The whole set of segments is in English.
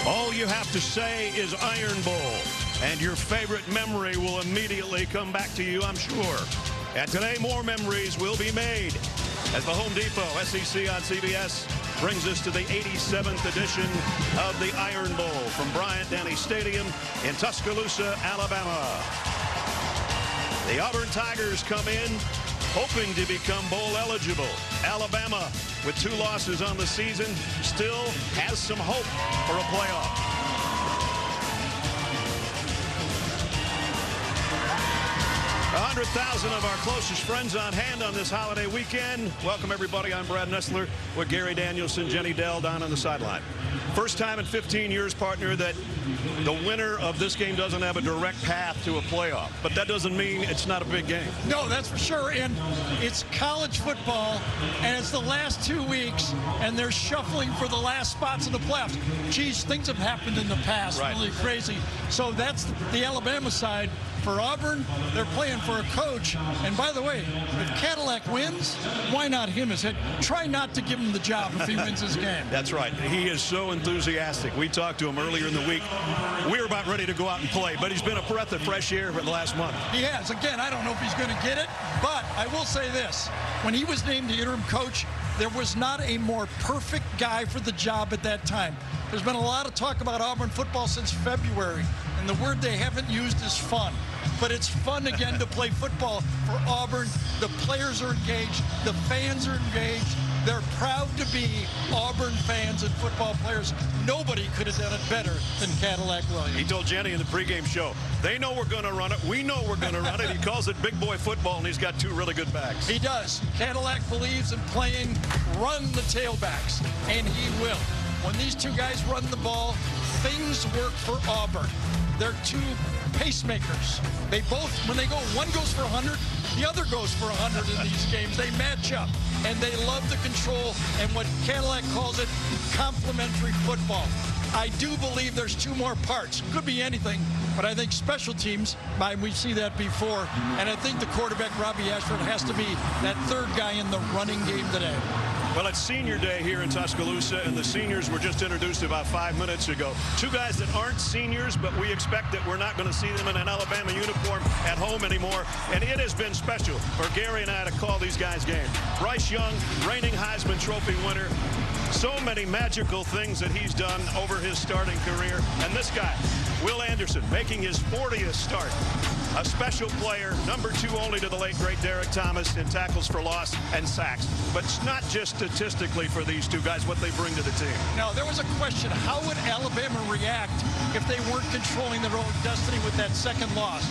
All you have to say is Iron Bowl, and your favorite memory will immediately come back to you, I'm sure. And today, more memories will be made as the Home Depot SEC on CBS brings us to the 87th edition of the Iron Bowl from Bryant-Denny Stadium in Tuscaloosa, Alabama. The Auburn Tigers come in hoping to become bowl eligible. Alabama, with 2 losses on the season, still has some hope for a playoff. A 100,000 of our closest friends on hand on this holiday weekend. Welcome, everybody. I'm Brad Nessler with Gary Danielson, Jenny Dell down on the sideline. First time in 15 years, partner, that the winner of this game doesn't have a direct path to a playoff. But that doesn't mean it's not a big game. No, that's for sure. And it's college football, and it's the last 2 weeks, and they're shuffling for the last spots in the playoffs. Geez, things have happened in the past, right? Really crazy. So that's the Alabama side. For Auburn, they're playing for a coach. And by the way, if Cadillac wins, why not him as head? Try not to give him the job if he wins this game. That's right. He is so enthusiastic. We talked to him earlier in the week. We were about ready to go out and play, but he's been a breath of fresh air for the last month. He has. Again, I don't know if he's going to get it, but I will say this. When he was named the interim coach, there was not a more perfect guy for the job at that time. There's been a lot of talk about Auburn football since February, and the word they haven't used is fun. But it's fun again to play football for Auburn. The players are engaged. The fans are engaged. They're proud to be Auburn fans and football players. Nobody could have done it better than Cadillac Williams. He told Jenny in the pregame show, they know we're going to run it. We know we're going to run it. He calls it big boy football, and he's got 2 really good backs. He does. Cadillac believes in playing run the tailbacks, and he will. When these 2 guys run the ball, things work for Auburn. They're 2 pacemakers. They both, when they go, one goes for 100, the other goes for 100 in these games. They match up, and they love the control and what Cadillac calls it, complementary football. I do believe there's 2 more parts. Could be anything, but I think special teams, we see that before, and I think the quarterback, Robbie Ashford, has to be that 3rd guy in the running game today. Well, it's senior day here in Tuscaloosa, and the seniors were just introduced about 5 minutes ago. 2 guys that aren't seniors, but we expect that we're not going to see them in an Alabama uniform at home anymore. And it has been special for Gary and I to call these guys games. Bryce Young, reigning Heisman Trophy winner. So many magical things that he's done over his starting career. And this guy, Will Anderson, making his 40th start. A special player, number 2 only to the late, great Derek Thomas in tackles for loss and sacks. But it's not just statistically for these 2 guys, what they bring to the team. Now, there was a question, how would Alabama react if they weren't controlling their own destiny with that 2nd loss?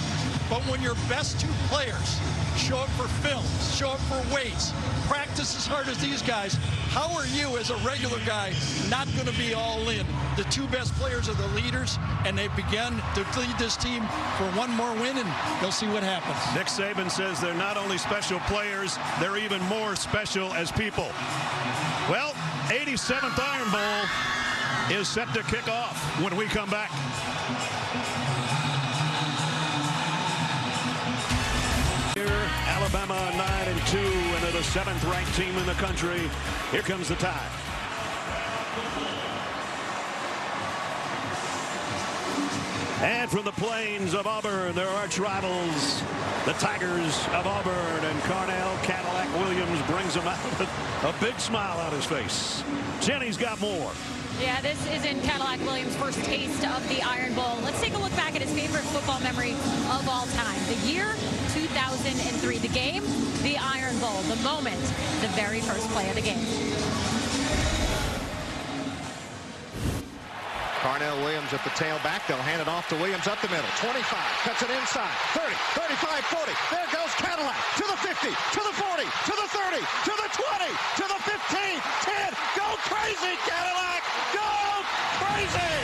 But when your best 2 players show up for films, show up for weights, practice as hard as these guys, how are you as a regular guy not going to be all in? The 2 best players are the leaders, and they've begun to lead this team for 1 more win, and they'll see what happens. Nick Saban says they're not only special players, they're even more special as people. Well, 87th Iron Bowl is set to kick off when we come back. Alabama 9-2, and they're the 7th-ranked team in the country. Here comes the tie. And from the plains of Auburn, their arch rivals, the Tigers of Auburn, and Carnell Cadillac Williams brings them out with a big smile on his face. Jenny's got more. Yeah, this isn't Cadillac Williams' first taste of the Iron Bowl. Let's take a look back at his favorite football memory of all time. The year 2003. The game, the Iron Bowl. The moment, the very first play of the game. Carnell Williams at the tailback. They'll hand it off to Williams up the middle. 25, cuts it inside. 30, 35, 40. There goes Cadillac to the 50, to the 40, to the 30, to the 20, to the 15, 10. Go crazy, Cadillac! Go crazy!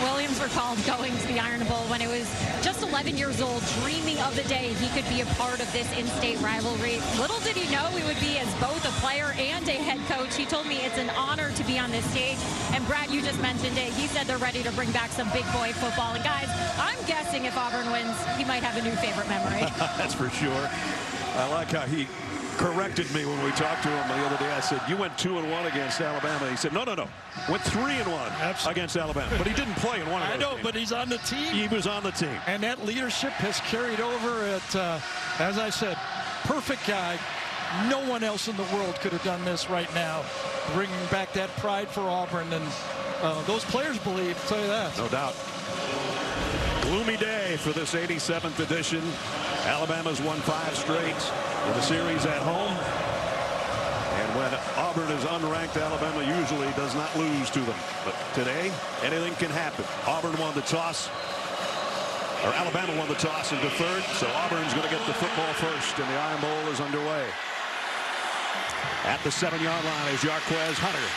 Williams recalled going to the Iron Bowl when it was just 11 years old, dreaming of the day he could be a part of this in-state rivalry. Little did he know he would be as both a player and a head coach. He told me it's an honor to be on this stage. And Brad, you just mentioned it. He said they're ready to bring back some big boy football. And guys, I'm guessing if Auburn wins, he might have a new favorite memory. That's for sure. I like how he corrected me when we talked to him the other day. I said, you went 2-1 against Alabama. He said, no. Went 3-1 against Alabama. But he didn't play in one of those games. But he's on the team. He was on the team. And that leadership has carried over at, as I said, perfect guy. No one else in the world could have done this right now, bringing back that pride for Auburn. And those players believe, I'll tell you that. No doubt. Gloomy day for this 87th edition. Alabama's won 5 straight in the series at home. And when Auburn is unranked, Alabama usually does not lose to them. But today, anything can happen. Auburn won the toss. Or Alabama won the toss and deferred. So Auburn's going to get the football first. And the Iron Bowl is underway. At the 7-yard line is Jarquez Hunter.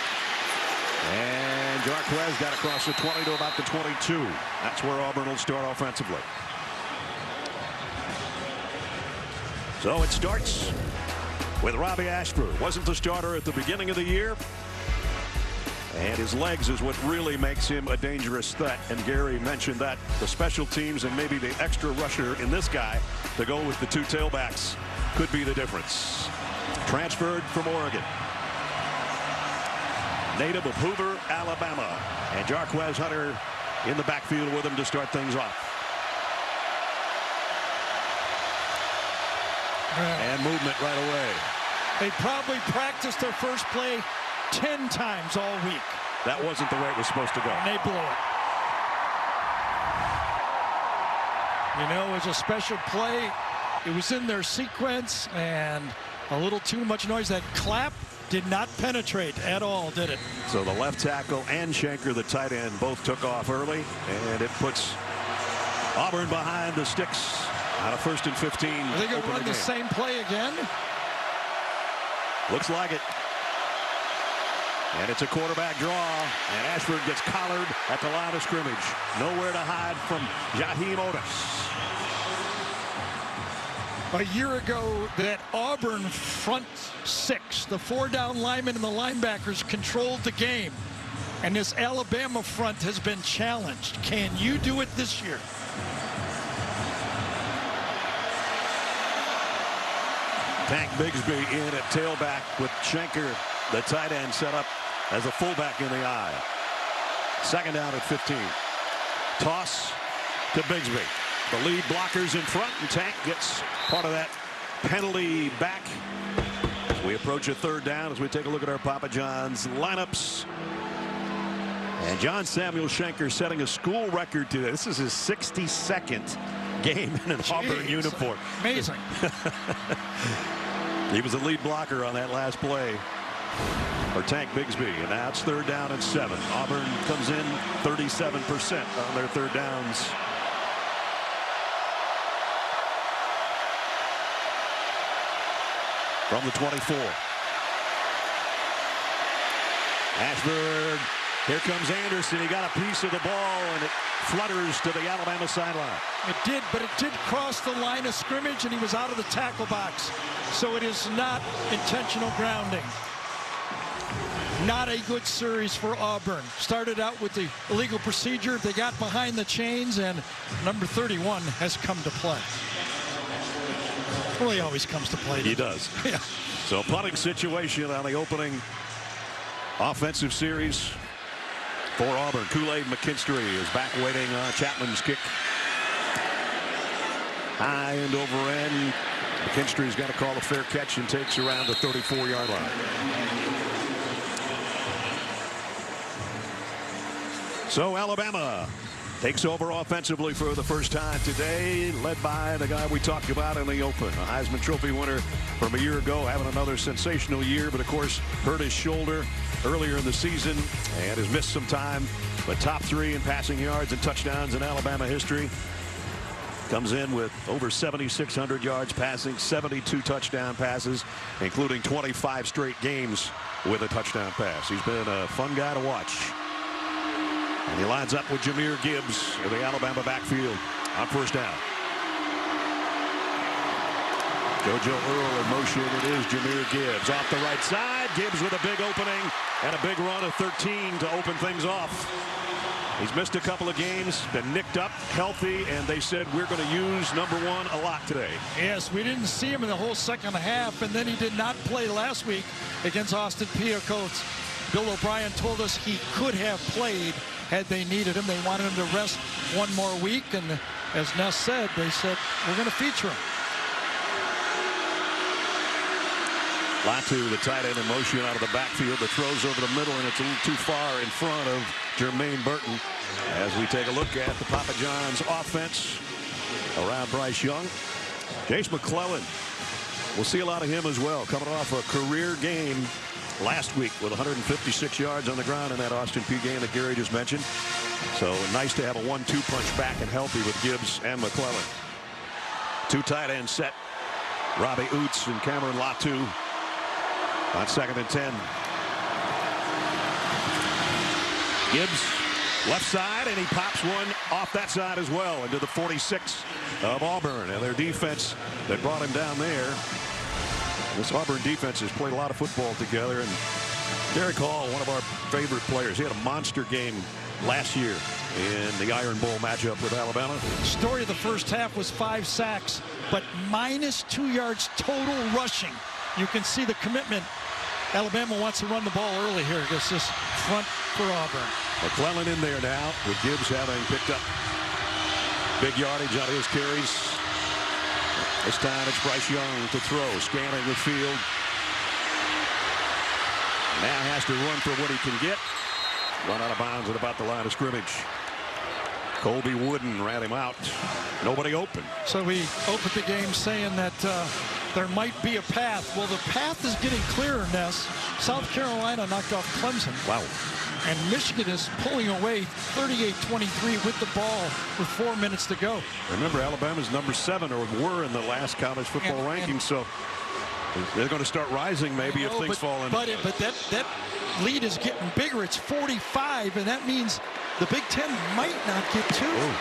And Jarquez got across the 20 to about the 22. That's where Auburn will start offensively. So it starts with Robbie Ashford. Wasn't the starter at the beginning of the year. And his legs is what really makes him a dangerous threat. And Gary mentioned that the special teams and maybe the extra rusher in this guy to go with the 2 tailbacks could be the difference. Transferred from Oregon. Native of Hoover, Alabama. And Jarquez Hunter in the backfield with him to start things off. And movement right away. They probably practiced their first play 10 times all week. That wasn't the way it was supposed to go. And they blew it. You know, it was a special play. It was in their sequence and a little too much noise. That clap did not penetrate at all, did it? So the left tackle and Shanker, the tight end, both took off early, and it puts Auburn behind the sticks out of 1st and 15. Are they going to run the same play again? Looks like it. And it's a quarterback draw, and Ashford gets collared at the line of scrimmage. Nowhere to hide from Jaheim Otis. A year ago, that Auburn front 6, the 4-down linemen and the linebackers controlled the game. And this Alabama front has been challenged. Can you do it this year? Tank Bigsby in at tailback with Shanker, the tight end, set up as a fullback in the eye. 2nd down at 15. Toss to Bigsby. The lead blockers in front, and Tank gets part of that penalty back. As we approach a 3rd down, as we take a look at our Papa John's lineups. And John Samuel Shanker setting a school record today. This is his 62nd game in an Auburn uniform. Amazing. He was the lead blocker on that last play for Tank Bigsby. And now it's 3rd down and 7. Auburn comes in 37% on their 3rd downs. From the 24. Ashford. Here comes Anderson. He got a piece of the ball, and it flutters to the Alabama sideline. It did, but it did cross the line of scrimmage, and he was out of the tackle box. So it is not intentional grounding. Not a good series for Auburn. Started out with the illegal procedure. They got behind the chains, and number 31 has come to play. Well, he always comes to play. He does. Yeah. So punting situation on the opening offensive series for Auburn. Kool-Aid McKinstry is back waiting on Chapman's kick. High and over end. McKinstry's got to call a fair catch and takes around the 34-yard line. So Alabama takes over offensively for the first time today, led by the guy we talked about in the open, a Heisman Trophy winner from a year ago, having another sensational year, but of course hurt his shoulder earlier in the season and has missed some time. But top 3 in passing yards and touchdowns in Alabama history. Comes in with over 7,600 yards passing, 72 touchdown passes, including 25 straight games with a touchdown pass. He's been a fun guy to watch. And he lines up with Jahmyr Gibbs in the Alabama backfield on 1st down. JoJo Earl in motion. It is Jahmyr Gibbs off the right side. Gibbs with a big opening and a big run of 13 to open things off. He's missed a couple of games, been nicked up, healthy, and they said we're going to use number 1 a lot today. Yes, we didn't see him in the whole second half, and then he did not play last week against Austin Peay. Coach Bill O'Brien told us he could have played had they needed him. They wanted him to rest one more week, and as Ness said, they said, we're going to feature him. Latu, the tight end, in motion out of the backfield. The throws over the middle, and it's a little too far in front of Jermaine Burton. As we take a look at the Papa John's offense around Bryce Young. Jace McClellan, we'll see a lot of him as well, coming off a career game last week with 156 yards on the ground in that Austin Peay game that Gary just mentioned. So nice to have a 1-2 punch back and healthy with Gibbs and McClellan. 2 tight ends set. Robbie Oots and Cameron Latu on 2nd and 10. Gibbs left side, and he pops one off that side as well into the 46 of Auburn, and their defense that brought him down there. This Auburn defense has played a lot of football together, and Derek Hall, one of our favorite players, he had a monster game last year in the Iron Bowl matchup with Alabama. The story of the first half was 5 sacks, but minus 2 yards total rushing. You can see the commitment. Alabama wants to run the ball early here against this front for Auburn. McClellan in there now with Gibbs having picked up big yardage on his carries. This time it's Bryce Young to throw, scanning the field. Now has to run for what he can get. Run out of bounds at about the line of scrimmage. Colby Wooden ran him out. Nobody open. So we opened the game saying that there might be a path. Well, the path is getting clearer, Ness. South Carolina knocked off Clemson. Wow. And Michigan is pulling away 38-23 with the ball with 4 minutes to go. Remember, Alabama's number 7, or were in the last college football rankings, so they're going to start rising maybe if things fall in. But that lead is getting bigger. It's 45, and that means the Big Ten might not get 2. Ooh.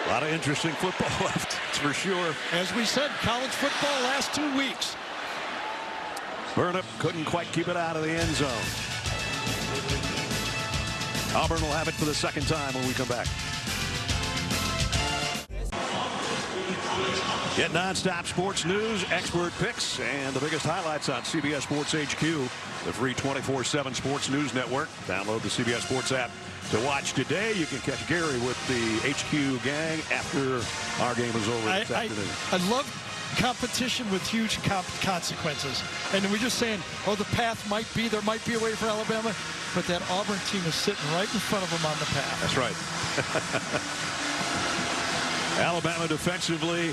A lot of interesting football left, for sure. As we said, college football last 2 weeks. Burnip couldn't quite keep it out of the end zone. Auburn will have it for the second time when we come back. Get nonstop sports news, expert picks, and the biggest highlights on CBS Sports HQ, the free 24/7 sports news network. Download the CBS Sports app to watch today. You can catch Gary with the HQ gang after our game is over this afternoon. I love competition with huge consequences. And we're just saying, oh, the path might be, there might be a way for Alabama, but that Auburn team is sitting right in front of them on the path. That's right. Alabama defensively,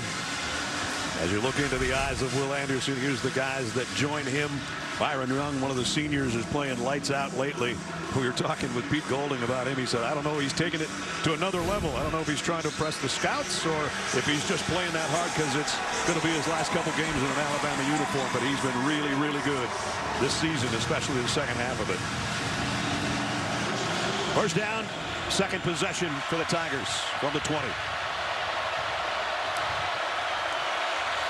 as you look into the eyes of Will Anderson, here's the guys that join him. Byron Young, one of the seniors, is playing lights out lately. We were talking with Pete Golding about him. He said, I don't know, he's taking it to another level. I don't know if he's trying to impress the scouts or if he's just playing that hard because it's going to be his last couple games in an Alabama uniform. But he's been really, really good this season, especially the second half of it. First down, second possession for the Tigers from the 20.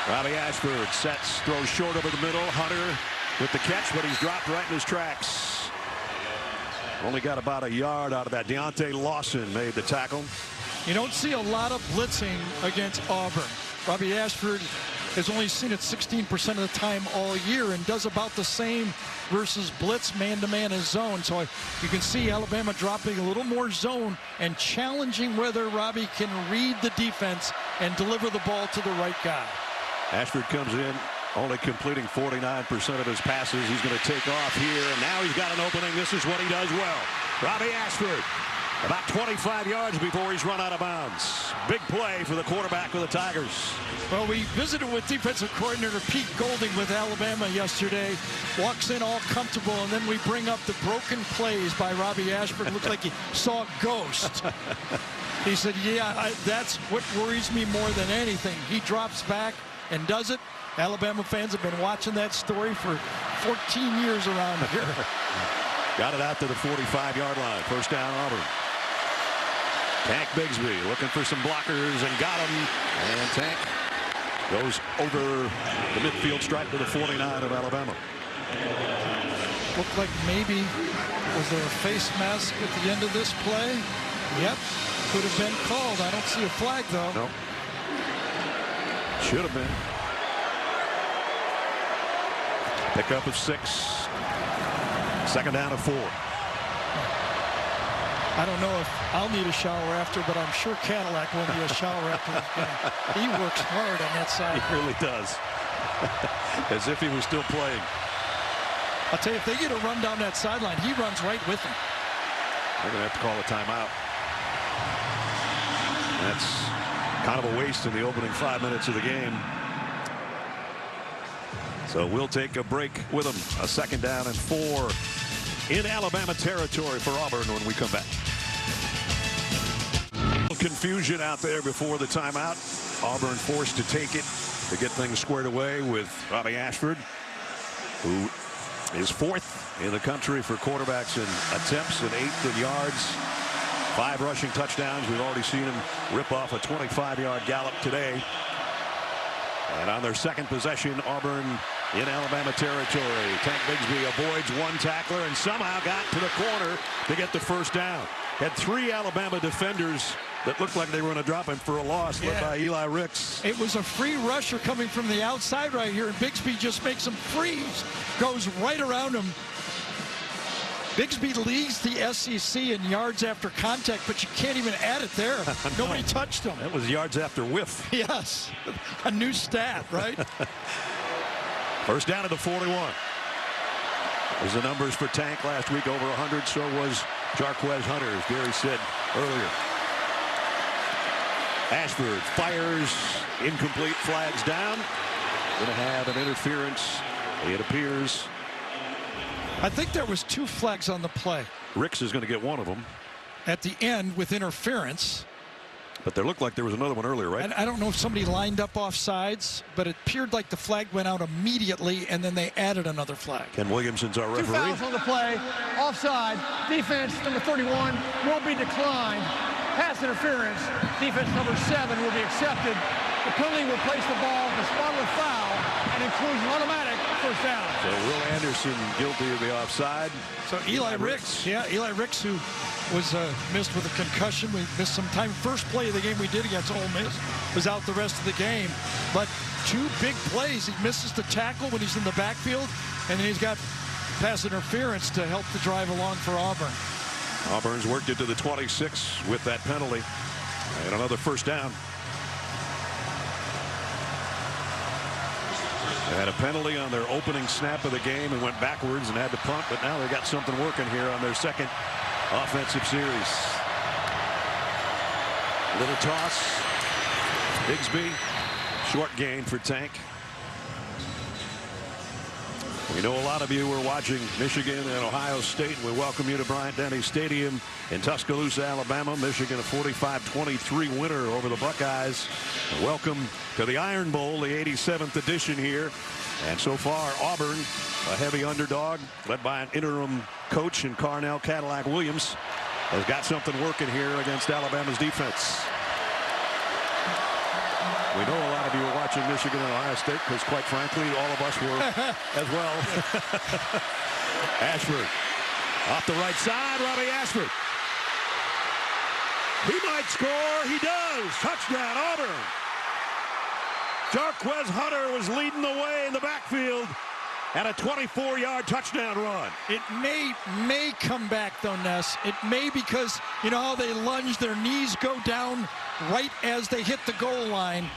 Robbie Ashford sets, throws short over the middle. Hunter with the catch, but he's dropped right in his tracks. Only got about a yard out of that. Deontay Lawson made the tackle. You don't see a lot of blitzing against Auburn. Robbie Ashford has only seen it 16% of the time all year and does about the same versus blitz, man-to-man and zone. So you can see Alabama dropping a little more zone and challenging whether Robbie can read the defense and deliver the ball to the right guy. Ashford comes in, only completing 49% of his passes. He's going to take off here, and now he's got an opening. This is what he does well. Robbie Ashford, about 25 yards before he's run out of bounds. Big play for the quarterback of the Tigers. Well, we visited with defensive coordinator Pete Golding with Alabama yesterday. Walks in all comfortable, and then we bring up the broken plays by Robbie Ashford. Looked like he saw a ghost. He said, yeah, that's what worries me more than anything. He drops back and does it. Alabama fans have been watching that story for 14 years around here. Got it out to the 45-yard line. First down, Auburn. Tank Bigsby looking for some blockers and got him. And Tank goes over the midfield stripe to the 49 of Alabama. Looked like maybe, was there a face mask at the end of this play? Yep. Could have been called. I don't see a flag, though. No. Should have been. Pickup of 6. Second down of 4. I don't know if I'll need a shower after, but I'm sure Cadillac will need a shower after this game. He works hard on that side. He really does. As if he was still playing. I'll tell you, if they get a run down that sideline, he runs right with them. They're going to have to call a timeout. That's kind of a waste in the opening 5 minutes of the game. So we'll take a break with them. A second down and 4 in Alabama territory for Auburn when we come back. Confusion out there before the timeout. Auburn forced to take it to get things squared away with Robbie Ashford, who is 4th in the country for quarterbacks in attempts and 8th in yards. 5 rushing touchdowns. We've already seen him rip off a 25-yard gallop today. And on their second possession, Auburn in Alabama territory. Tank Bigsby avoids 1 tackler and somehow got to the corner to get the first down. Had 3 Alabama defenders that looked like they were going to drop him for a loss, led by Eli Ricks. It was a free rusher coming from the outside right here, and Bigsby just makes him freeze. Goes right around him. Bigsby leads the SEC in yards after contact, but you can't even add it there. No. Nobody touched him. That was yards after whiff. Yes, a new stat, right? First down at the 41. There's the numbers for Tank last week, over 100. So was Jarquez Hunter, as Gary said earlier. Ashford fires, incomplete, flags down. Going to have an interference, it appears. I think there was 2 flags on the play. Ricks is going to get one of them. At the end with interference. But there looked like there was another one earlier, right? I don't know if somebody lined up off sides, but it appeared like the flag went out immediately, and then they added another flag. Ken Williamson's our referee. 2 fouls on the play, offside. Defense number 31 will be declined. Pass interference. Defense number 7 will be accepted. The penalty will place the ball in the spot of the foul and includes an automatic first down. So Will Anderson guilty of the offside. So Eli Ricks, Eli Ricks, who was missed with a concussion. We missed some time. First play of the game we did against Ole Miss was out the rest of the game. But 2 big plays. He misses the tackle when he's in the backfield, and then he's got pass interference to help the drive along for Auburn. Auburn's worked it to the 26 with that penalty. And another first down. They had a penalty on their opening snap of the game and went backwards and had to punt, but now they got something working here on their second offensive series. Little toss. Bigsby. Short gain for Tank. We know a lot of you were watching Michigan and Ohio State. We welcome you to Bryant-Denny Stadium in Tuscaloosa, Alabama. Michigan a 45-23 winner over the Buckeyes. And welcome to the Iron Bowl, the 87th edition here. And so far, Auburn, a heavy underdog, led by an interim coach in Carnell Cadillac Williams, has got something working here against Alabama's defense. We know a lot of you are watching Michigan and Ohio State because, quite frankly, all of us were as well. Ashford off the right side. Robbie Ashford. He might score. He does. Touchdown, Auburn. Jarquez Hunter was leading the way in the backfield. And a 24-yard touchdown run. It may come back, though, Ness. It may, because you know how they lunge, their knees go down right as they hit the goal line.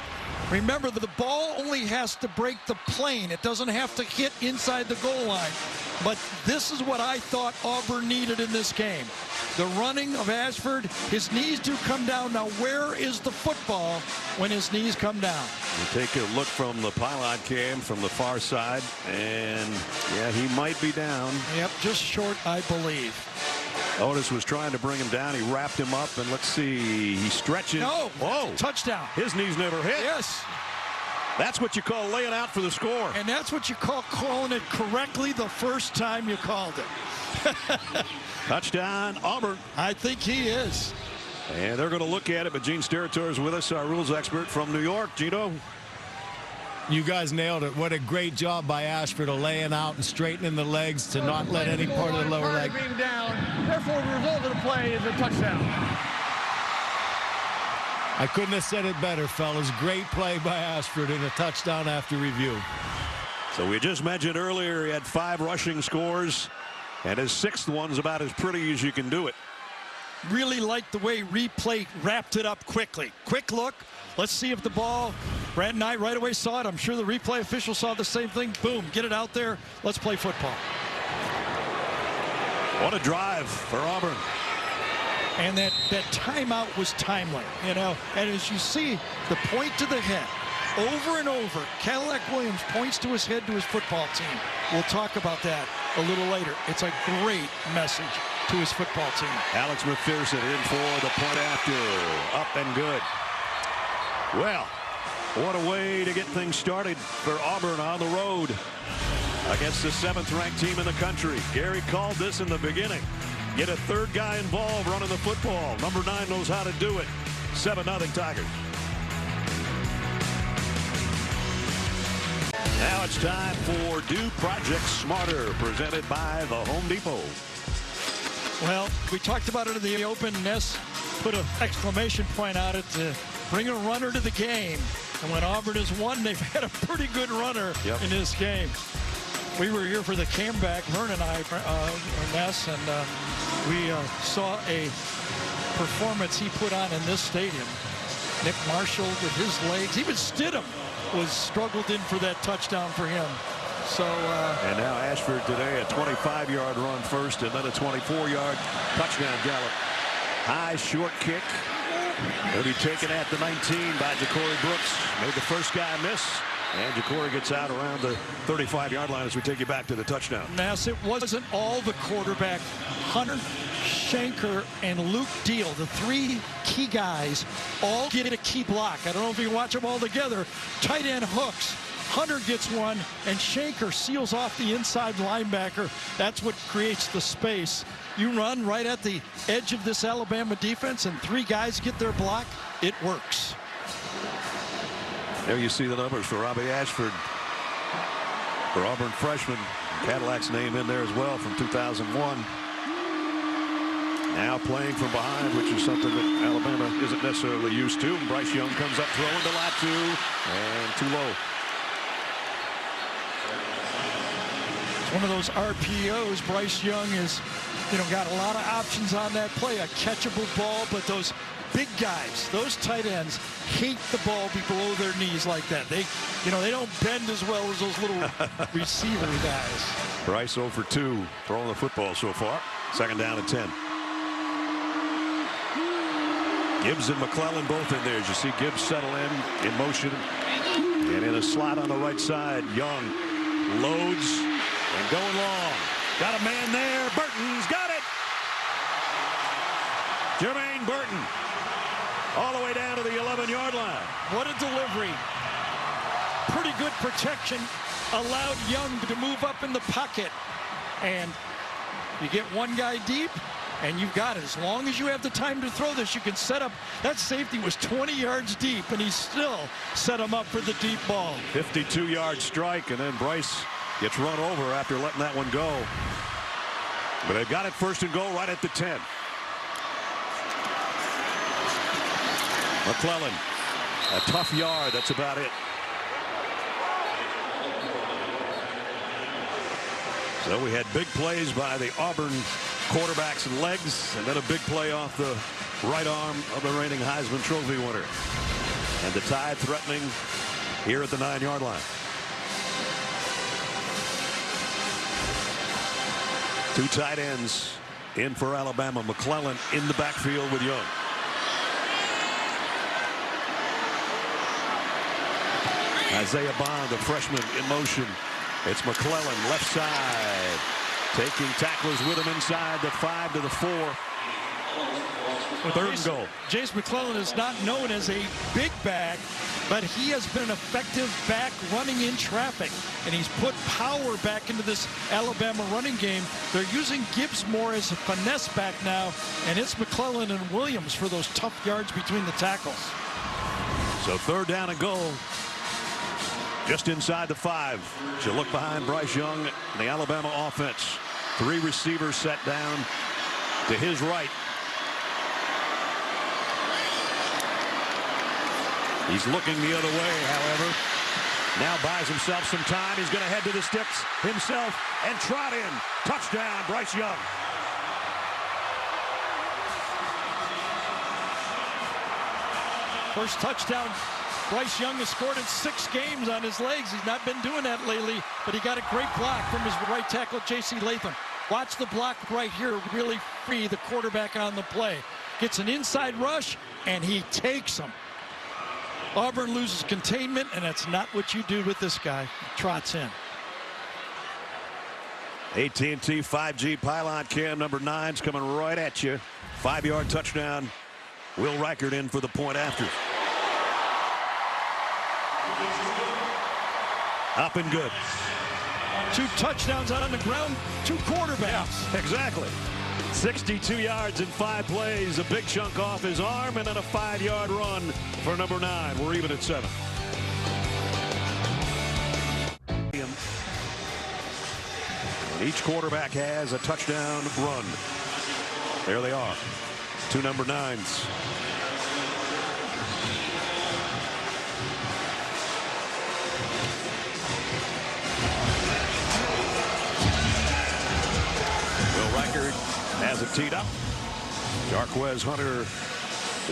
Remember, the ball only has to break the plane. It doesn't have to hit inside the goal line. But this is what I thought Auburn needed in this game. The running of Ashford, his knees do come down. Now, where is the football when his knees come down? You take a look from the pylon cam from the far side, and yeah, he might be down. Yep, just short, I believe. Otis was trying to bring him down. He wrapped him up, and let's see, he stretches. No, whoa, touchdown. His knees never hit. Yes. That's what you call laying out for the score. And that's what you call calling it correctly the first time you called it. Touchdown, Auburn. I think he is. And they're going to look at it, but Gene Steratore is with us, our rules expert from New York. Gino? You guys nailed it. What a great job by Ashford of laying out and straightening the legs to not let any part of the lower leg. Being down. Therefore, the result of the play is a touchdown. I couldn't have said it better, fellas. Great play by Ashford and a touchdown after review. So we just mentioned earlier he had 5 rushing scores, and his 6th one's about as pretty as you can do it. Really liked the way replay wrapped it up quickly. Quick look. Let's see if the ball, Brad and I right away saw it. I'm sure the replay official saw the same thing. Boom, get it out there. Let's play football. What a drive for Auburn. And that timeout was timely, you know. And as you see, the point to the head, over and over, Cadillac Williams points to his head to his football team. We'll talk about that a little later. It's a great message to his football team. Alex McPherson in for the point after. Up and good. Well, what a way to get things started for Auburn on the road against the 7th-ranked team in the country. Gary called this in the beginning. Get a 3rd guy involved running the football. Number 9 knows how to do it. 7-0 Tigers. Now it's time for Do Project Smarter, presented by the Home Depot. Well, we talked about it in the open. Ness put an exclamation point on it to bring a runner to the game. And when Auburn has won, they've had a pretty good runner in this game. We were here for the comeback, Vern and I, Ness, and we saw a performance he put on in this stadium. Nick Marshall with his legs, even Stidham was struggled in for that touchdown for him. So and now Ashford today, a 25-yard run first, and then a 24-yard touchdown gallop. High short kick. It'll be taken at the 19 by Ja'Cory Brooks. Made the first guy miss. And Ja'Cory gets out around the 35-yard line as we take you back to the touchdown. Nass, it wasn't all the quarterback. Hunter, Shanker, and Luke Deal, the 3 key guys, all get a key block. I don't know if you can watch them all together. Tight end hooks. Hunter gets one, and Shanker seals off the inside linebacker. That's what creates the space. You run right at the edge of this Alabama defense, and 3 guys get their block. It works. There you see the numbers for Robbie Ashford. For Auburn freshman, Cadillac's name in there as well from 2001. Now playing from behind, which is something that Alabama isn't necessarily used to. And Bryce Young comes up throwing to Latu, and too low. It's one of those RPOs. Bryce Young is, got a lot of options on that play. A catchable ball, but those big guys, those tight ends, hate the ball below their knees like that. They don't bend as well as those little receiver guys. Bryce 0 for 2 throwing the football so far. 2nd down and 10. Gibbs and McClellan both in there. As you see Gibbs settle in motion. And in a slot on the right side, Young loads and going long. Got a man there. Burton's got it. Jermaine Burton. All the way down to the 11-yard line. What a delivery. Pretty good protection. Allowed Young to move up in the pocket. And you get one guy deep, and you've got it. As long as you have the time to throw this, you can set up. That safety was 20 yards deep, and he still set him up for the deep ball. 52-yard strike, and then Bryce gets run over after letting that one go. But they've got it 1st and goal right at the 10. McClellan, a tough yard. That's about it. So we had big plays by the Auburn quarterbacks and legs, and then a big play off the right arm of the reigning Heisman Trophy winner. And the Tide threatening here at the 9-yard line. 2 tight ends in for Alabama. McClellan in the backfield with Young. Isaiah Bond, the freshman, in motion. It's McClellan, left side, taking tacklers with him inside the 5 to the 4. Well, 3rd and goal. Jace McClellan is not known as a big back, but he has been an effective back running in traffic, and he's put power back into this Alabama running game. They're using Gibbs more as a finesse back now, and it's McClellan and Williams for those tough yards between the tackles. So 3rd down and goal. Just inside the 5. As you look behind Bryce Young and the Alabama offense. 3 receivers set down to his right. He's looking the other way, however. Now buys himself some time. He's going to head to the sticks himself and trot in. Touchdown, Bryce Young. First touchdown Bryce Young has scored in 6 games on his legs. He's not been doing that lately, but he got a great block from his right tackle, J.C. Latham. Watch the block right here really free the quarterback on the play. Gets an inside rush, and he takes him. Auburn loses containment, and that's not what you do with this guy. He trots in. AT&T 5G pylon cam number 9's coming right at you. 5-yard touchdown. Will Reichert in for the point after. Up and good. 2 touchdowns out on the ground, 2 quarterbacks. Yeah, exactly. 62 yards in 5 plays, a big chunk off his arm, and then a 5-yard run for number 9. We're even at 7. And each quarterback has a touchdown run. There they are. 2 number 9s. Has it teed up. Jarquez Hunter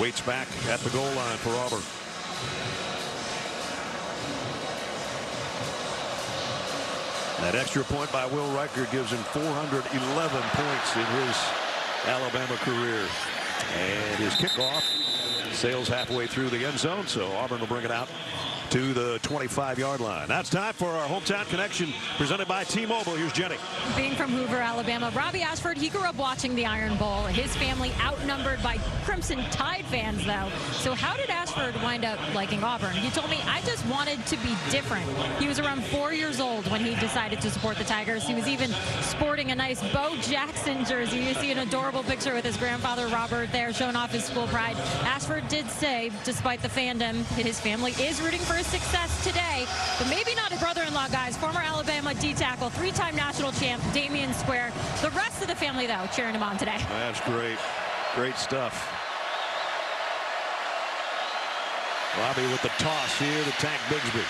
waits back at the goal line for Auburn. That extra point by Will Reichert gives him 411 points in his Alabama career. And his kickoff sails halfway through the end zone, so Auburn will bring it out to the 25-yard line. Now it's time for our Hometown Connection presented by T-Mobile. Here's Jenny. Being from Hoover, Alabama, Robbie Ashford, he grew up watching the Iron Bowl. His family outnumbered by Crimson Tide fans, though. So how did Ashford wind up liking Auburn? He told me, I just wanted to be different. He was around 4 years old when he decided to support the Tigers. He was even sporting a nice Bo Jackson jersey. You see an adorable picture with his grandfather, Robert, there showing off his school pride. Ashford did say, despite the fandom, his family is rooting for his success today, but maybe not his brother-in-law, guys. Former Alabama D-tackle, 3-time national champ, Damian Square. The rest of the family, though, cheering him on today. That's great. Great stuff. Robbie with the toss here to Tank Bigsby.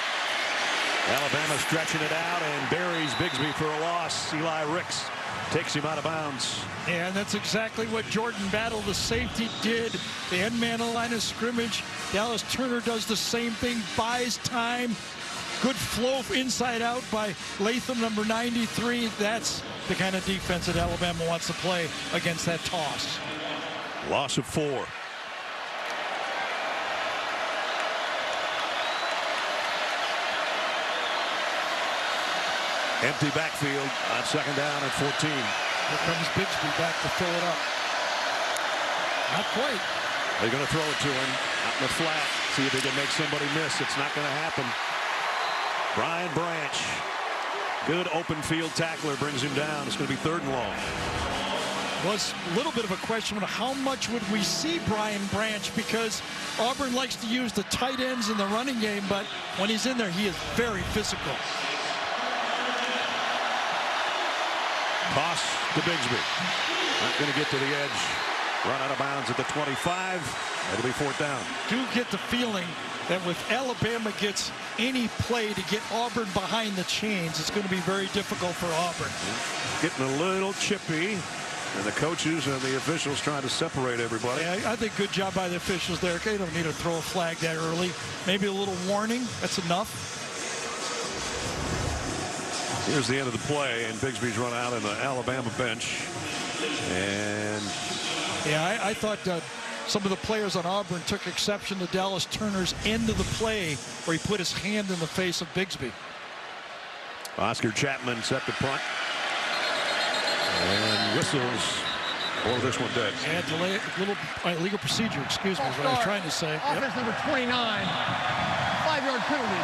Alabama stretching it out and buries Bigsby for a loss. Eli Ricks takes him out of bounds. Yeah, and that's exactly what Jordan Battle, the safety, did. The end man of the line of scrimmage. Dallas Turner does the same thing, buys time. Good flow inside out by Latham, number 93. That's the kind of defense that Alabama wants to play against that toss. Loss of 4. Empty backfield on 2nd down and 14. Here comes Bigsby back to fill it up. Not quite. They're going to throw it to him out in the flat. See if he can make somebody miss. It's not going to happen. Brian Branch, good open field tackler, brings him down. It's going to be 3rd and long. Was a little bit of a question of how much would we see Brian Branch, because Auburn likes to use the tight ends in the running game, but when he's in there, he is very physical. Toss to Bigsby. Not going to get to the edge. Run out of bounds at the 25. It'll be 4th down. Do get the feeling that if Alabama gets any play to get Auburn behind the chains, it's going to be very difficult for Auburn. Getting a little chippy, and the coaches and the officials trying to separate everybody. Yeah, I think good job by the officials there. They don't need to throw a flag that early. Maybe a little warning. That's enough. Here's the end of the play, and Bigsby's run out in the Alabama bench. And yeah, I thought some of the players on Auburn took exception to Dallas Turner's end of the play where he put his hand in the face of Bigsby. Oscar Chapman set the punt. And whistles for this one dead. And delay, little illegal procedure, excuse me, is what I was trying to say. Offense number 29, 5-yard penalty.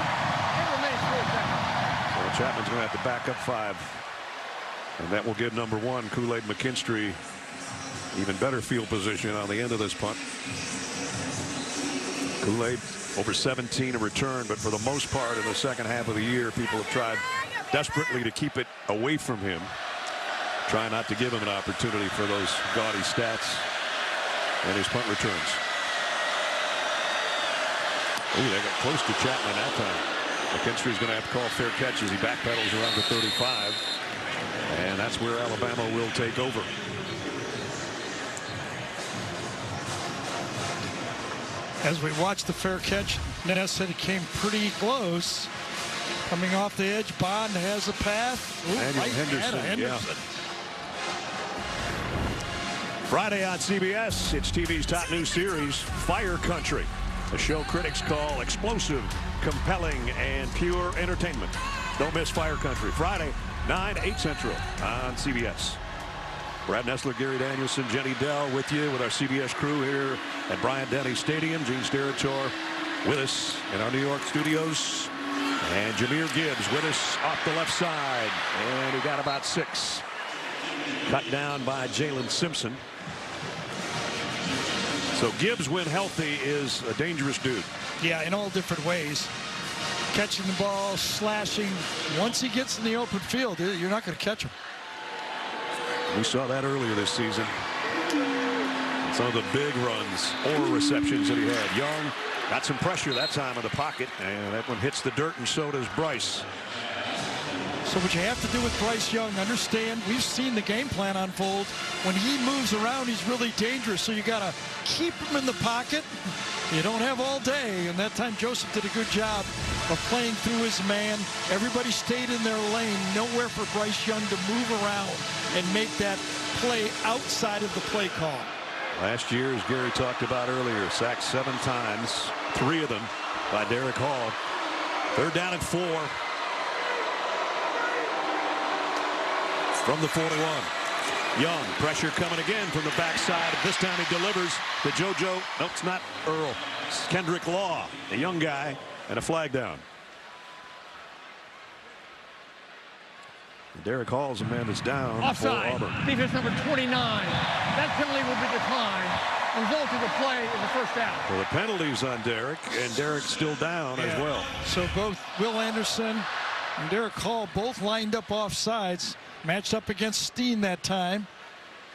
It remains 4th down. Well, Chapman's going to have to back up 5. And that will give number 1, Kool-Aid McKinstry, even better field position on the end of this punt. Kool-Aid over 17 a return, but for the most part in the second half of the year, people have tried desperately to keep it away from him. Try not to give him an opportunity for those gaudy stats and his punt returns. Oh, they got close to Chapman that time. McKinstry's going to have to call fair catch as he backpedals around the 35. And that's where Alabama will take over. As we watch the fair catch, Ness said it came pretty close. Coming off the edge, Bond has a path. Ooh, right Henderson. Yeah. Friday on CBS, it's TV's top new series, Fire Country. A show critics call explosive, compelling, and pure entertainment. Don't miss Fire Country. Friday, 9, 8 Central on CBS. Brad Nessler, Gary Danielson, Jenny Dell with you with our CBS crew here at Bryant-Denny Stadium. Gene Steratore with us in our New York studios. And Jahmyr Gibbs with us off the left side. And he got about 6. Cut down by Jalen Simpson. So Gibbs, when healthy, is a dangerous dude. Yeah, in all different ways. Catching the ball, slashing. Once he gets in the open field, you're not going to catch him. We saw that earlier this season. Some of the big runs or receptions that he had. Young got some pressure that time in the pocket, and that one hits the dirt, and so does Bryce. So what you have to do with Bryce Young, understand, we've seen the game plan unfold. When he moves around, he's really dangerous. So you got to keep him in the pocket. You don't have all day, and that time Joseph did a good job of playing through his man. Everybody stayed in their lane. Nowhere for Bryce Young to move around and make that play outside of the play call. Last year, as Gary talked about earlier, sacked 7 times, 3 of them by Derek Hall. 3rd down and 4. From the 41. Young, pressure coming again from the backside. This time he delivers to JoJo. No, it's not Earl. It's Kendrick Law, a young guy, and a flag down. Derek Hall's a man that's down. Offside. Defense number 29. That penalty will be declined. Result of the play is a first down. Well, the penalty's on Derek, and Derek's still down as well. So both Will Anderson and Derek Hall both lined up off sides. Matched up against Steen that time.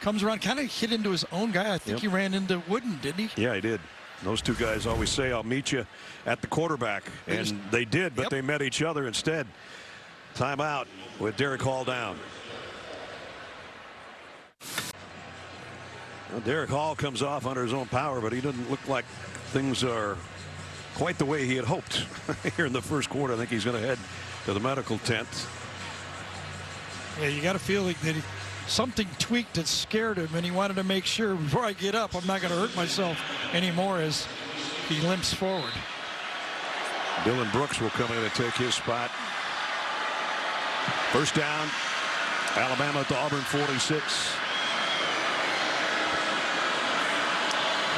Comes around, kind of hit into his own guy. I think he ran into Wooden, didn't he? Yeah, he did. Those two guys always say, I'll meet you at the quarterback. And they did, but they met each other instead. Timeout with Derek Hall down. Well, Derek Hall comes off under his own power, but he doesn't look like things are quite the way he had hoped here in the first quarter. I think he's going to head to the medical tent. Yeah, you got a feeling that something tweaked that scared him, and he wanted to make sure before I get up, I'm not going to hurt myself anymore as he limps forward. Dylan Brooks will come in and take his spot. First down, Alabama at the Auburn 46.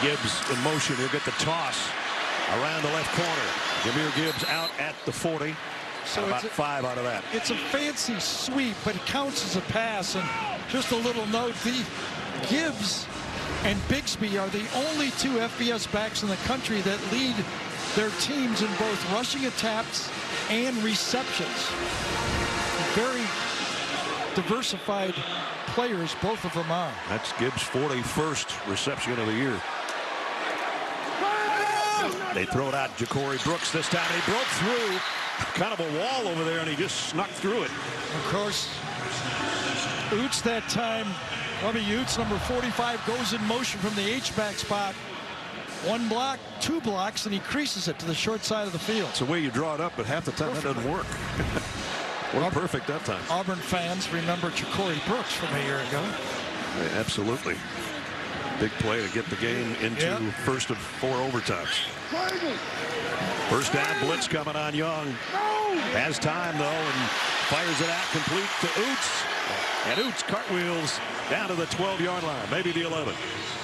Gibbs in motion. He'll get the toss around the left corner. Jahmyr Gibbs out at the 40. So about 5 out of that. It's a fancy sweep, but it counts as a pass. And just a little note, the Gibbs and Bigsby are the only 2 FBS backs in the country that lead their teams in both rushing attempts and receptions. Very diversified players, both of them are. That's Gibbs' 41st reception of the year. They throw it out. Ja'Cory Brooks this time. He broke through kind of a wall over there, and he just snuck through it. Of course, Oots that time, Robbie Oots, number 45, goes in motion from the H-back spot. 1 block, 2 blocks, and he creases it to the short side of the field. It's the way you draw it up, but half the time that doesn't work. Perfect that time. Auburn fans remember Ja'Cory Brooks from a year ago. Yeah, absolutely. Big play to get the game into first of 4 overtimes. First down, blitz coming on Young. Has time, though, and fires it out complete to Oots. And Oots cartwheels down to the 12-yard line, maybe the 11.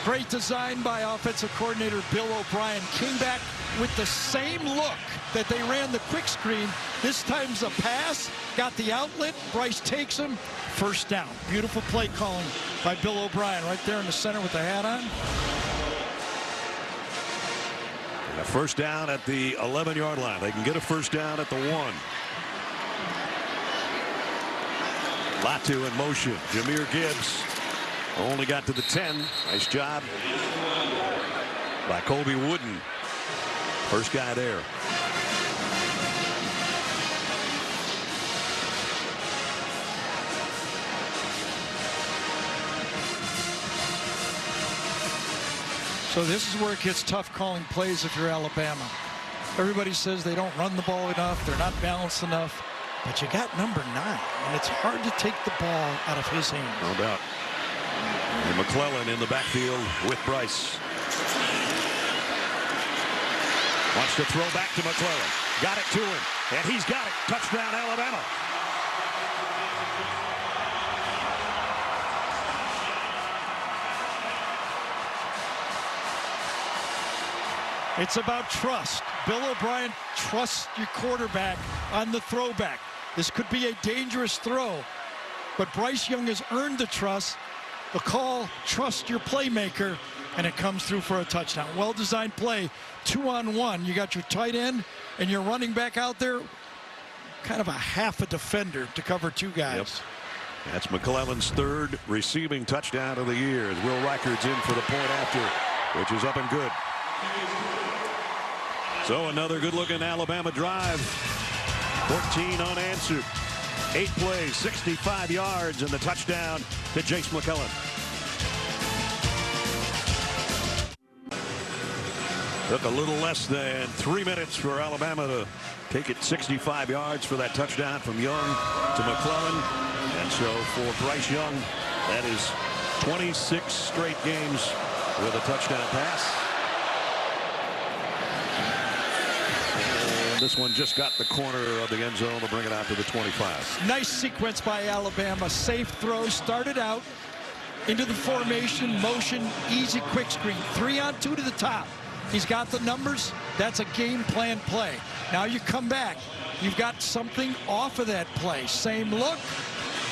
Great design by offensive coordinator Bill O'Brien. Came back with the same look that they ran the quick screen. This time's a pass. Got the outlet. Bryce takes him. First down. Beautiful play calling by Bill O'Brien right there in the center with the hat on. And a first down at the 11-yard line. They can get a first down at the 1. Latu in motion. Jahmyr Gibbs only got to the 10. Nice job by Colby Wooden. First guy there. So this is where it gets tough calling plays if you're Alabama. Everybody says they don't run the ball enough, they're not balanced enough, but you got number 9, and it's hard to take the ball out of his hands. No doubt. And McClellan in the backfield with Bryce. Wants to throw back to McClellan. Got it to him, and he's got it. Touchdown, Alabama. It's about trust. Bill O'Brien trusts your quarterback on the throwback. This could be a dangerous throw, but Bryce Young has earned the trust. The call, trust your playmaker, and it comes through for a touchdown. Well-designed play, 2-on-1. You got your tight end and your running back out there, kind of a half a defender to cover 2 guys. Yep. That's McClellan's 3rd receiving touchdown of the year. As Will Reichard's in for the point after, which is up and good. So another good-looking Alabama drive. 14 unanswered. 8 plays, 65 yards, and the touchdown to Jace McClellan. Took a little less than 3 minutes for Alabama to take it 65 yards for that touchdown from Young to McClellan. And so for Bryce Young, that is 26 straight games with a touchdown pass. And this one just got the corner of the end zone to bring it out to the 25. Nice sequence by Alabama. Safe throw, started out into the formation, motion, easy quick screen. 3-on-2 to the top. He's got the numbers. That's a game plan play. Now you come back. You've got something off of that play. Same look.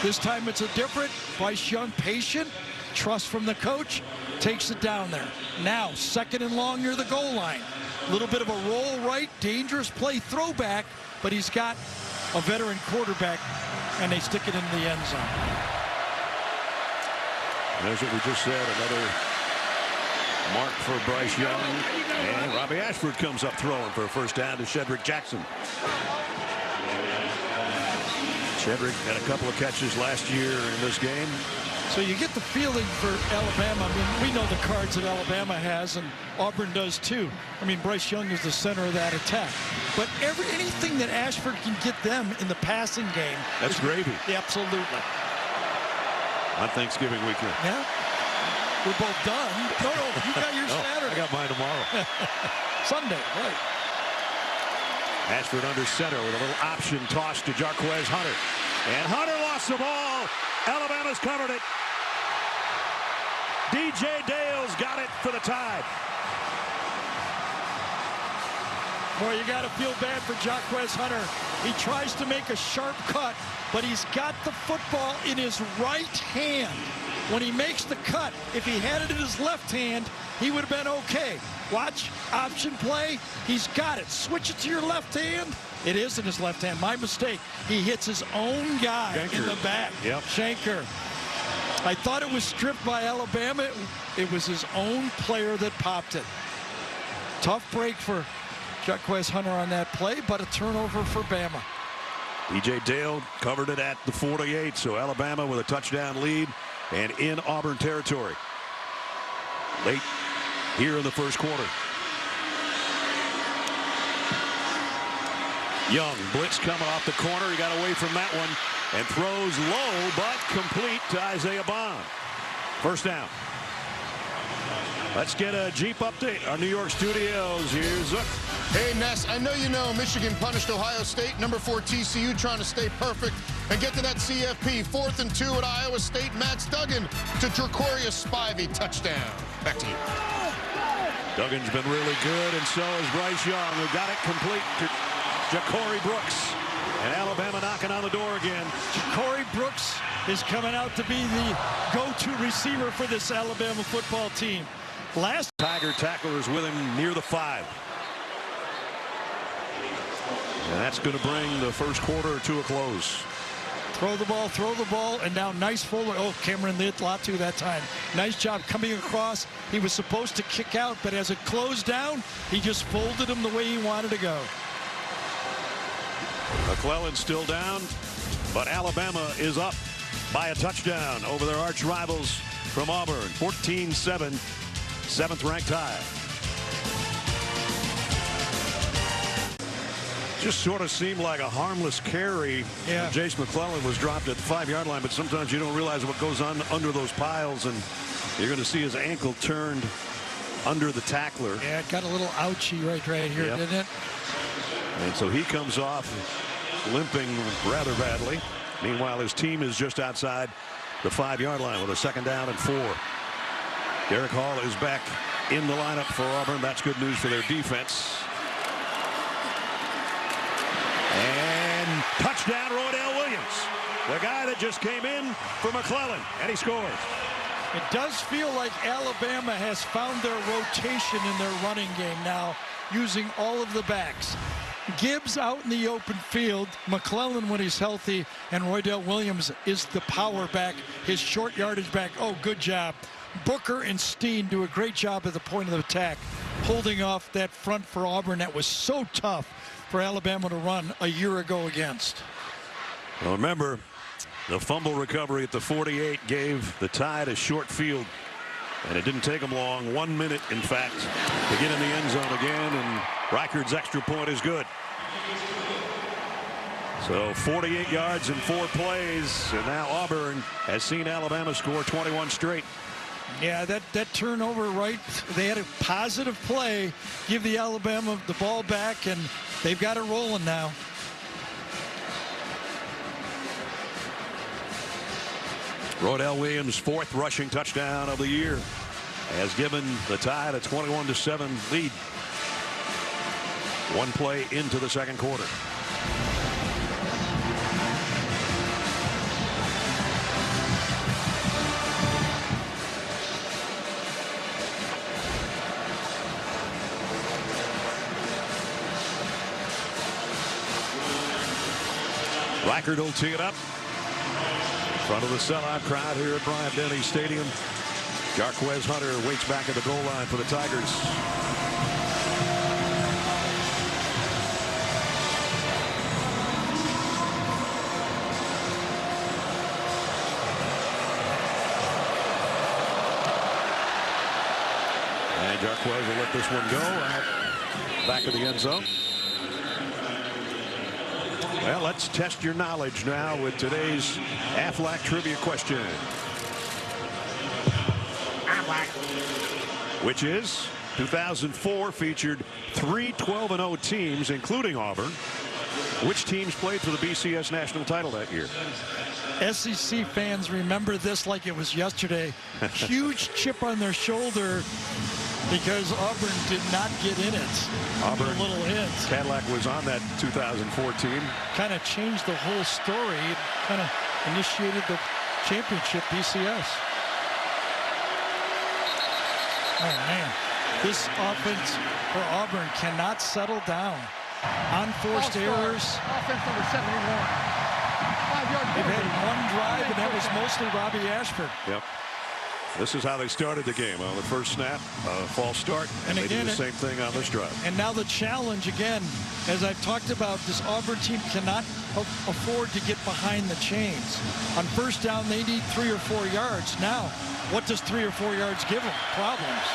This time it's a different. Bryce Young patient. Trust from the coach. Takes it down there. Now 2nd and long near the goal line. A little bit of a roll right. Dangerous play throwback. But he's got a veteran quarterback. And they stick it in the end zone. There's what we just said. Another mark for Bryce Young. And Robbie Ashford comes up throwing for a first down to Shedrick Jackson. Shedrick had a couple of catches last year in this game. So you get the feeling for Alabama. I mean, we know the cards that Alabama has, and Auburn does too. I mean, Bryce Young is the center of that attack. But anything that Ashford can get them in the passing game. That's gravy. Yeah, absolutely. On Thanksgiving weekend. Yeah. We're both done. No, you got your Saturday. I got mine tomorrow. Sunday, right. Ashford under center with a little option toss to Jarquez Hunter. And Hunter lost the ball. Alabama's covered it. DJ Dale's got it for the Tide. Boy, you got to feel bad for Jarquez Hunter. He tries to make a sharp cut, but he's got the football in his right hand. When he makes the cut, if he had it in his left hand, he would have been okay. Watch, option play. He's got it. Switch it to your left hand. It is in his left hand. My mistake. He hits his own guy in the back. Yep. Shanker. I thought it was stripped by Alabama. It was his own player that popped it. Tough break for Jarquez Hunter on that play, but a turnover for Bama. DJ Dale covered it at the 48, so Alabama with a touchdown lead and in Auburn territory. Late here in the first quarter. Young, blitz coming off the corner. He got away from that one and throws low, but complete to Isaiah Bond. First down. Let's get a Jeep update. Our New York studios. Here's Zook. Hey, Ness, I know you know Michigan punished Ohio State. Number 4 TCU trying to stay perfect and get to that CFP. 4th and 2 at Iowa State. Matt Duggan to Dracorius Spivey. Touchdown. Back to you. Duggan's been really good, and so is Bryce Young, who got it complete to Ja'Cory Brooks. And Alabama knocking on the door again. Ja'Cory Brooks is coming out to be the go-to receiver for this Alabama football team. Last Tiger tacklers with him near the 5. And that's going to bring the first quarter to a close. Throw the ball, and now nice forward. Oh, Cameron Latu that time. Nice job coming across. He was supposed to kick out, but as it closed down, he just folded him the way he wanted to go. McClellan still down, but Alabama is up by a touchdown over their arch rivals from Auburn. 14-7, 7th-ranked tie. Just sort of seemed like a harmless carry. Yeah. Jace McClellan was dropped at the 5-yard line, but sometimes you don't realize what goes on under those piles, and you're going to see his ankle turned under the tackler. Yeah, it got a little ouchy right here, Yep. didn't it? And so he comes off limping rather badly. Meanwhile, his team is just outside the 5-yard line with a 2nd down and 4. Derek Hall is back in the lineup for Auburn. That's good news for their defense. And touchdown, Roydell Williams, the guy that just came in for McClellan, and he scores. It does feel like Alabama has found their rotation in their running game now, using all of the backs. Gibbs out in the open field, McClellan when he's healthy, and Roydell Williams is the power back, his short yardage back. Oh, good job. Booker and Steen do a great job at the point of attack, holding off that front for Auburn that was so tough for Alabama to run a year ago against. Well, remember, the fumble recovery at the 48 gave the Tide a short field, and it didn't take them long, 1 minute, in fact, to get in the end zone again, and Reichard's extra point is good. So 48 yards in 4 plays, and now Auburn has seen Alabama score 21 straight. Yeah, that turnover, right? They had a positive play, give the Alabama the ball back, and they've got it rolling now. Roydell Williams' 4th rushing touchdown of the year has given the Tide a 21-7 lead. 1 play into the 2nd quarter. Reichard will tee it up in front of the sellout crowd here at Bryant-Denny Stadium. Jarquez Hunter waits back at the goal line for the Tigers. And Jarquez will let this one go out back of the end zone. Well, let's test your knowledge now with today's Aflac trivia question. Which is 2004 featured 3 12-0 teams, including Auburn. Which teams played for the BCS national title that year? SEC fans remember this like it was yesterday. Huge chip on their shoulder because Auburn did not get in it. Auburn, a little hint. Cadillac was on that 2004 team. Kind of changed the whole story. It kind of initiated the championship BCS. Oh, man. This offense for Auburn cannot settle down. Unforced errors. Offense number 71. 5-yard They've penalty. had one drive, and that was mostly Robbie Ashford. Yep. This is how they started the game. On the first snap, false start, and they did the same thing on this drive. And now the challenge again, as I've talked about, this Auburn team cannot afford to get behind the chains. On first down, they need 3 or 4 yards. Now, what does 3 or 4 yards give them? Problems.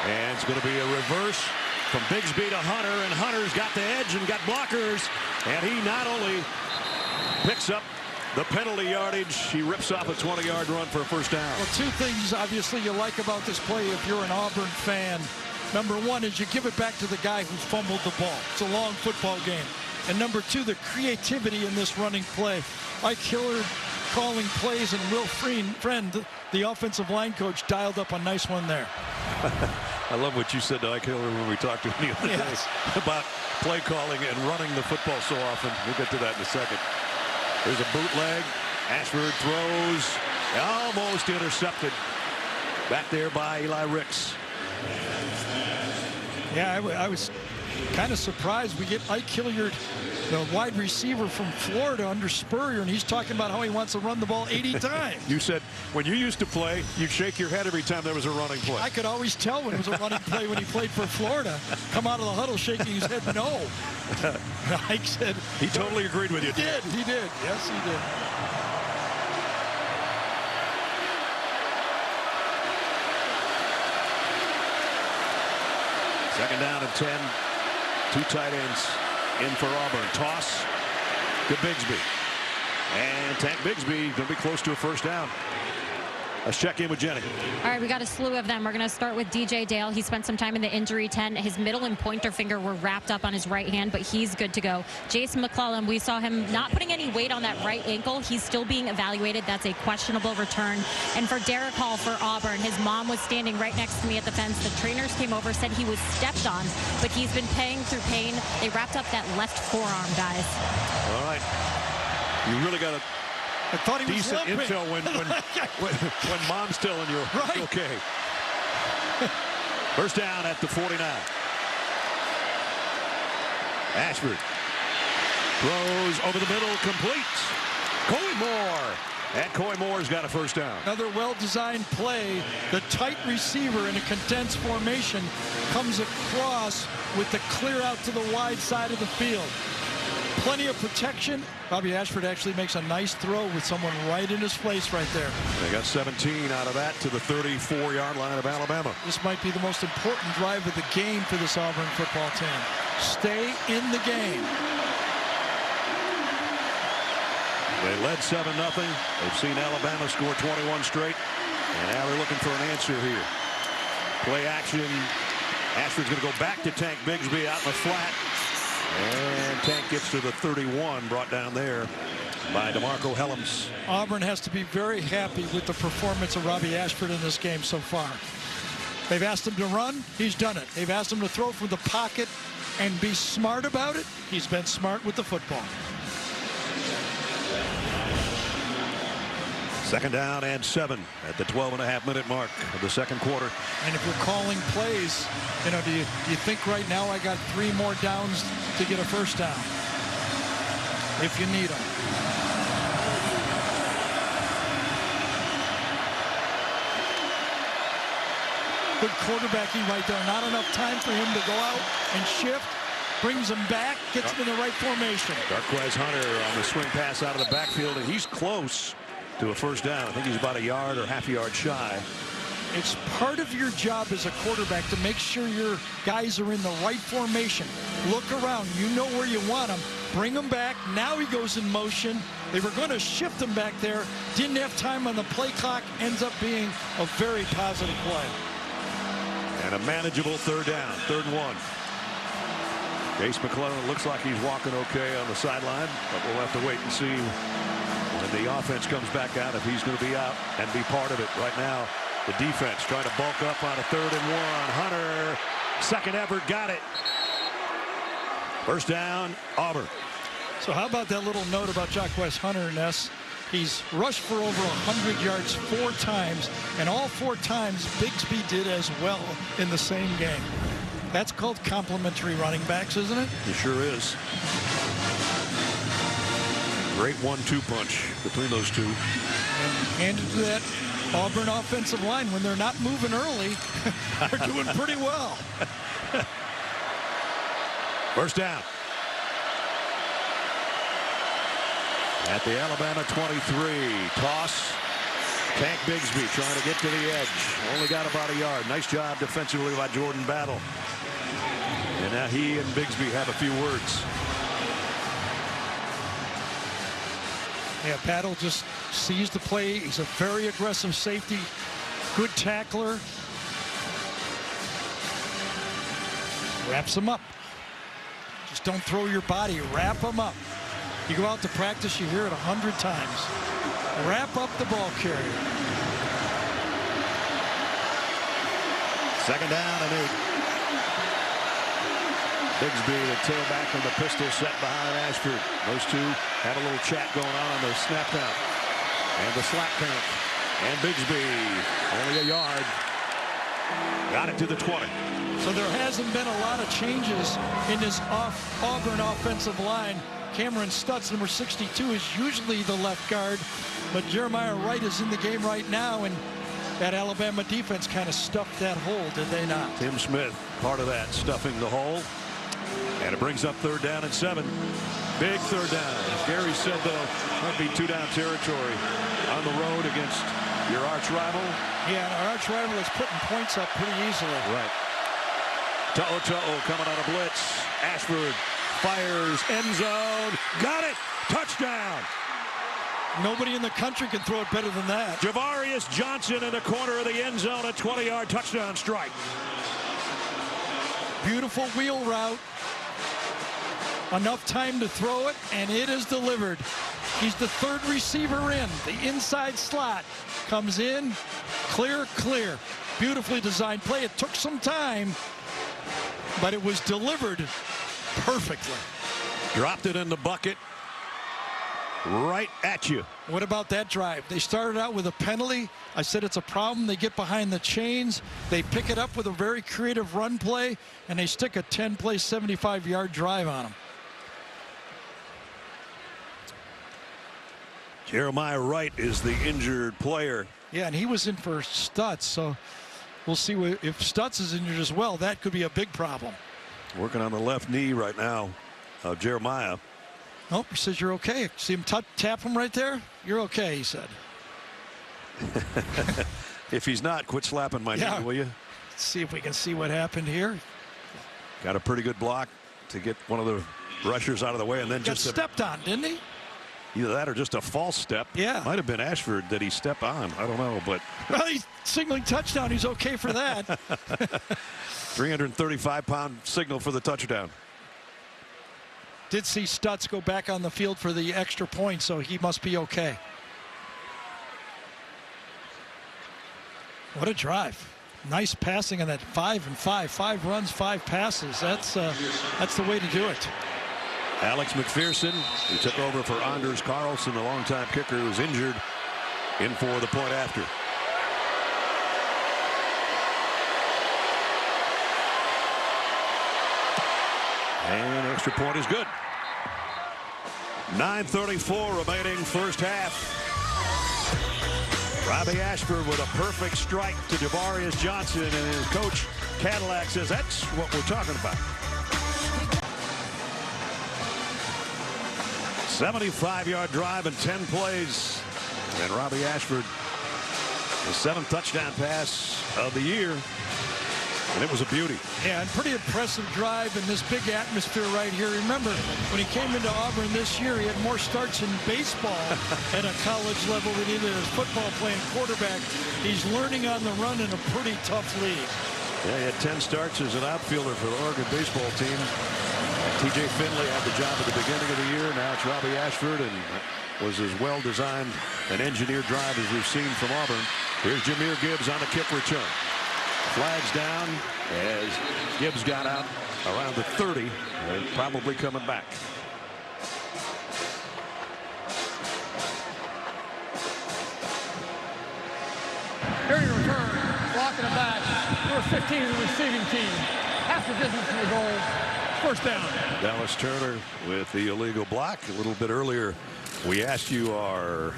And it's going to be a reverse from Bigsby to Hunter, and Hunter's got the edge and got blockers, and he not only picks up the penalty yardage, he rips off a 20-yard run for a first down. Well, 2 things obviously you like about this play if you're an Auburn fan. Number 1 is you give it back to the guy who fumbled the ball. It's a long football game. And number 2, the creativity in this running play. Ike Hillard calling plays, and Will Friend, the offensive line coach, dialed up a nice one there. I love what you said to Ike Hillard when we talked to him the other day about play calling and running the football so often. We'll get to that in a second. There's a bootleg. Ashford throws. Almost intercepted. Back there by Eli Ricks. Yeah, I was kind of surprised we get Ike Hilliard, the wide receiver from Florida, under Spurrier, and he's talking about how he wants to run the ball 80 times. You said when you used to play, you'd shake your head every time there was a running play. I could always tell when it was a running play when he played for Florida. Come out of the huddle shaking his head no. Ike said. He totally agreed with you. He did. He did. Yes, he did. Second down and 10. Two tight ends in for Auburn. Toss to Bigsby. And Tank Bigsby going to be close to a first down. Let's check in with Jenny. All right, we got a slew of them. We're going to start with DJ Dale. He spent some time in the injury tent. His middle and pointer finger were wrapped up on his right hand, but he's good to go. Jason McClellan, we saw him not putting any weight on that right ankle. He's still being evaluated. That's a questionable return. And for Derek Hall for Auburn, his mom was standing right next to me at the fence. The trainers came over, said he was stepped on, but he's been paying through pain. They wrapped up that left forearm, guys. All right. You really got to I thought he was decent limping. intel when mom's telling you right. it's okay. First down at the 49. Ashford throws over the middle, complete. Coy Moore. And Coy Moore's got a first down. Another well-designed play. The tight receiver in a condensed formation comes across with the clear out to the wide side of the field. Plenty of protection. Bobby Ashford actually makes a nice throw with someone right in his face right there. They got 17 out of that to the 34-yard line of Alabama. This might be the most important drive of the game for this Auburn football team. Stay in the game. They led 7-0. They've seen Alabama score 21 straight. And now they're looking for an answer here. Play action. Ashford's going to go back to Tank Bigsby out in the flat. And Tank gets to the 31, brought down there by DeMarco Helms. Auburn has to be very happy with the performance of Robbie Ashford in this game so far. They've asked him to run. He's done it. They've asked him to throw from the pocket and be smart about it. He's been smart with the football. Second down and 7 at the 12.5-minute mark of the second quarter. And if you're calling plays, you know, do you think right now I got 3 more downs to get a first down? If you need them. Good quarterbacking right there. Not enough time for him to go out and shift. Brings him back, gets him in the right formation. Darquez Hunter on the swing pass out of the backfield, and he's close to a first down. I think he's about a yard or half a yard shy. It's part of your job as a quarterback to make sure your guys are in the right formation. Look around. You know where you want them. Bring them back. Now he goes in motion. They were going to shift him back there. Didn't have time on the play clock. Ends up being a very positive play. And a manageable third down. 3rd and 1. Jace McClellan looks like he's walking okay on the sideline, but we'll have to wait and see when the offense comes back out if he's going to be out and be part of it. Right now, the defense trying to bulk up on a 3rd and 1. Hunter, second effort, got it. First down, Auburn. So how about that little note about Darquez Hunter, Ness? He's rushed for over 100 yards 4 times, and all 4 times Bigsby did as well in the same game. That's called complementary running backs, isn't it? It sure is. Great 1-2 punch between those two. And handed to that Auburn offensive line, when they're not moving early, they're doing pretty well. First down. At the Alabama 23. Toss. Tank Bigsby trying to get to the edge. Only got about a yard. Nice job defensively by Jordan Battle. And now he and Bigsby have a few words. Yeah, Battle just sees the play. He's a very aggressive safety. Good tackler. Wraps him up. Just don't throw your body. Wrap him up. You go out to practice, you hear it 100 times. Wrap up the ball carrier. Second down and 8. Bigsby, the tailback, and the pistol set behind Ashford. Those two had a little chat going on the snap count and the slap count. And Bigsby, only a yard. Got it to the 20. So there hasn't been a lot of changes in this Auburn offensive line. Cameron Stutz, number 62, is usually the left guard, but Jeremiah Wright is in the game right now, and that Alabama defense kind of stuffed that hole, did they not? Tim Smith, part of that, stuffing the hole. And it brings up 3rd down and 7. Big 3rd down. As Gary said, though, might be 2-down territory on the road against your arch rival. Yeah, our arch rival is putting points up pretty easily. Right. To'o coming on a blitz. Ashford fires, end zone. Got it. Touchdown. Nobody in the country can throw it better than that. Javarius Johnson in the corner of the end zone, a 20-yard touchdown strike. Beautiful wheel route. Enough time to throw it, and it is delivered. He's the 3rd receiver in. The inside slot comes in, clear. Beautifully designed play. It took some time, but it was delivered perfectly. Dropped it in the bucket. Right at you. What about that drive? They started out with a penalty. I said it's a problem. They get behind the chains. They pick it up with a very creative run play, and they stick a 10-play, 75-yard drive on them. Jeremiah Wright is the injured player. Yeah, and he was in for Stutz, so we'll see if Stutz is injured as well. That could be a big problem. Working on the left knee right now of Jeremiah. Nope, he says you're okay. See him tap him right there? You're okay, he said. If he's not, quit slapping my knee, will you? Let's see if we can see what happened here. Got a pretty good block to get one of the rushers out of the way, and then Got stepped on, didn't he? Either that or just a false step. Yeah. Might have been Ashford that he stepped on. I don't know, but. Well, he's signaling touchdown. He's okay for that. 335-pound signal for the touchdown. Did see Stutz go back on the field for the extra point, so he must be okay. What a drive. Nice passing on that 5 and 5. 5 runs, 5 passes. That's the way to do it. Alex McPherson, who took over for Anders Carlson, the longtime kicker who was injured, in for the point after. And extra point is good. 9:34 remaining first half. Robbie Ashford with a perfect strike to Javarius Johnson, and his coach Cadillac says that's what we're talking about. 75-yard drive in 10 plays, and Robbie Ashford, the 7th touchdown pass of the year. And it was a beauty. Yeah, and pretty impressive drive in this big atmosphere right here. Remember, when he came into Auburn this year, he had more starts in baseball at a college level than he did as football playing quarterback. He's learning on the run in a pretty tough league. Yeah, he had 10 starts as an outfielder for the Oregon baseball team. T.J. Finley had the job at the beginning of the year. Now it's Robbie Ashford, and was as well-designed an engineered drive as we've seen from Auburn. Here's Jahmyr Gibbs on the kick return. Flags down as Gibbs got out around the 30, and probably coming back. Here you return, blocking it back. Number 15 of the receiving team. Half the distance from the goal. First down. Dallas Turner with the illegal block. A little bit earlier, we asked you our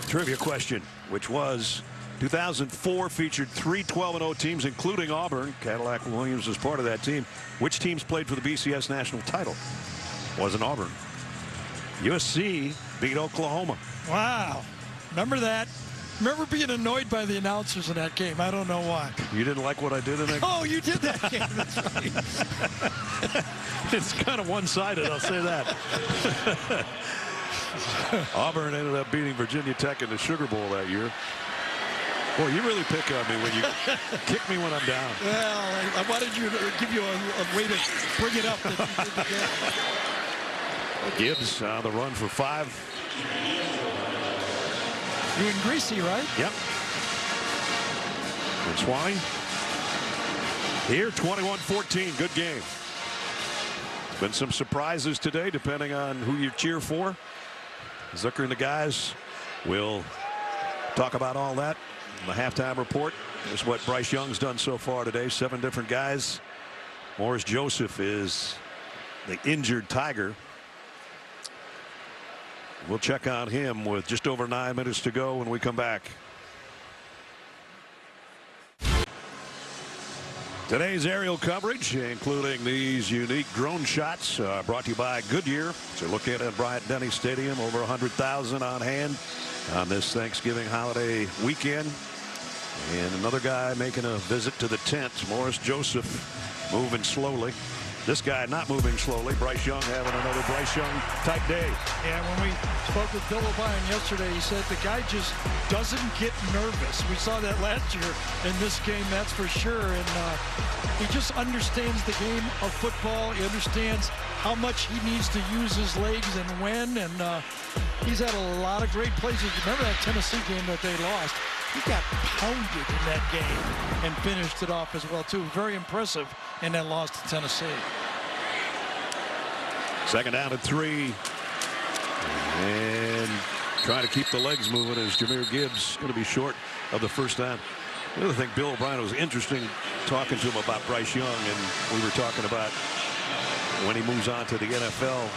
trivia question, which was 2004 featured 3 12-0 teams, including Auburn. Cadillac Williams was part of that team. Which teams played for the BCS national title? Wasn't Auburn. USC beat Oklahoma. Wow. Remember that? Remember being annoyed by the announcers in that game. I don't know why. You didn't like what I did in that game? Oh, you did that game. That's right. It's kind of one-sided, I'll say that. Auburn ended up beating Virginia Tech in the Sugar Bowl that year. Boy, you really pick on me when you kick me when I'm down. Well, I wanted you to give you a way to bring it up. Gibbs on the run for 5. You in Greasy, right? Yep. And Swanee here, 21-14. Good game. Been some surprises today, depending on who you cheer for. Zucker and the guys will talk about all that in the halftime report. Here's what Bryce Young's done so far today. 7 different guys. Morris Joseph is the injured Tiger. We'll check on him with just over 9 minutes to go when we come back. Today's aerial coverage, including these unique drone shots, brought to you by Goodyear. So look at Bryant Denny Stadium, over 100,000 on hand on this Thanksgiving holiday weekend. And another guy making a visit to the tent, Morris Joseph, moving slowly. This guy not moving slowly. Bryce Young having another Bryce Young type day. Yeah, when we spoke with Bill O'Brien yesterday, he said the guy just doesn't get nervous. We saw that last year in this game, that's for sure. And he just understands the game of football. He understands how much he needs to use his legs and when. And he's had a lot of great places. Remember that Tennessee game that they lost? He got pounded in that game and finished it off as well, too. Very impressive in that loss to Tennessee. 2nd down and 3. And trying to keep the legs moving as Jahmyr Gibbs going to be short of the 1st down. The other thing, Bill O'Brien, was interesting talking to him about Bryce Young, and we were talking about when he moves on to the NFL.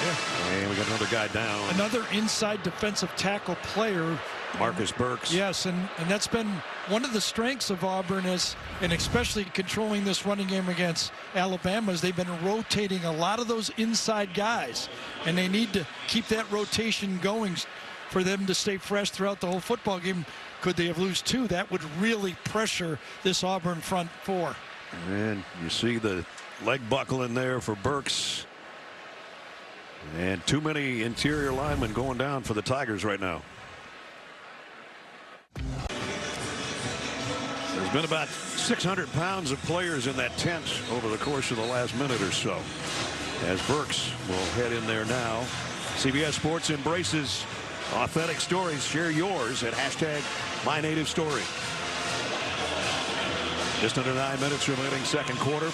Yeah. And we got another guy down. Another inside defensive tackle player. Marcus Burks. Yes, and that's been one of the strengths of Auburn, and especially controlling this running game against Alabama, is they've been rotating a lot of those inside guys, and they need to keep that rotation going for them to stay fresh throughout the whole football game. Could they have lose 2? That would really pressure this Auburn front 4. And you see the leg buckle in there for Burks. And too many interior linemen going down for the Tigers right now. There's been about 600 pounds of players in that tent over the course of the last minute or so. As Burks will head in there now. CBS Sports embraces authentic stories. Share yours at #MyNativeStory. Just under 9 minutes remaining 2nd quarter.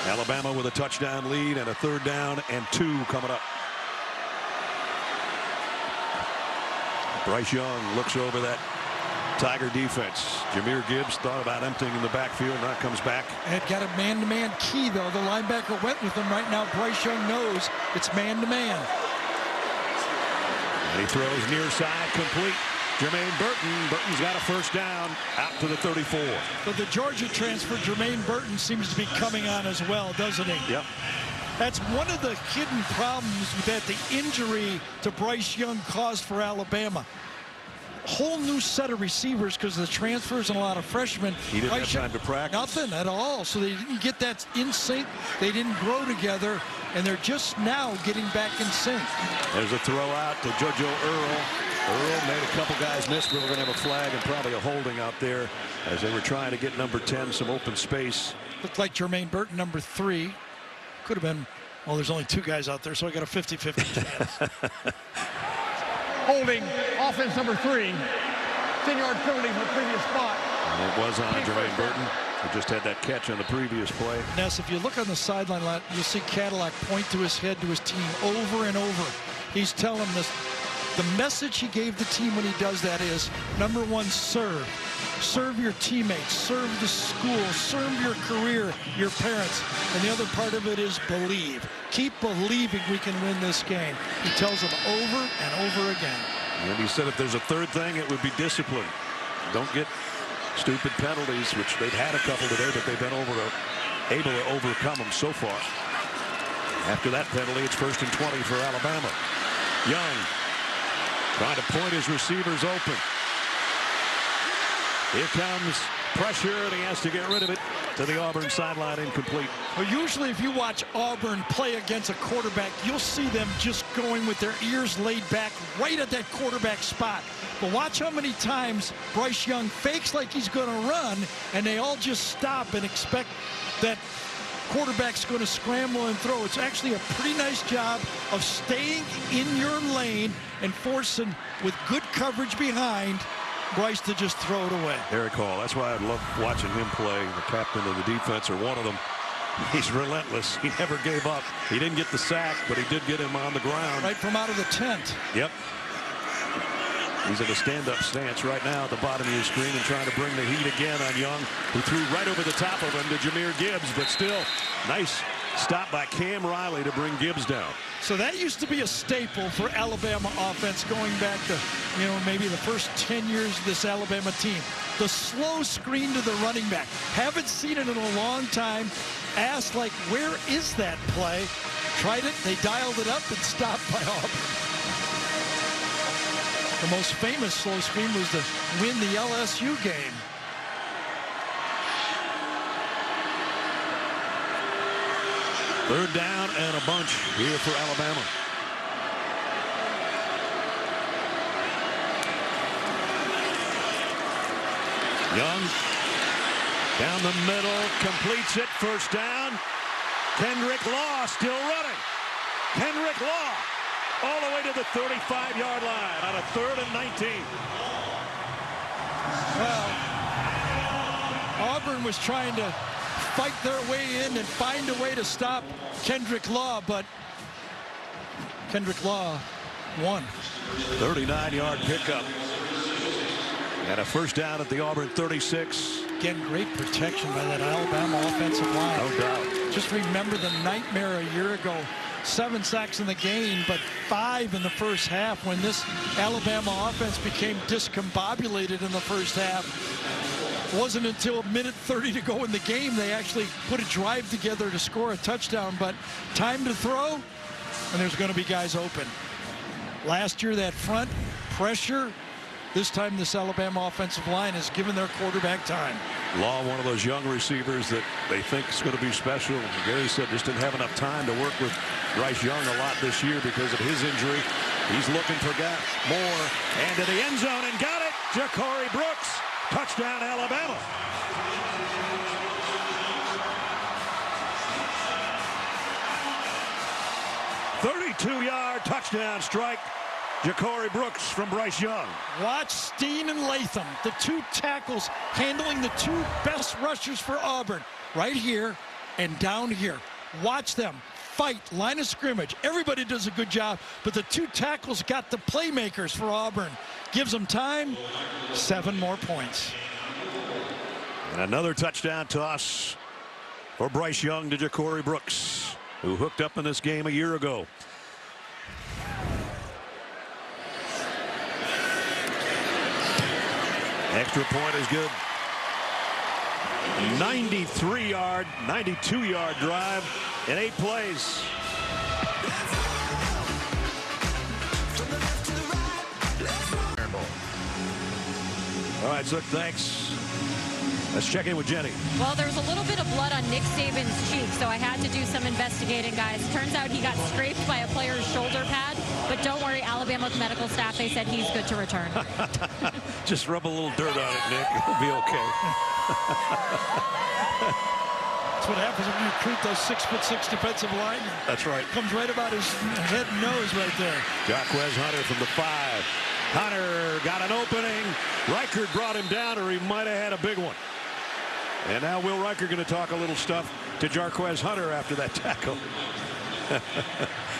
Alabama with a touchdown lead and a 3rd down and 2 coming up. Bryce Young looks over that Tiger defense. Jahmyr Gibbs thought about emptying the backfield. Now comes back. Had got a man-to-man key, though. The linebacker went with him. Right now, Bryce Young knows it's man-to-man. And he throws near side, complete. Jermaine Burton. Burton's got a 1st down out to the 34. But the Georgia transfer, Jermaine Burton, seems to be coming on as well, doesn't he? Yep. That's one of the hidden problems that the injury to Bryce Young caused for Alabama. Whole new set of receivers because of the transfers and a lot of freshmen. He didn't have time to practice. Nothing at all. So they didn't get that in sync. They didn't grow together, and they're just now getting back in sync. There's a throw out to JoJo Earl. Earl made a couple guys miss, but we're going to have a flag and probably a holding out there as they were trying to get number 10 some open space. Looked like Jermaine Burton, number 3. Could have been, well, there's only 2 guys out there, so I got a 50-50 chance. Holding offense number 3. 10-yard penalty from the previous spot. And it was on Jermaine Burton. He just had that catch on the previous play. Ness, if you look on the sideline, you'll see Cadillac point to his head to his team over and over. He's telling this. The message he gave the team when he does that is, number 1, serve. Serve your teammates, serve the school, serve your career, your parents. And the other part of it is believe. Keep believing we can win this game. He tells them over and over again. And he said if there's a 3rd thing, it would be discipline. Don't get stupid penalties, which they've had a couple today, but they've been able to overcome them so far. After that penalty, it's 1st and 20 for Alabama. Young trying to point his receivers open. Here comes pressure, and he has to get rid of it to the Auburn sideline, incomplete. Well, usually if you watch Auburn play against a quarterback, you'll see them just going with their ears laid back right at that quarterback spot. But watch how many times Bryce Young fakes like he's going to run, and they all just stop and expect that quarterback's going to scramble and throw. It's actually a pretty nice job of staying in your lane and forcing, with good coverage behind, Bryce to just throw it away. Eric Hall. That's why I love watching him play. The captain of the defense, or one of them. He's relentless. He never gave up. He didn't get the sack, but he did get him on the ground. Right from out of the tent. Yep. He's in a stand-up stance right now at the bottom of your screen and trying to bring the heat again on Young, who threw right over the top of him to Jahmyr Gibbs, but still nice stop by Cam Riley to bring Gibbs down. So that used to be a staple for Alabama offense going back to, maybe the first 10 years of this Alabama team. The slow screen to the running back. Haven't seen it in a long time. Asked, like, where is that play? Tried it, they dialed it up and stopped by Auburn. The most famous slow screen was to win the LSU game. Third down and a bunch here for Alabama. Young down the middle, completes it, first down. Kendrick Law still running. Kendrick Law all the way to the 35-yard line on a 3rd and 19. Well, Auburn was trying to fight their way in and find a way to stop Kendrick Law, but Kendrick Law won. 39-yard pickup. And a first down at the Auburn 36. Again, great protection by that Alabama offensive line. No doubt. Just remember the nightmare a year ago. 7 sacks in the game, but 5 in the first half when this Alabama offense became discombobulated in the first half. It wasn't until minute 30 to go in the game they actually put a drive together to score a touchdown, but time to throw, and there's going to be guys open. Last year, that front pressure. This time, this Alabama offensive line has given their quarterback time. Law, one of those young receivers that they think is going to be special. Gary said just didn't have enough time to work with Bryce Young a lot this year because of his injury. He's looking for more. And to the end zone and got it. Ja'Cory Brooks. Touchdown, Alabama. .32-yard touchdown strike. Ja'Cory Brooks from Bryce Young. Watch Steen and Latham, the 2 tackles handling the 2 best rushers for Auburn, right here and down here. Watch them fight, line of scrimmage. Everybody does a good job, but the 2 tackles got the playmakers for Auburn. Gives them time, 7 more points. And another touchdown toss for Bryce Young to Ja'Cory Brooks, who hooked up in this game a year ago. Extra point is good. 93-yard, 92-yard drive in 8 plays. All right, Zook, thanks. Let's check in with Jenny. Well, there was a little bit of blood on Nick Saban's cheek, so I had to do some investigating, guys. Turns out he got scraped by a player's shoulder pad, but don't worry, Alabama's medical staff, they said he's good to return. Just rub a little dirt on it, Nick. It'll be okay. That's what happens when you recruit those 6'6" defensive linemen. That's right. Comes right about his head and nose right there. Jarquez Hunter from the 5. Hunter got an opening. Reichert brought him down, or he might have had a big one. And now Will Reichert going to talk a little stuff to Jarquez Hunter after that tackle.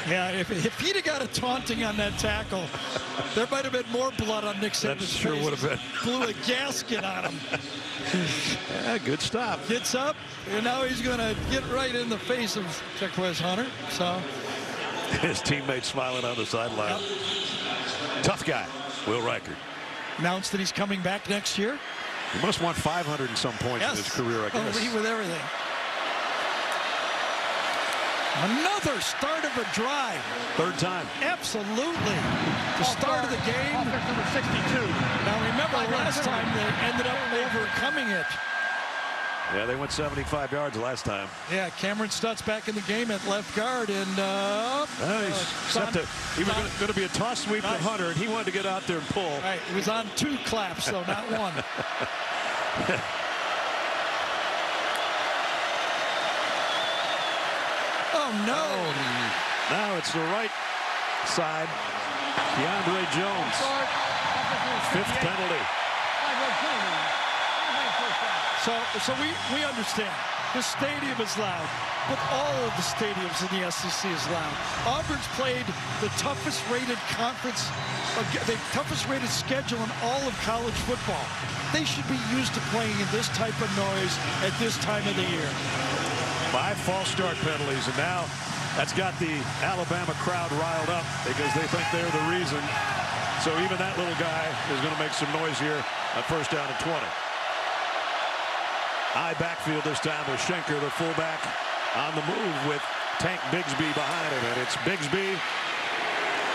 Yeah, if he'd have got a taunting on that tackle, there might have been more blood on Nick Saban's face. Sure would have been. Blew a gasket on him. Yeah, good stop. Gets up, and now he's going to get right in the face of Jarquez Hunter. So his teammate smiling on the sideline. Yep. Tough guy, Will Reichert. Announced that he's coming back next year. He must want 500 and some points in his career, I guess. Lead with everything. Another start of a drive. 3rd time. Absolutely. The start of the game. Offense number 62. Now remember last time they ended up overcoming it. Yeah, they went 75 yards last time. Yeah, Cameron Stutz back in the game at left guard, and he was going to be a toss sweep to Hunter, and he wanted to get out there and pull. Right, it was on 2 claps, though, not 1. Oh, no. Now it's the right side. DeAndre Jones. 5th penalty. So we understand. The stadium is loud, but all of the stadiums in the SEC is loud. Auburn's played the toughest rated conference, the toughest rated schedule in all of college football. They should be used to playing in this type of noise at this time of the year. 5 false start penalties, and now that's got the Alabama crowd riled up because they think they're the reason. So even that little guy is going to make some noise here on 1st down and 20. High backfield this time with Schenker, the fullback, on the move with Tank Bigsby behind him. And it's Bigsby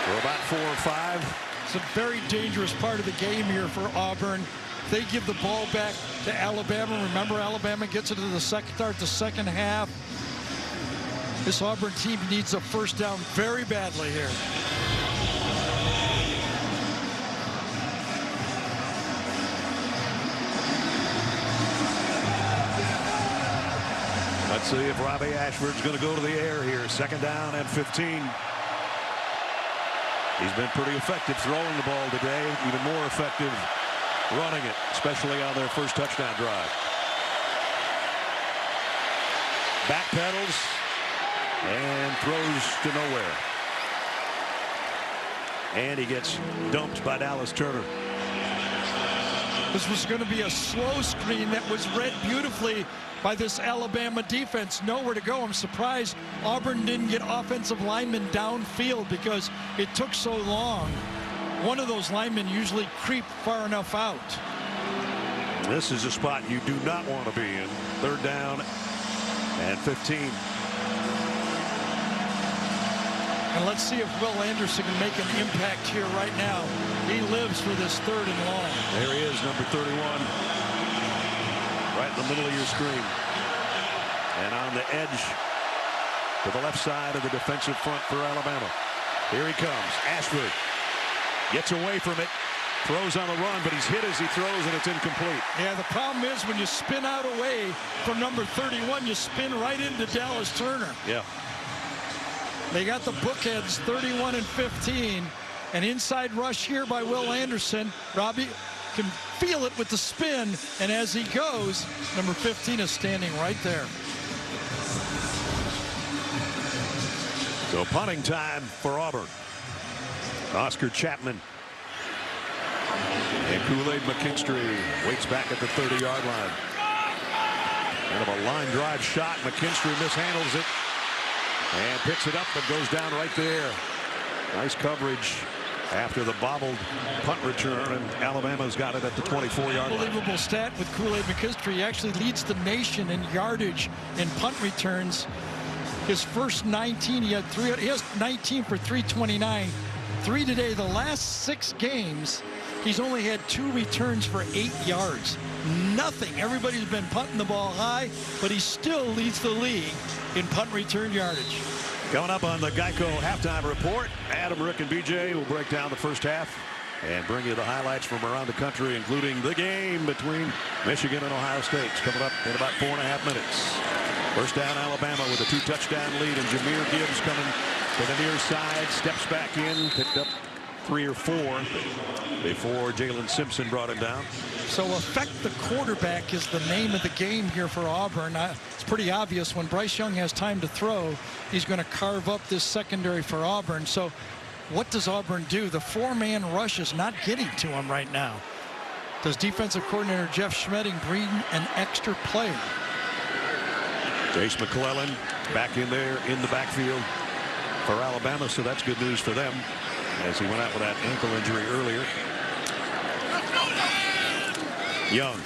for about 4 or 5. It's a very dangerous part of the game here for Auburn. They give the ball back to Alabama. Remember, Alabama gets into the start the second half. This Auburn team needs a 1st down very badly here. Let's see if Robbie Ashford's going to go to the air here. 2nd down and 15. He's been pretty effective throwing the ball today, even more effective running it, especially on their first touchdown drive. Backpedals and throws to nowhere. And he gets dumped by Dallas Turner. This was going to be a slow screen that was read beautifully by this Alabama defense. Nowhere to go. I'm surprised Auburn didn't get offensive linemen downfield because it took so long. One of those linemen usually creep far enough out. This is a spot you do not want to be in. 3rd down and 15. And let's see if Will Anderson can make an impact here right now. He lives for this 3rd and long. There he is, number 31. Right in the middle of your screen. And on the edge to the left side of the defensive front for Alabama. Here he comes. Ashford gets away from it. Throws on the run, but he's hit as he throws, and it's incomplete. Yeah, the problem is when you spin out away from number 31, you spin right into Dallas Turner. Yeah. They got the bookends, 31 and 15. An inside rush here by Will Anderson. Robbie can feel it with the spin, and as he goes, number 15 is standing right there. So punting time for Auburn. Oscar Chapman. And Kool-Aid McKinstry waits back at the 30-yard line. Kind of a line drive shot. McKinstry mishandles it and picks it up but goes down right there. Nice coverage after the bobbled punt return, and Alabama's got it at the 24-yard line. Unbelievable stat with Kool-Aid McKinstry. He actually leads the nation in yardage in punt returns. His first 19, he has 19 for 329. 3 today. The last 6 games, he's only had 2 returns for 8 yards. Nothing. Everybody's been punting the ball high, but he still leads the league in punt return yardage. Coming up on the Geico halftime report, Adam, Rick, and BJ will break down the first half and bring you the highlights from around the country, including the game between Michigan and Ohio State. It's coming up in about 4.5 minutes. 1st down, Alabama with a 2-touchdown lead, and Jahmyr Gibbs coming to the near side, steps back in, picked up 3 or 4 before Jalen Simpson brought him down. So affect the quarterback is the name of the game here for Auburn. It's pretty obvious when Bryce Young has time to throw, he's going to carve up this secondary for Auburn. So what does Auburn do? The 4-man rush is not getting to him right now. Does defensive coordinator Jeff Schmedding bring an extra player? Jace McClellan back in there in the backfield for Alabama, so that's good news for them as he went out with that ankle injury earlier. Young,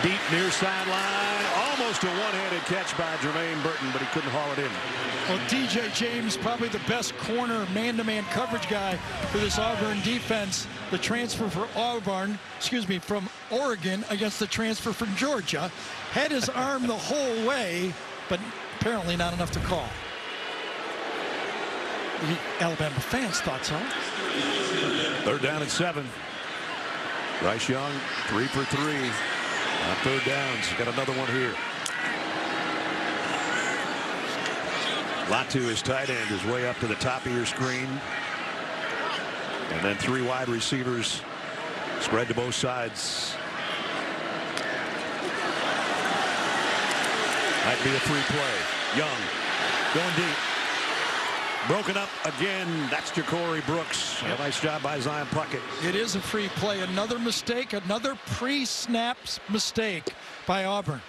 deep near sideline, almost a one-handed catch by Jermaine Burton, but he couldn't haul it in. Well, DJ James, probably the best corner man-to-man coverage guy for this Auburn defense. The transfer for Auburn, from Oregon against the transfer from Georgia, had his arm the whole way, but apparently not enough to call. The Alabama fans thought so. 3rd down and 7. Bryce Young, 3 for 3 on 3rd downs. Got another one here. Latu, his tight end, is way up to the top of your screen. And then 3 wide receivers spread to both sides. Might be a free play. Young going deep. Broken up again. That's Ja'Cory Brooks. A nice job by Zion Puckett. It is a free play. Another mistake, another pre-snap mistake by Auburn.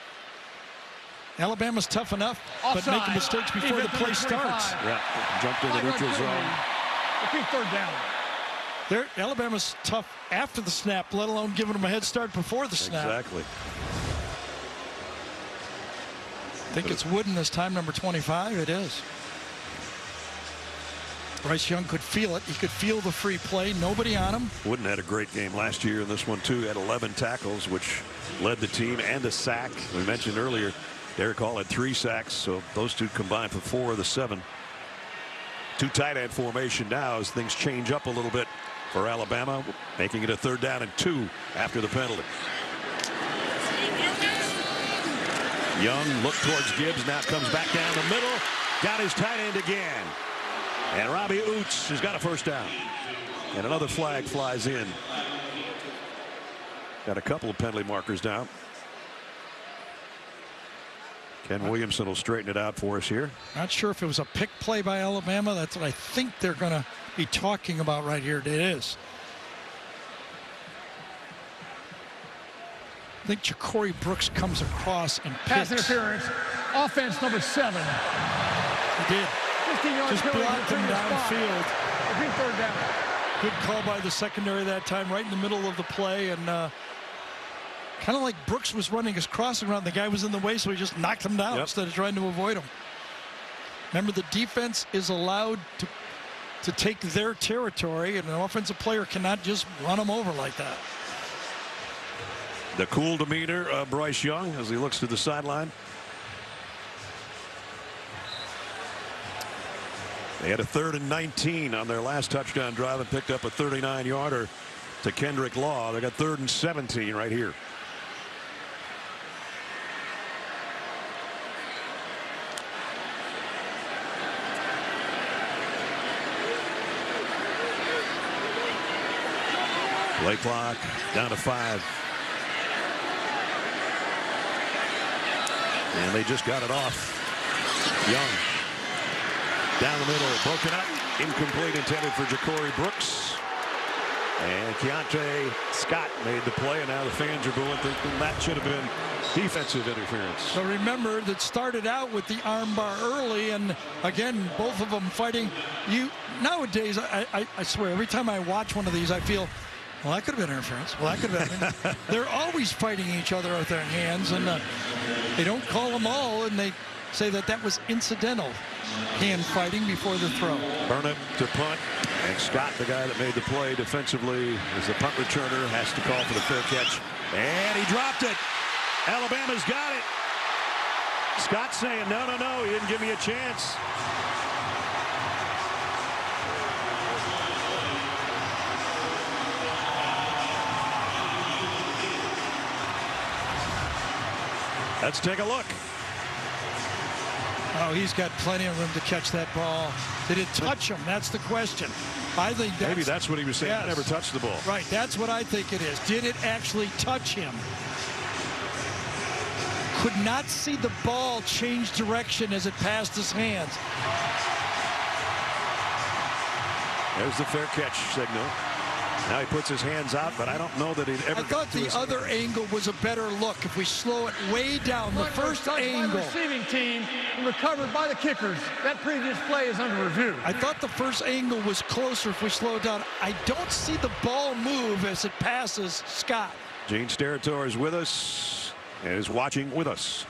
Alabama's tough enough, but making mistakes before the play starts. Yeah, jumped in the neutral zone. Repeat third down. Alabama's tough after the snap, let alone giving them a head start before the snap. Exactly. I think it's Wooden this time, number 25. It is. Bryce Young could feel it. He could feel the free play. Nobody on him. Wooden had a great game last year in this one, too. Had 11 tackles, which led the team, and a sack. We mentioned earlier, Derek Hall had 3 sacks, so those two combined for 4 of the 7. 2 tight end formation now as things change up a little bit for Alabama, making it a 3rd down and 2 after the penalty. Young looked towards Gibbs, now comes back down the middle, got his tight end again. And Robbie Oots has got a 1st down. And another flag flies in. Got a couple of penalty markers down. Ken Williamson will straighten it out for us here. Not sure if it was a pick play by Alabama. That's what I think they're going to be talking about right here. It is. I think Ja'Cory Brooks comes across and picks. Pass interference. Offense number 7. He did. 15 yards. Just blocked him downfield. Repeat third down. Good call by the secondary that time, right in the middle of the play, and kind of like Brooks was running his crossing route. The guy was in the way, so he just knocked him down instead of trying to avoid him. Remember, the defense is allowed to take their territory, and an offensive player cannot just run them over like that. The cool demeanor of Bryce Young as he looks to the sideline. They had a 3rd and 19 on their last touchdown drive and picked up a 39-yarder to Kendrick Law. They got 3rd and 17 right here. Play clock down to 5. And they just got it off. Young. Down the middle, broken up, incomplete, intended for Ja'Cory Brooks. And Keontae Scott made the play, and now the fans are booing, thinking that should have been defensive interference. So remember, that started out with the armbar early, and again, both of them fighting. Nowadays, I swear, every time I watch one of these, I feel, well, that could have been interference. Well, that could have been. They're always fighting each other with their hands, and they don't call them all, and they say that was incidental hand fighting before the throw. Burnett to punt, and Scott, the guy that made the play defensively, as the punt returner, has to call for the fair catch, and he dropped it. Alabama's got it. Scott saying, no, he didn't give me a chance. Let's take a look. Oh, he's got plenty of room to catch that ball. Did it touch him? That's the question. I think maybe that's what he was saying. Yes. Never touched the ball. Right. That's what I think it is. Did it actually touch him? Could not see the ball change direction as it passed his hands. There's the fair catch signal. Now he puts his hands out, but I don't know that he'd ever. I thought the other angle was a better look. If we slow it way down, the first angle. By the receiving team and recovered by the kickers. That previous play is under review. I thought the first angle was closer if we slow it down. I don't see the ball move as it passes Scott. Gene Steratore is with us and is watching with us.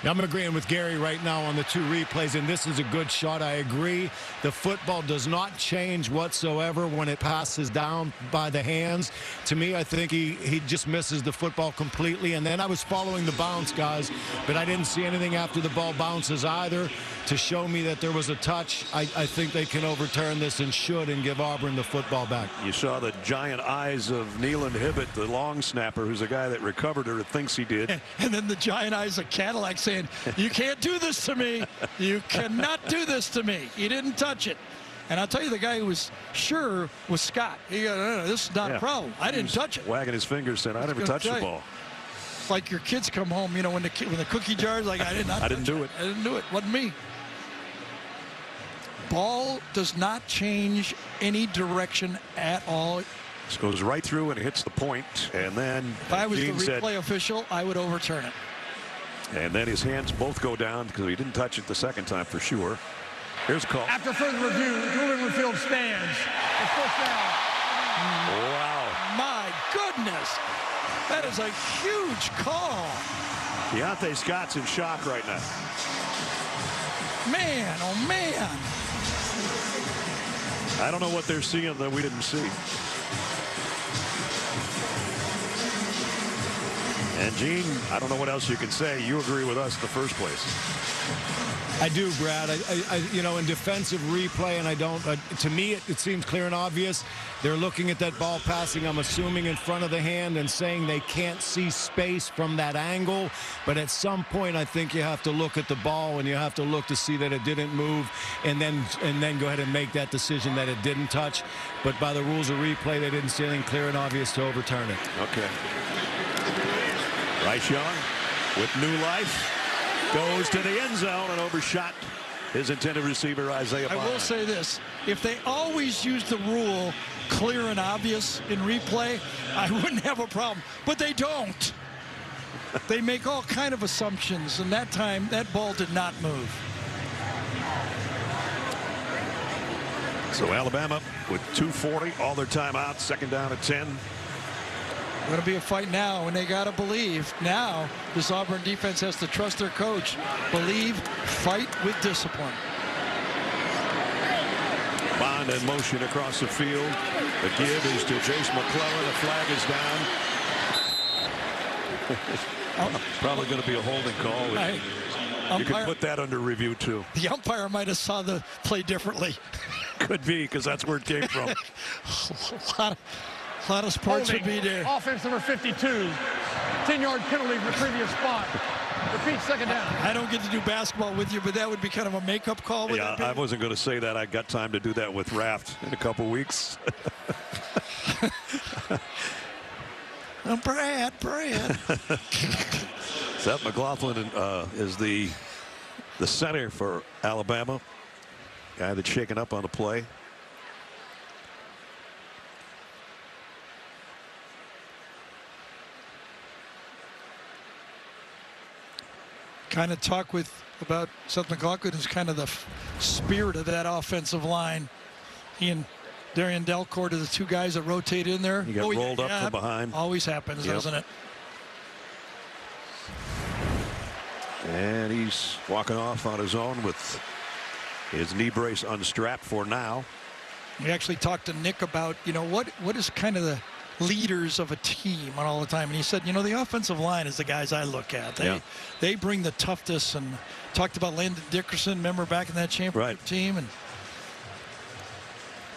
I'm agreeing with Gary right now on the 2 replays, and this is a good shot. I agree. The football does not change whatsoever when it passes down by the hands. To me, I think he just misses the football completely. And then I was following the bounce, guys, but I didn't see anything after the ball bounces either to show me that there was a touch. I think they can overturn this and should and give Auburn the football back. You saw the giant eyes of Neelan Hibbett, the long snapper, who's a guy that recovered or thinks he did. And then the giant eyes of Cadillac saying, you can't do this to me. You cannot do this to me. You didn't touch it. And I'll tell you, the guy who was sure was Scott. He this is not a problem. I didn't touch it. Wagging his fingers saying, I never touched the ball. like your kids come home, you know, when the cookie jar's like, I didn't do it. I didn't do it. Wasn't me. Ball does not change any direction at all. This goes right through and hits the point, and then if I was the replay official, I would overturn it. And then his hands both go down because he didn't touch it the second time for sure. Here's a call. After further review, Julian Field stands. It's first down. Wow. My goodness. That is a huge call. Deontay Scott's in shock right now. Man, oh man. I don't know what they're seeing that we didn't see. And Gene, I don't know what else you can say. You agree with us in the first place. I do, Brad. You know, in defensive replay, and I don't. To me, it seems clear and obvious. They're looking at that ball passing, I'm assuming, in front of the hand and saying they can't see space from that angle. But at some point, I think you have to look at the ball and you have to look to see that it didn't move, and then go ahead and make that decision that it didn't touch. But by the rules of replay, they didn't see anything clear and obvious to overturn it. Okay. Bryce Young with new life. Goes to the end zone and overshot his intended receiver, Isaiah Bond. I will say this. If they always use the rule clear and obvious in replay, I wouldn't have a problem. But they don't. They make all kind of assumptions, and that time, that ball did not move. So Alabama with 2:40, all their timeouts, second down at 10. Going to be a fight now, and they got to believe. Now, this Auburn defense has to trust their coach. Believe, fight with discipline. Bond in motion across the field. The give is to Jace McClellan. The flag is down. Probably going to be a holding call. You can put that under review, too. The umpire might have saw the play differently. Could be, because that's where it came from. A lot of sports would be there. Offense number 52. 10-yard penalty from the previous spot. Repeat, second down. I don't get to do basketball with you, but that would be kind of a makeup call. Yeah, I wasn't going to say that. I got time to do that with Raft in a couple weeks. Brad. Seth McLaughlin is the center for Alabama. Guy that's shaken up on the play. Kind of talk about Seth McLaughlin is kind of the spirit of that offensive line. He and Darian Delcourt are the two guys that rotate in there. He got rolled up from behind. Always happens, doesn't it? And he's walking off on his own with his knee brace unstrapped for now. We actually talked to Nick about, you know, what is kind of the leaders of a team on all the time, and he said, you know, the offensive line is the guys I look at. They bring the toughness, and talked about Landon Dickerson, remember back in that championship team, and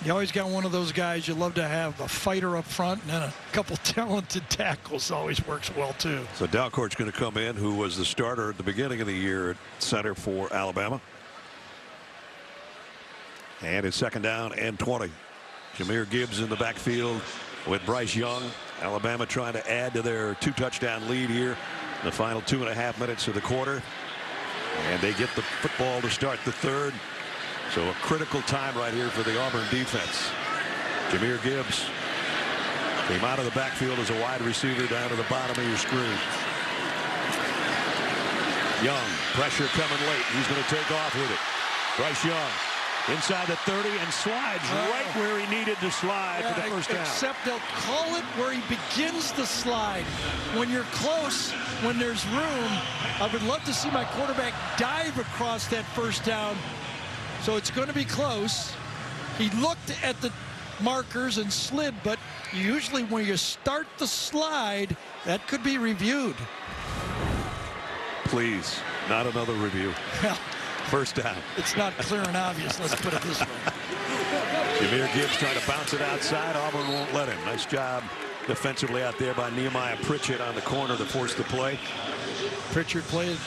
you always got one of those guys. You love to have a fighter up front, and then a couple talented tackles always works well too. So Dalcourt's going to come in, who was the starter at the beginning of the year at center for Alabama. And it's second down and 20. Jahmyr Gibbs in the backfield with Bryce Young. Alabama trying to add to their 2-touchdown lead here in the final 2.5 minutes of the quarter. And they get the football to start the third. So a critical time right here for the Auburn defense. Jahmyr Gibbs came out of the backfield as a wide receiver down to the bottom of your screen. Young, pressure coming late. He's going to take off with it. Bryce Young inside the 30 and slides right where he needed to slide for the first down. Except they'll call it where he begins the slide. When you're close, when there's room, I would love to see my quarterback dive across that first down. So it's going to be close. He looked at the markers and slid, but usually when you start the slide, that could be reviewed. Please, not another review. Well, first down. It's not clear and obvious, let's put it this way. Jahmyr Gibbs trying to bounce it outside. Auburn won't let him. Nice job defensively out there by Nehemiah Pritchett on the corner to force the play. Pritchard played,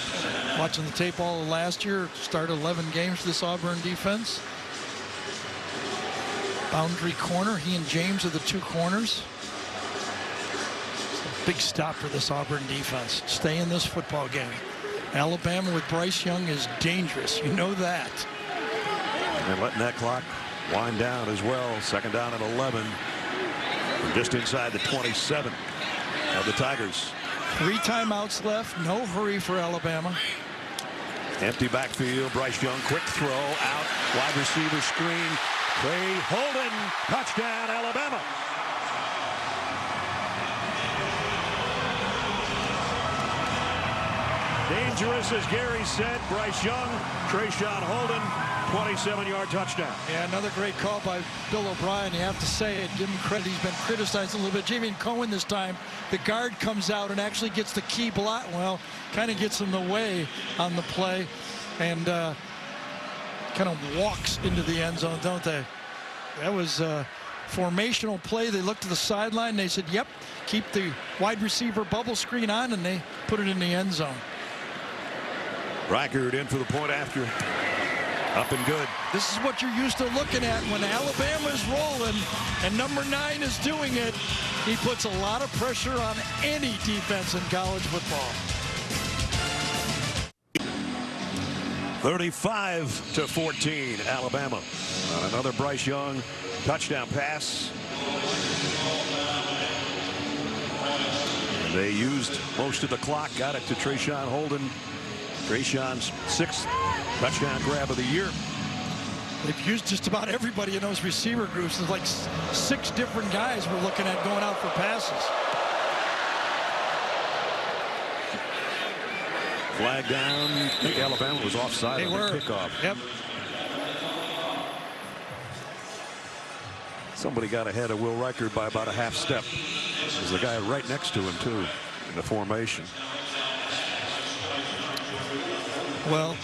watching the tape all of last year, started 11 games for this Auburn defense. Boundary corner, he and James are the two corners. big stop for this Auburn defense. Stay in this football game. Alabama with Bryce Young is dangerous. You know that. And letting that clock wind down as well. Second down at 11. Just inside the 27 of the Tigers. 3 timeouts left. No hurry for Alabama. Empty backfield. Bryce Young, quick throw out. Wide receiver screen. Trey Holden. Touchdown, Alabama. Dangerous, as Gary said. Bryce Young, Trayshawn Holden, 27-yard touchdown. Yeah, another great call by Bill O'Brien. You have to say it. Give him credit. He's been criticized a little bit. Jamie Cohen this time, the guard comes out and actually gets the key block. Well, kind of gets in the way on the play and kind of walks into the end zone, don't they? That was a formational play. They looked to the sideline. They said, yep, keep the wide receiver bubble screen on, and they put it in the end zone. Reichard in for the point after. Up and good. This is what you're used to looking at when Alabama's rolling and number 9 is doing it. He puts a lot of pressure on any defense in college football. 35-14, Alabama. Another Bryce Young touchdown pass. And they used most of the clock. Got it to Trayshawn Holden. Trayshawn's 6th touchdown grab of the year. They've used just about everybody in those receiver groups. There's like 6 different guys we're looking at going out for passes. Flag down. I think Alabama was offside on the kickoff. Yep. Somebody got ahead of Will Reichard by about a half step. There's the guy right next to him, too, in the formation. Well,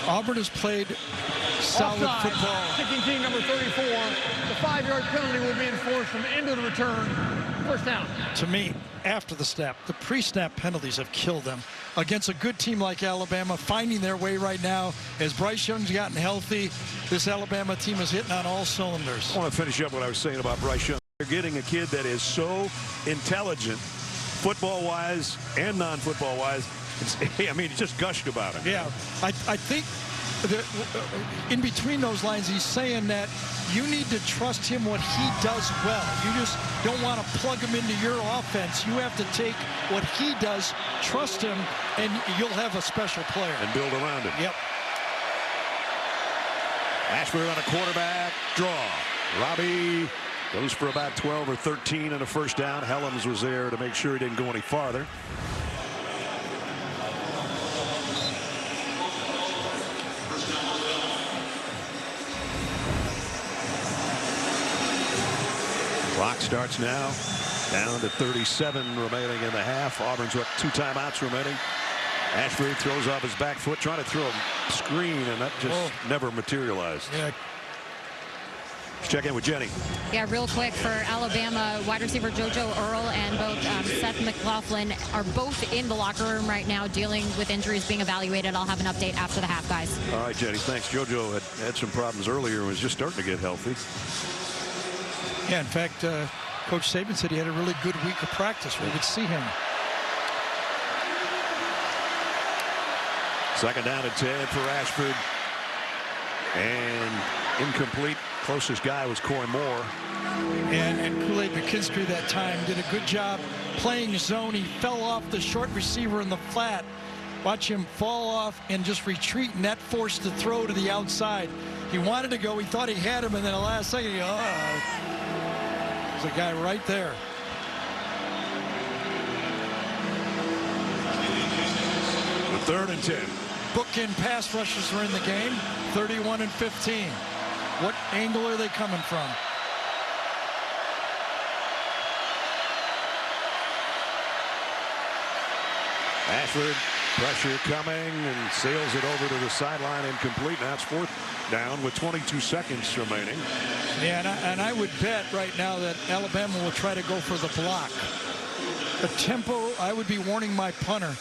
Auburn has played solid Offside. football. Kicking team number 34. The 5-yard penalty will be enforced from the end of the return. First down. To me, after the snap, the pre-snap penalties have killed them against a good team like Alabama, finding their way right now. As Bryce Young's gotten healthy, this Alabama team is hitting on all cylinders. I want to finish up what I was saying about Bryce Young. They're getting a kid that is so intelligent, football-wise and non-football-wise. I mean, he just gushed about him. Yeah, I think that in between those lines, he's saying that you need to trust him what he does well. You just don't want to plug him into your offense. You have to take what he does, trust him, and you'll have a special player. And build around him. Yep. Ashford on a quarterback draw. Robbie goes for about 12 or 13 and a first down. Helms was there to make sure he didn't go any farther. Clock starts now. Down to 37 remaining in the half. Auburn's what, 2 timeouts remaining. Ashford throws off his back foot, trying to throw a screen, and that just never materialized. Yeah. Let's check in with Jenny. Yeah, real quick for Alabama, wide receiver JoJo Earl and both Seth McLaughlin are both in the locker room right now dealing with injuries, being evaluated. I'll have an update after the half, guys. All right, Jenny, thanks. JoJo had some problems earlier and was just starting to get healthy. Yeah, in fact, Coach Saban said he had a really good week of practice. We could see him. Second down and 10 for Ashford. And incomplete. Closest guy was Coy Moore. And Kool-Aid McKinstry that time did a good job playing zone. He fell off the short receiver in the flat. Watch him fall off and just retreat, and that forced the throw to the outside. He wanted to go. He thought he had him, and then the last second, he there's a guy right there. The 3rd and 10. Bookend pass rushers are in the game. 31 and 15. What angle are they coming from? Ashford, pressure coming, and sails it over to the sideline, incomplete. Now it's 4th down with 22 seconds remaining. Yeah, and I would bet right now that Alabama will try to go for the block. The tempo, I would be warning my punter.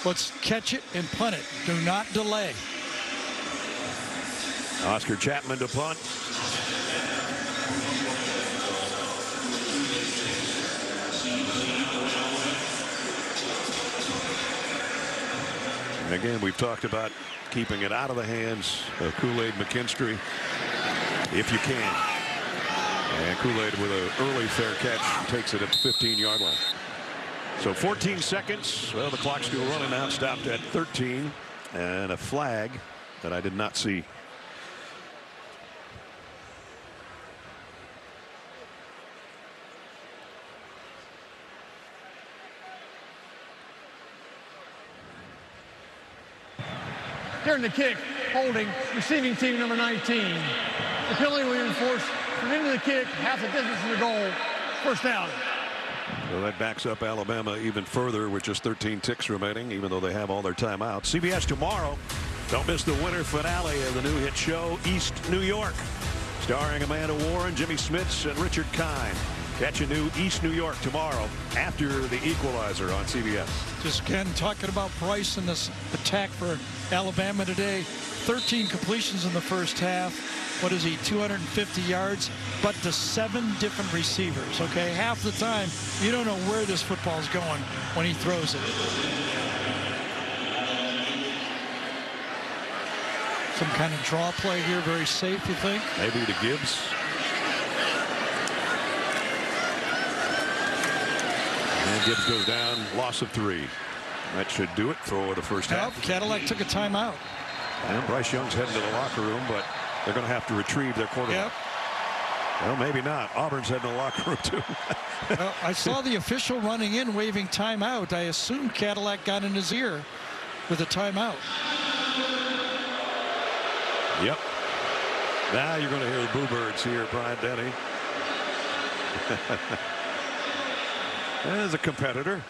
Let's catch it and punt it. Do not delay. Oscar Chapman to punt. And again, we've talked about keeping it out of the hands of Kool-Aid McKinstry if you can. And Kool-Aid with an early fair catch takes it at the 15-yard line. So 14 seconds. Well, the clock's still running now. Stopped at 13. And a flag that I did not see. During the kick, holding, receiving team number 19. The penalty will be enforced from into the kick, half the distance to the goal. First down. So that backs up Alabama even further with just 13 ticks remaining, even though they have all their timeouts. CBS tomorrow. Don't miss the winter finale of the new hit show, East New York, starring Amanda Warren, Jimmy Smits, and Richard Kine. Catch a new East New York tomorrow after the equalizer on CBS. Just again talking about Bryce and this attack for Alabama today. 13 completions in the first half. What is he, 250 yards, but to 7 different receivers. Okay, half the time you don't know where this football is going when he throws it. Some kind of draw play here, very safe, you think? Maybe to Gibbs. And Gibbs goes down, loss of 3. That should do it for the first half. Cadillac took a timeout. And Bryce Young's heading to the locker room, but they're going to have to retrieve their quarterback. Well, maybe not. Auburn's heading to the locker room, too. Well, I saw the official running in, waving timeout. I assumed Cadillac got in his ear with a timeout. Yep. Now you're going to hear the Boo Birds here, Brian Denny. As a competitor.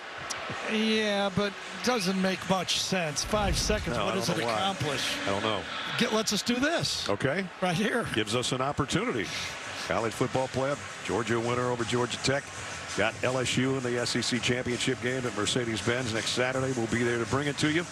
Yeah, but doesn't make much sense. 5 seconds. No, what does it accomplish? I don't know. Lets us do this. Okay. Right here. Gives us an opportunity. College football playoff. Georgia winner over Georgia Tech. Got LSU in the SEC championship game at Mercedes-Benz next Saturday. We'll be there to bring it to you.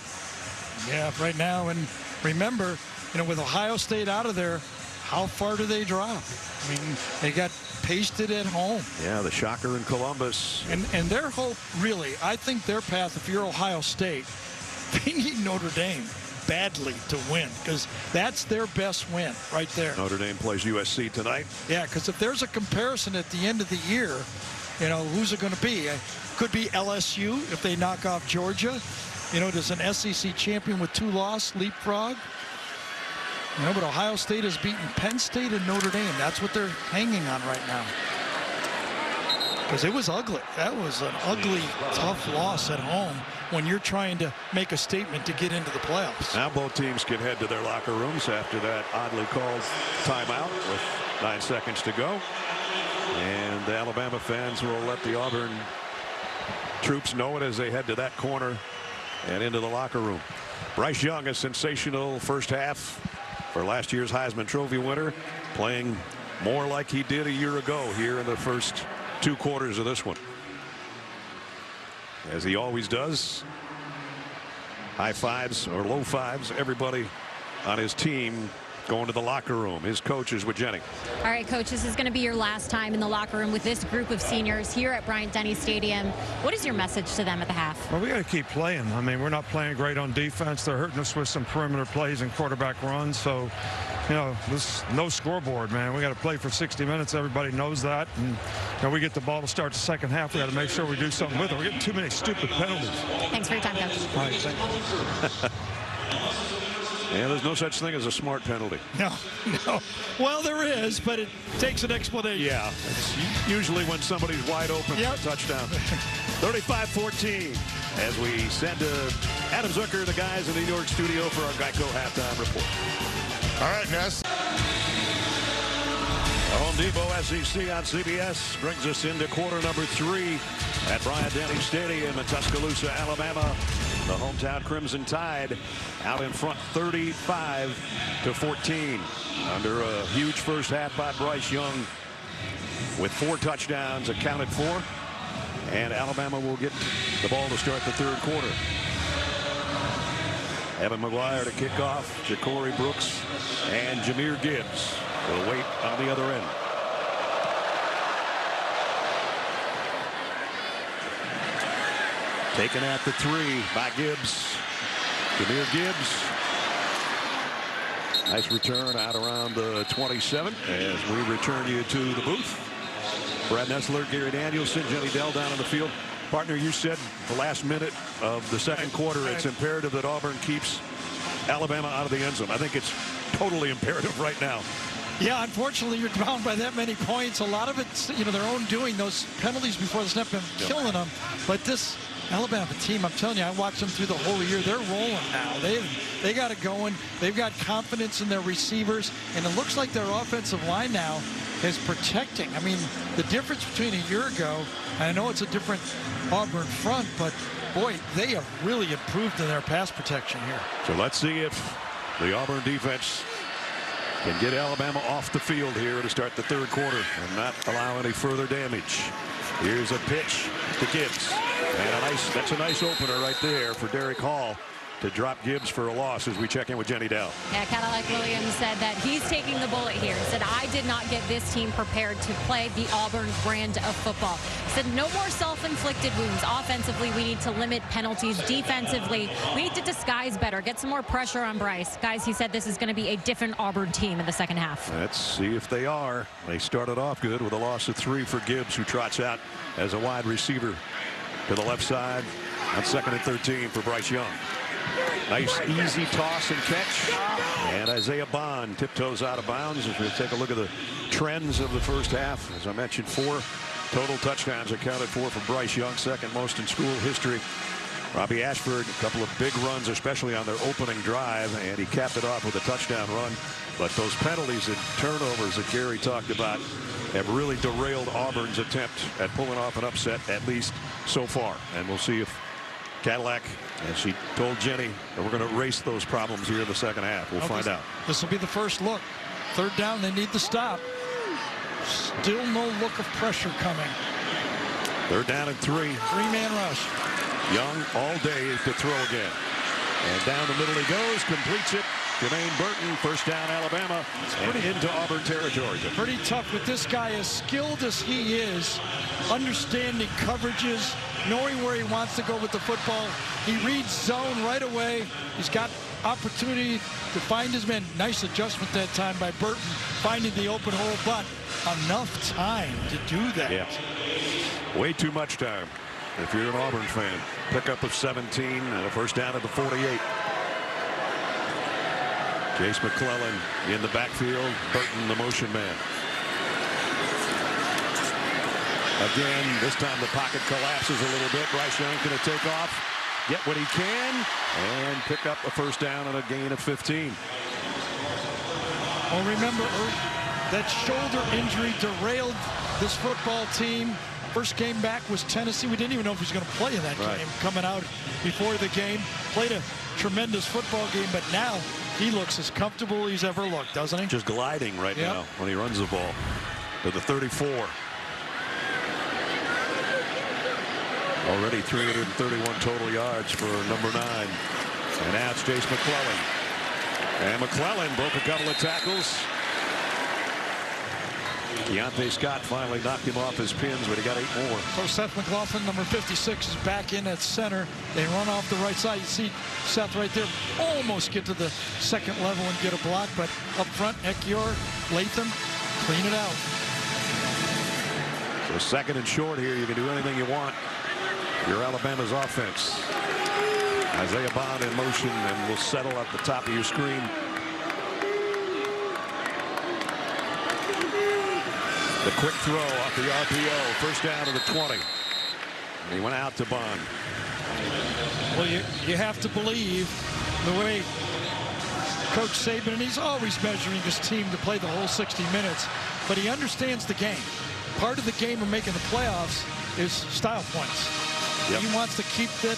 Yeah, right now. And remember, with Ohio State out of there, how far do they drop? I mean, they got pasted at home. Yeah, the shocker in Columbus. And their hope, really, I think their path, if you're Ohio State, they need Notre Dame badly to win, because that's their best win right there. Notre Dame plays USC tonight. Yeah, because if there's a comparison at the end of the year, who's it going to be? Could be LSU if they knock off Georgia. Does an SEC champion with 2 losses leapfrog? But Ohio State has beaten Penn State and Notre Dame. That's what they're hanging on right now. Because it was ugly. That was an ugly, tough loss at home when you're trying to make a statement to get into the playoffs. Now both teams can head to their locker rooms after that oddly called timeout with 9 seconds to go. And the Alabama fans will let the Auburn troops know it as they head to that corner and into the locker room. Bryce Young, a sensational first half for last year's Heisman Trophy winner, playing more like he did a year ago here in the first 2 quarters of this one. As he always does. High fives or low fives, everybody on his team going to the locker room. His coach is with Jenny. All right, Coach, this is going to be your last time in the locker room with this group of seniors here at Bryant-Denny Stadium. What is your message to them at the half? Well, we got to keep playing. I mean, we're not playing great on defense. They're hurting us with some perimeter plays and quarterback runs. So, this no scoreboard, man. We got to play for 60 minutes. Everybody knows that. And we get the ball to start the second half. We got to make sure we do something with it. We're getting too many stupid penalties. Thanks for your time, Coach. All right, thank you. Yeah, there's no such thing as a smart penalty. No. Well, there is, but it takes an explanation. Yeah, it's usually when somebody's wide open for a touchdown. 35-14 as we send Adam Zucker, the guys in the New York studio for our Geico halftime report. All right, Ness. Home Depot SEC on CBS brings us into quarter number 3 at Bryant-Denny Stadium in Tuscaloosa, Alabama. The hometown Crimson Tide out in front 35-14 under a huge first half by Bryce Young with 4 touchdowns accounted for, and Alabama will get the ball to start the 3rd quarter. Evan McGuire to kick off. Ja'Cory Brooks and Jahmyr Gibbs will wait on the other end. Taken at the 3 by Gibbs. Jahmyr Gibbs. Nice return out around the 27 as we return you to the booth. Brad Nessler, Gary Danielson, Jenny Dell down on the field. Partner, you said the last minute of the second quarter, it's imperative that Auburn keeps Alabama out of the end zone. I think it's totally imperative right now. Yeah, unfortunately, you're down by that many points. A lot of it's, their own doing. Those penalties before the snap have been killing them. But this Alabama team, I'm telling you, I watched them through the whole year. They're rolling now. They got it going. They've got confidence in their receivers. And it looks like their offensive line now is protecting. I mean, the difference between a year ago, and I know it's a different Auburn front, but boy, they have really improved in their pass protection here. So let's see if the Auburn defense can get Alabama off the field here to start the third quarter and not allow any further damage. Here's a pitch to Gibbs. And that's a nice opener right there for Derek Hall to drop Gibbs for a loss as we check in with Jenny Dell. Yeah, Cadillac Williams said that he's taking the bullet here. He said, I did not get this team prepared to play the Auburn brand of football. He said, no more self-inflicted wounds. Offensively, we need to limit penalties. Defensively, we need to disguise better, get some more pressure on Bryce. Guys, he said this is going to be a different Auburn team in the second half. Let's see if they are. They started off good with a loss of 3 for Gibbs, who trots out as a wide receiver to the left side on 2nd and 13 for Bryce Young. Nice easy toss and catch, and Isaiah Bond tiptoes out of bounds. As we take a look at the trends of the first half, as I mentioned, 4 total touchdowns accounted for Bryce Young, second most in school history. Robbie Ashford, a couple of big runs, especially on their opening drive, and he capped it off with a touchdown run. But those penalties and turnovers that Gary talked about have really derailed Auburn's attempt at pulling off an upset, at least so far. And we'll see if Cadillac, as she told Jenny, that we're going to erase those problems here in the second half. We'll find out. This will be the first look. Third down, they need to stop. Still no look of pressure coming. Third down and 3. 3-man rush. Young all day to throw again. And down the middle he goes, completes it. Jermaine Burton, first down Alabama, and into Auburn territory. Pretty tough with this guy, as skilled as he is, understanding coverages, knowing where he wants to go with the football. He reads zone right away. He's got opportunity to find his man. Nice adjustment that time by Burton, finding the open hole, but enough time to do that. Yeah. Way too much time if you're an Auburn fan. Pickup of 17 and a first down at the 48. Jace McClellan in the backfield. Burton the motion man. Again, this time the pocket collapses a little bit. Bryce Young's going to take off, get what he can, and pick up a first down and a gain of 15. Well, remember, that shoulder injury derailed this football team. First game back was Tennessee. We didn't even know if he was going to play in that game coming out before the game. Played a tremendous football game, but now he looks as comfortable as he's ever looked, doesn't he? Just gliding right now when he runs the ball to the 34. Already 331 total yards for number 9. And now it's Jace McClellan. And McClellan broke a couple of tackles. Deontay Scott finally knocked him off his pins, but he got 8 more. So Seth McLaughlin, number 56, is back in at center. They run off the right side. You see Seth right there almost get to the second level and get a block, but up front, Ekiyor, Latham, clean it out. So second and short here. You can do anything you want. You're Alabama's offense. Isaiah Bond in motion, and will settle at the top of your screen. The quick throw off the RPO. First down to the 20. And he went out to Bond. Well, you have to believe the way Coach Saban, and he's always measuring his team to play the whole 60 minutes, but he understands the game. Part of the game of making the playoffs is style points. He wants to keep that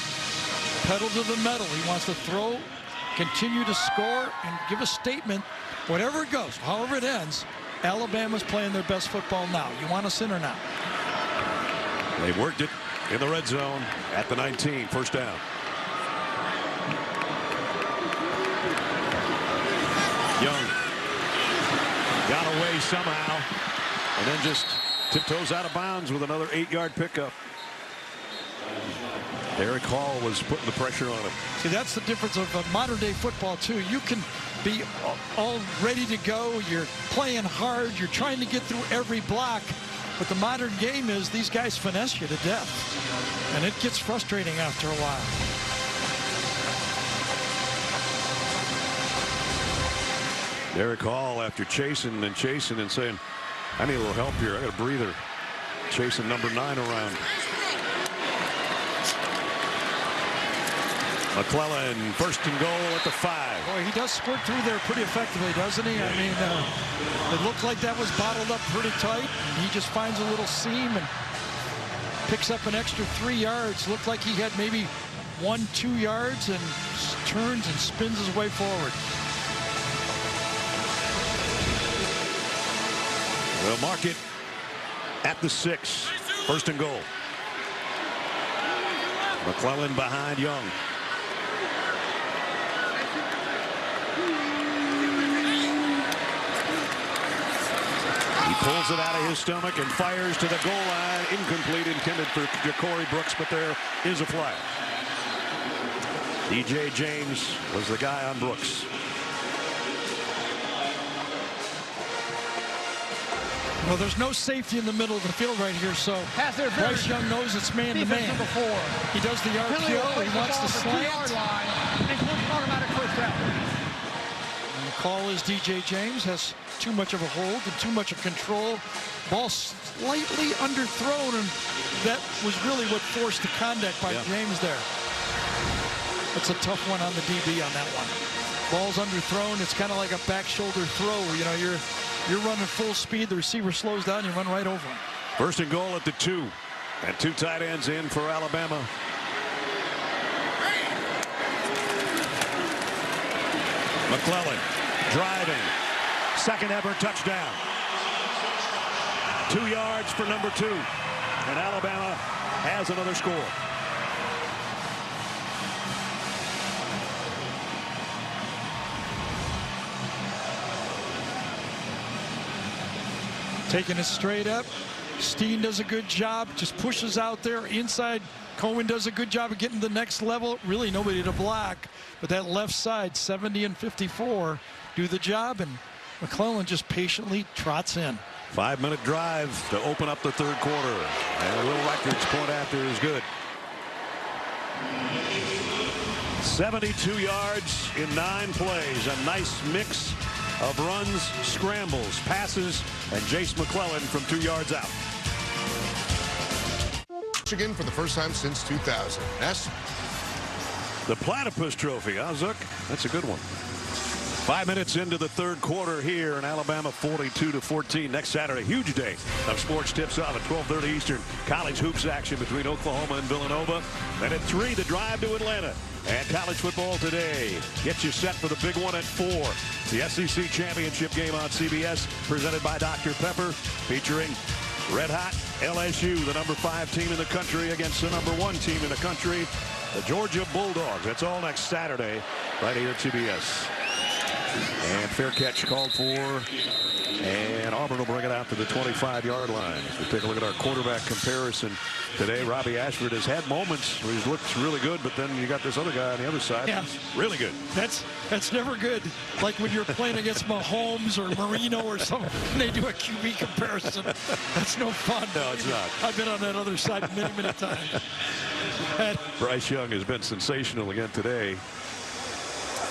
pedal to the metal. He wants to throw, continue to score, and give a statement. Whatever it goes, however it ends, Alabama's playing their best football now. You want us in or not? They worked it in the red zone at the 19. First down. Young got away somehow, and then just tiptoes out of bounds with another 8-yard pickup. Eric Hall was putting the pressure on him. See, that's the difference of modern-day football, too. You can be all ready to go. You're playing hard. You're trying to get through every block. But the modern game is these guys finesse you to death. And it gets frustrating after a while. Eric Hall, after chasing and saying, I need a little help here. I got a breather. Chasing number 9 around. McClellan, first and goal at the 5. Boy, he does squirt through there pretty effectively, doesn't he? I mean, it looked like that was bottled up pretty tight. He just finds a little seam and picks up an extra 3 yards. Looked like he had maybe 1-2 yards and turns and spins his way forward. We'll mark it at the 6. First and goal. McClellan behind Young. He pulls it out of his stomach and fires to the goal line. Incomplete, intended for Ja'Cory Brooks, but there is a flag. DJ James was the guy on Brooks. Well, there's no safety in the middle of the field right here, so Bryce Young knows it's man-to-man. He does the RPO, he wants to slant. Automatic first down. And the call is DJ James has too much of a hold and too much of control. Ball slightly underthrown, and that was really what forced the contact by James there. That's a tough one on the DB on that one. Ball's underthrown. It's kind of like a back shoulder throw. You know, you're running full speed. The receiver slows down. You run right over him. First and goal at the 2. And 2 tight ends in for Alabama. McClellan driving. Second ever touchdown. 2 yards for number 2. And Alabama has another score. Taking it straight up. Steen does a good job, just pushes out there inside. Cohen does a good job of getting to the next level. Really nobody to block, but that left side, 70 and 54, do the job, and McClellan just patiently trots in. 5-minute drive to open up the third quarter, and Will Records point after is good. 72 yards in 9 plays. A nice mix of runs, scrambles, passes, and Jace McClellan from 2 yards out. Michigan for the first time since 2000. Yes. The Platypus Trophy, huh, Zook? That's a good one. 5 minutes into the third quarter here in Alabama, 42-14. Next Saturday, huge day of sports tips off at 12:30 Eastern. College hoops action between Oklahoma and Villanova. And at 3, the drive to Atlanta. And college football today gets you set for the big one at 4. The SEC championship game on CBS, presented by Dr. Pepper, featuring red hot LSU, the number 5 team in the country, against the number 1 team in the country, the Georgia Bulldogs. That's all next Saturday right here at CBS. And fair catch called for, and Auburn will bring it out to the 25-yard line. So take a look at our quarterback comparison today. Robbie Ashford has had moments where he's looked really good, but then you got this other guy on the other side. Yeah. He's really good. That's never good. Like when you're playing against Mahomes or Marino or something, and they do a QB comparison. That's no fun. No, it's not. I've been on that other side many times. Bryce Young has been sensational again today.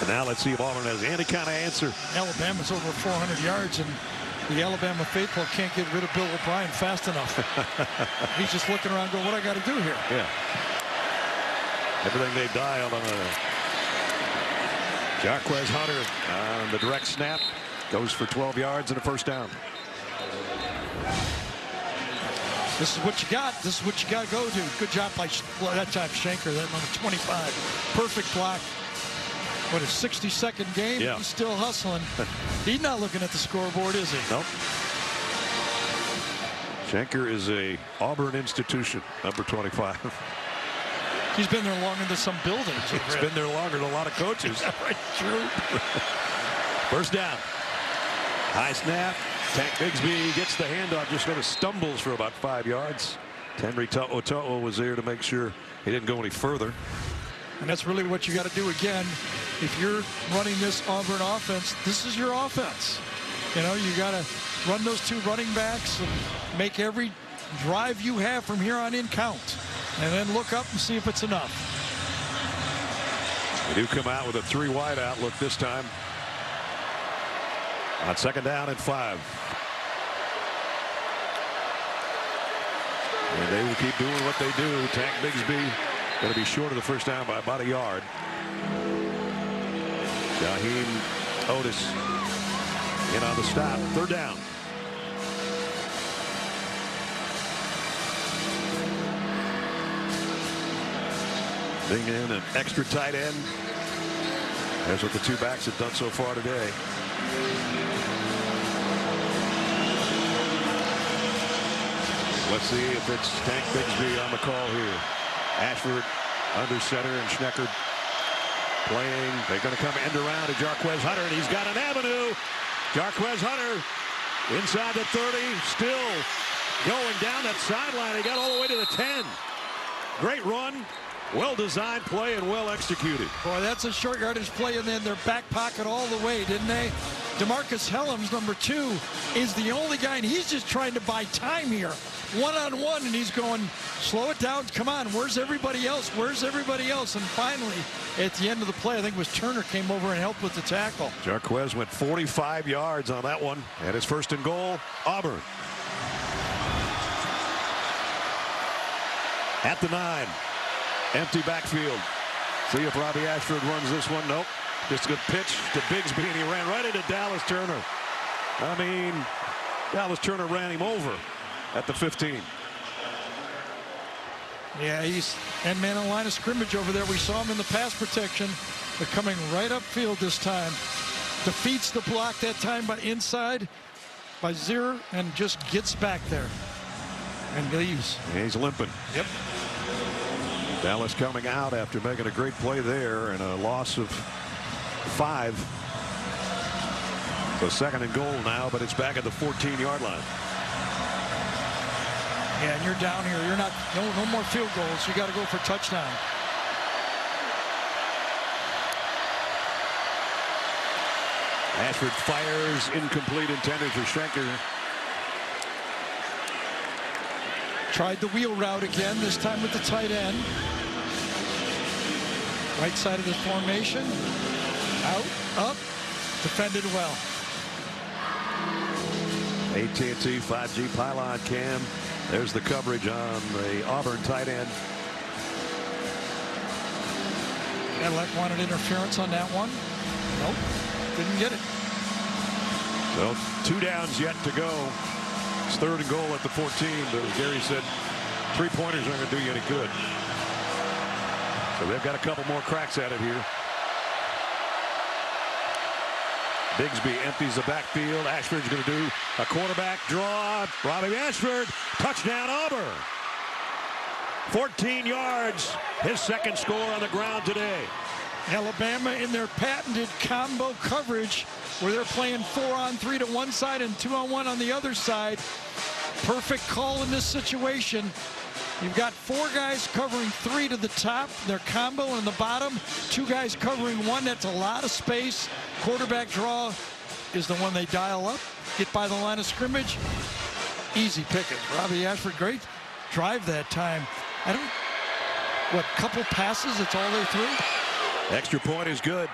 And now let's see if Auburn has any kind of answer. Alabama's over 400 yards, and the Alabama faithful can't get rid of Bill O'Brien fast enough. He's just looking around going, what I got to do here? Yeah. Everything they dialed on a Jarquez Hunter on the direct snap. Goes for 12 yards and a first down. This is what you got. This is what you got to go to. Good job by that time Shanker, that number 25. Perfect block. What, a 60-second game? Yeah. He's still hustling. He's not looking at the scoreboard, is he? Nope. Shanker is a Auburn institution, number 25. He's been there longer than some buildings. He's been there longer than a lot of coaches. Right, true. First down. High snap. Tank Bigsby gets the handoff, just sort of stumbles for about 5 yards. Henry To'o was there to make sure he didn't go any further. And that's really what you got to do again. If you're running this Auburn offense, this is your offense. You know, you got to run those two running backs and make every drive you have from here on in count. And then look up and see if it's enough. They do come out with a 3 wide outlook this time. On 2nd down and 5. And they will keep doing what they do. Tank Bigsby going to be short of the first down by about a yard. Jaheim Otis in on the stop. 3rd down. Bring in an extra tight end. That's what the 2 backs have done so far today. Let's see if it's Tank Bigsby on the call here. Ashford under center and Schnecker playing. They're going to come end around to Jarquez Hunter, and he's got an avenue. Jarquez Hunter inside the 30, still going down that sideline. He got all the way to the 10. Great run. Well-designed play and well executed. Boy, that's a short yardage play, and then their back pocket all the way, didn't they? DeMarcus Helms, number 2, is the only guy, and he's just trying to buy time here. One-on-one, and he's going, slow it down. Come on, where's everybody else? Where's everybody else? And finally, at the end of the play, I think it was Turner came over and helped with the tackle. Jarquez went 45 yards on that one, and it's 1st and goal, Auburn. At the 9. Empty backfield. See if Robbie Ashford runs this one. Nope. Just a good pitch to Bigsby, and he ran right into Dallas Turner. I mean, Dallas Turner ran him over at the 15. Yeah, he's and man on line of scrimmage over there. We saw him in the pass protection. They're coming right upfield this time. Defeats the block that time by inside by Zier and just gets back there and leaves. And he's limping. Yep. Dallas coming out after making a great play there and a loss of 5. So 2nd and goal now, but it's back at the 14-yard line. Yeah, and you're down here. You're not no more field goals. You got to go for touchdown. Ashford fires incomplete, intended for Schenker. Tried the wheel route again, this time with the tight end. Right side of the formation. Out, up, defended well. AT&T 5G pylon cam. There's the coverage on the Auburn tight end. Cadillac wanted interference on that one. Nope, didn't get it. So 2 downs yet to go. It's 3rd and goal at the 14, but as Gary said, 3-pointers aren't going to do you any good. So they've got a couple more cracks at it here. Bigsby empties the backfield. Ashford's going to do a quarterback draw. Robbie Ashford, touchdown Auburn. 14 yards, his 2nd score on the ground today. Alabama in their patented combo coverage where they're playing 4-on-3 to one side and 2-on-1 on the other side. Perfect call in this situation. You've got 4 guys covering 3 to the top. Their combo in the bottom. 2 guys covering 1. That's a lot of space. Quarterback draw is the one they dial up. Get by the line of scrimmage. Easy picket. Robbie Ashford, great drive that time. Couple passes, that's all they threw? Extra point is good.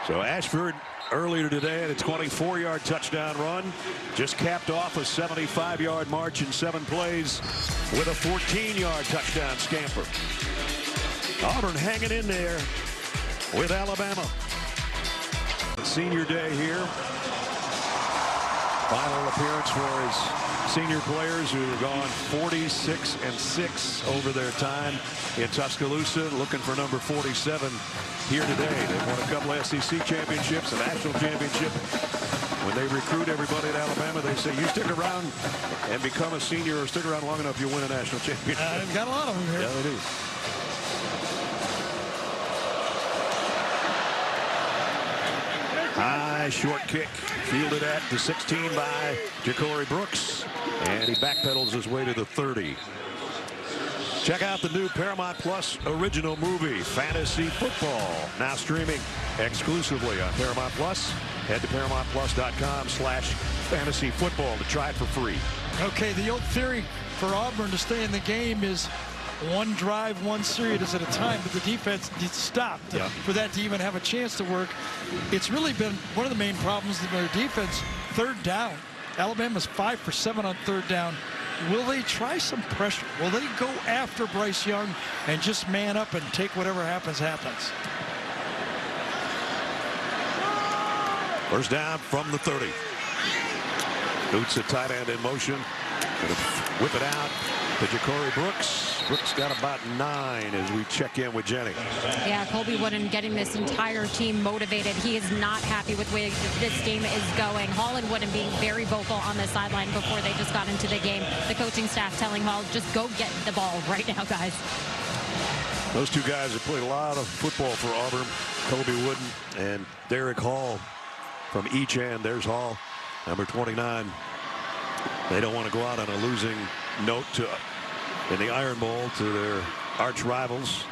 So Ashford earlier today had a 24-yard touchdown run. Just capped off a 75-yard march in 7 plays with a 14-yard touchdown scamper. Auburn hanging in there with Alabama. Senior day here. Final appearance for his senior players who have gone 46-6 over their time in Tuscaloosa, looking for number 47 here today. They've won a couple SEC championships, a national championship. When they recruit everybody at Alabama, they say, you stick around and become a senior or stick around long enough, you'll win a national championship. They've got a lot of them here. Yeah, they do. High short kick fielded at the 16 by Ja'Cory Brooks, and he backpedals his way to the 30. Check out the new Paramount Plus original movie, Fantasy Football, now streaming exclusively on Paramount Plus. Head to ParamountPlus.com/fantasyfootball to try it for free. Okay, the old theory for Auburn to stay in the game is one drive, one series at a time, but the defense needs to stop for that to even have a chance to work. It's really been one of the main problems of their defense, third down. Alabama's 5 for 7 on third down. Will they try some pressure? Will they go after Bryce Young and just man up and take whatever happens, happens? First down from the 30. Boots at tight end in motion. Gonna whip it out to Ja'Cory Brooks. Brooks got about 9 as we check in with Jenny. Yeah, Colby Wooden getting this entire team motivated. He is not happy with where this game is going. Hall and Wooden being very vocal on the sideline before they just got into the game. The coaching staff telling Hall, just go get the ball right now, guys. Those two guys have played a lot of football for Auburn. Colby Wooden and Derek Hall from each end. There's Hall, number 29. They don't want to go out on a losing note in the Iron Bowl to their arch rivals.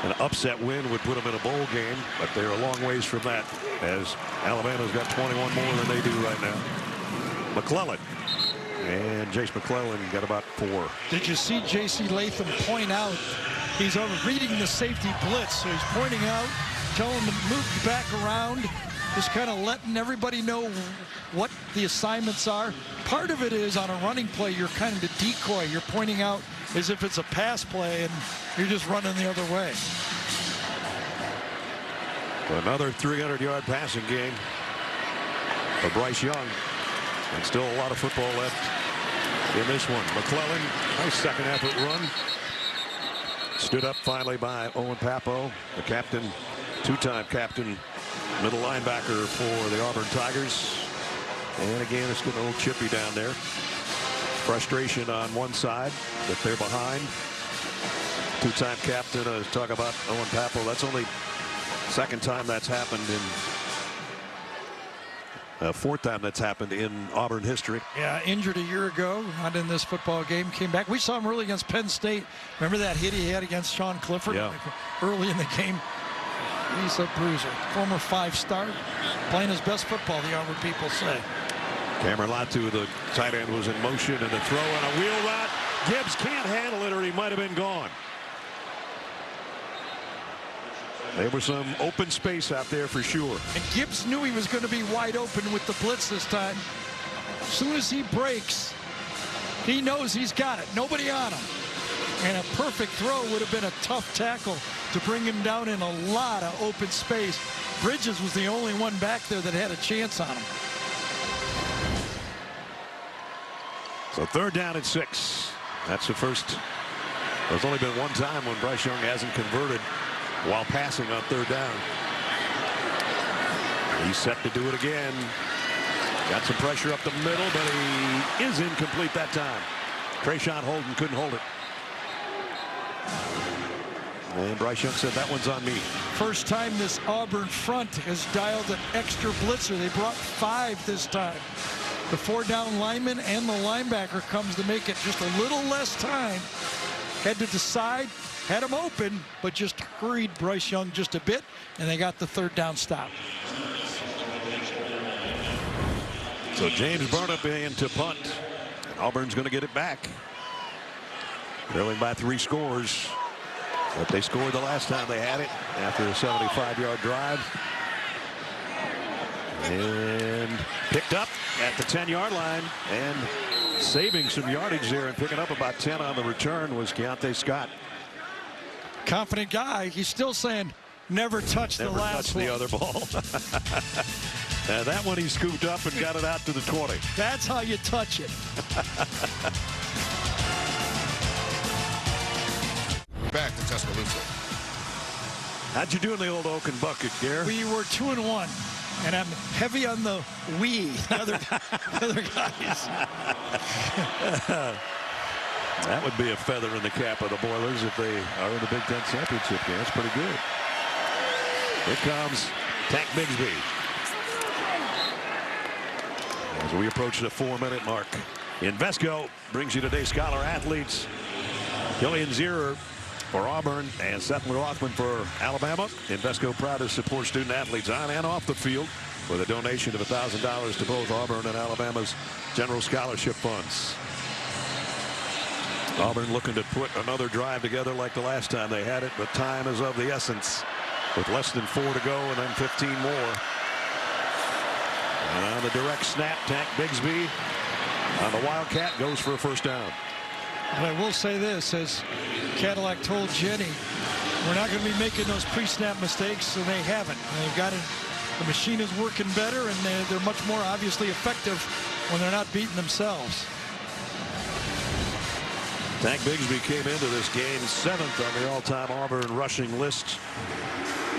An upset win would put them in a bowl game, but they're a long ways from that, as Alabama's got 21 more than they do right now. McClellan. And Jace McClellan got about 4. Did you see J.C. Latham point out he's reading the safety blitz, so he's pointing out, telling them to move back around, just kind of letting everybody know what the assignments are. Part of it is on a running play, you're kind of the decoy. You're pointing out as if it's a pass play and you're just running the other way. Another 300-yard passing game for Bryce Young. And still a lot of football left in this one. McClellan, nice second effort run. Stood up finally by Owen Pappo, the captain, two-time captain, middle linebacker for the Auburn Tigers. And again, it's getting a little chippy down there. Frustration on one side that they're behind. Two-time captain, talk about Owen Pappo. That's only second time that's happened in fourth time that's happened in Auburn history. Yeah, injured a year ago, not in this football game, came back. We saw him early against Penn State. Remember that hit he had against Sean Clifford early in the game? He's a bruiser. Former 5-star, playing his best football, the Auburn people say. Cameron Latu, the tight end, was in motion, and the throw on a wheel route. Gibbs can't handle it, or he might have been gone. There was some open space out there for sure. And Gibbs knew he was going to be wide open with the blitz this time. As soon as he breaks, he knows he's got it. Nobody on him. And a perfect throw would have been a tough tackle to bring him down in a lot of open space. Bridges was the only one back there that had a chance on him. So third down and 6. That's the first. There's only been one time when Bryce Young hasn't converted while passing on third down. He's set to do it again. Got some pressure up the middle, but he is incomplete that time. Trayshawn Holden couldn't hold it. And Bryce Young said, that one's on me. First time this Auburn front has dialed an extra blitzer. They brought 5 this time. The 4-down lineman and the linebacker comes to make it just a little less time. Had to decide, had him open, but just hurried Bryce Young just a bit, and they got the third down stop. So James Burnham in to punt. Auburn's going to get it back. Trailing by 3 scores. But they scored the last time they had it after a 75-yard drive. And picked up at the 10-yard line, and saving some yardage there and picking up about 10 on the return was Keontae Scott. Confident guy. He's still saying never touch the last one. The other ball. That one he scooped up and got it out to the 20. That's how you touch it. Back to Tuscaloosa. How'd you do in the old Oaken bucket, Gare? We were 2-1. And I'm heavy on the we, the other guys. That would be a feather in the cap of the Boilers if they are in the Big Ten championship game. That's pretty good. Here comes Tank Bigsby. As we approach the 4-minute mark. Invesco brings you today's Scholar Athletes. Killian Zierer for Auburn and Seth McLaughlin for Alabama. Invesco proud to support student athletes on and off the field with a donation of $1,000 to both Auburn and Alabama's general scholarship funds. Auburn looking to put another drive together like the last time they had it, but time is of the essence with less than 4 to go and then 15 more. And on the direct snap, Tank Bigsby on the Wildcat goes for a first down. And I will say this, as Cadillac told Jenny, we're not going to be making those pre-snap mistakes, and they haven't. They've got it. The machine is working better, and they're much more obviously effective when they're not beating themselves. Tank Bigsby came into this game 7th on the all-time Auburn rushing list,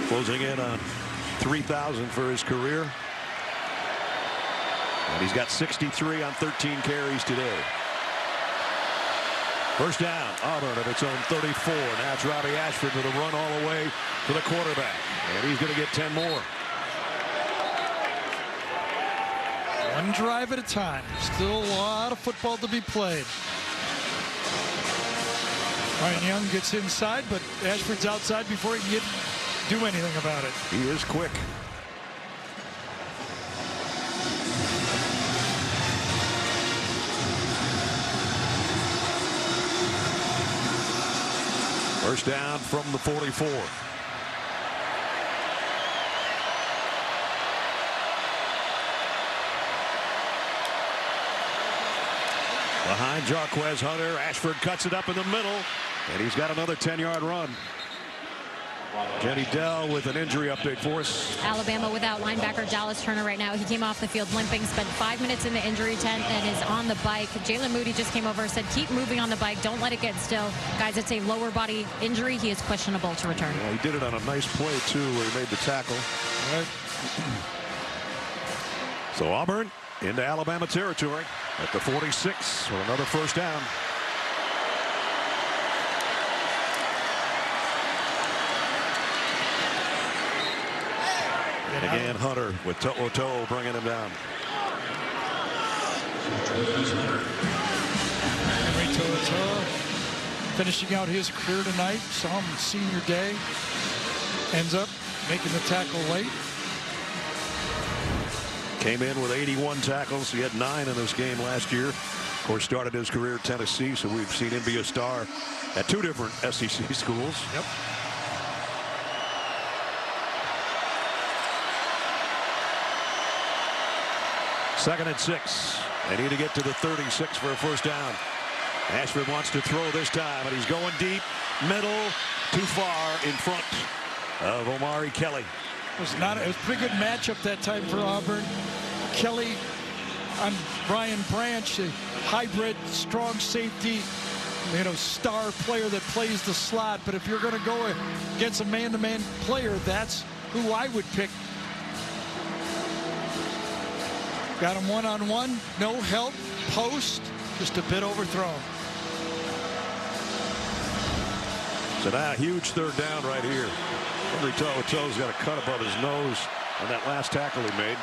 closing in on 3,000 for his career. And he's got 63 on 13 carries today. First down, Auburn at its own 34. Now it's Robbie Ashford with a run all the way to the quarterback. And he's going to get 10 more. One drive at a time. Still a lot of football to be played. Ryan Young gets inside, but Ashford's outside before he can do anything about it. He is quick. First down from the 44. Behind Jarquez Hunter, Ashford cuts it up in the middle, and he's got another 10-yard run. Jenny Dell with an injury update for us. Alabama without linebacker Dallas Turner right now. He came off the field limping, spent 5 minutes in the injury tent, and is on the bike. Jalen Moody just came over and said, keep moving on the bike. Don't let it get still. Guys, it's a lower body injury. He is questionable to return. Yeah, he did it on a nice play, too, where he made the tackle. Right. So Auburn into Alabama territory at the 46 for another first down. And again, Hunter with To'o bringing him down. Henry To'o finishing out his career tonight. Saw him senior day. Ends up making the tackle late. Came in with 81 tackles. He had 9 in this game last year. Of course, started his career at Tennessee, so we've seen him be a star at 2 different SEC schools. Yep. Second and 6. They need to get to the 36 for a first down. Ashford wants to throw this time, and he's going deep, middle, too far in front of Omari Kelly. It was a pretty good matchup that time for Auburn. Kelly on Brian Branch, a hybrid, strong safety, star player that plays the slot. But if you're going to go against a man-to-man player, that's who I would pick. Got him one-on-one, no help, post, just a bit overthrown. So now a huge third down right here. Henry To'oTo'o's got a cut above his nose on that last tackle he made.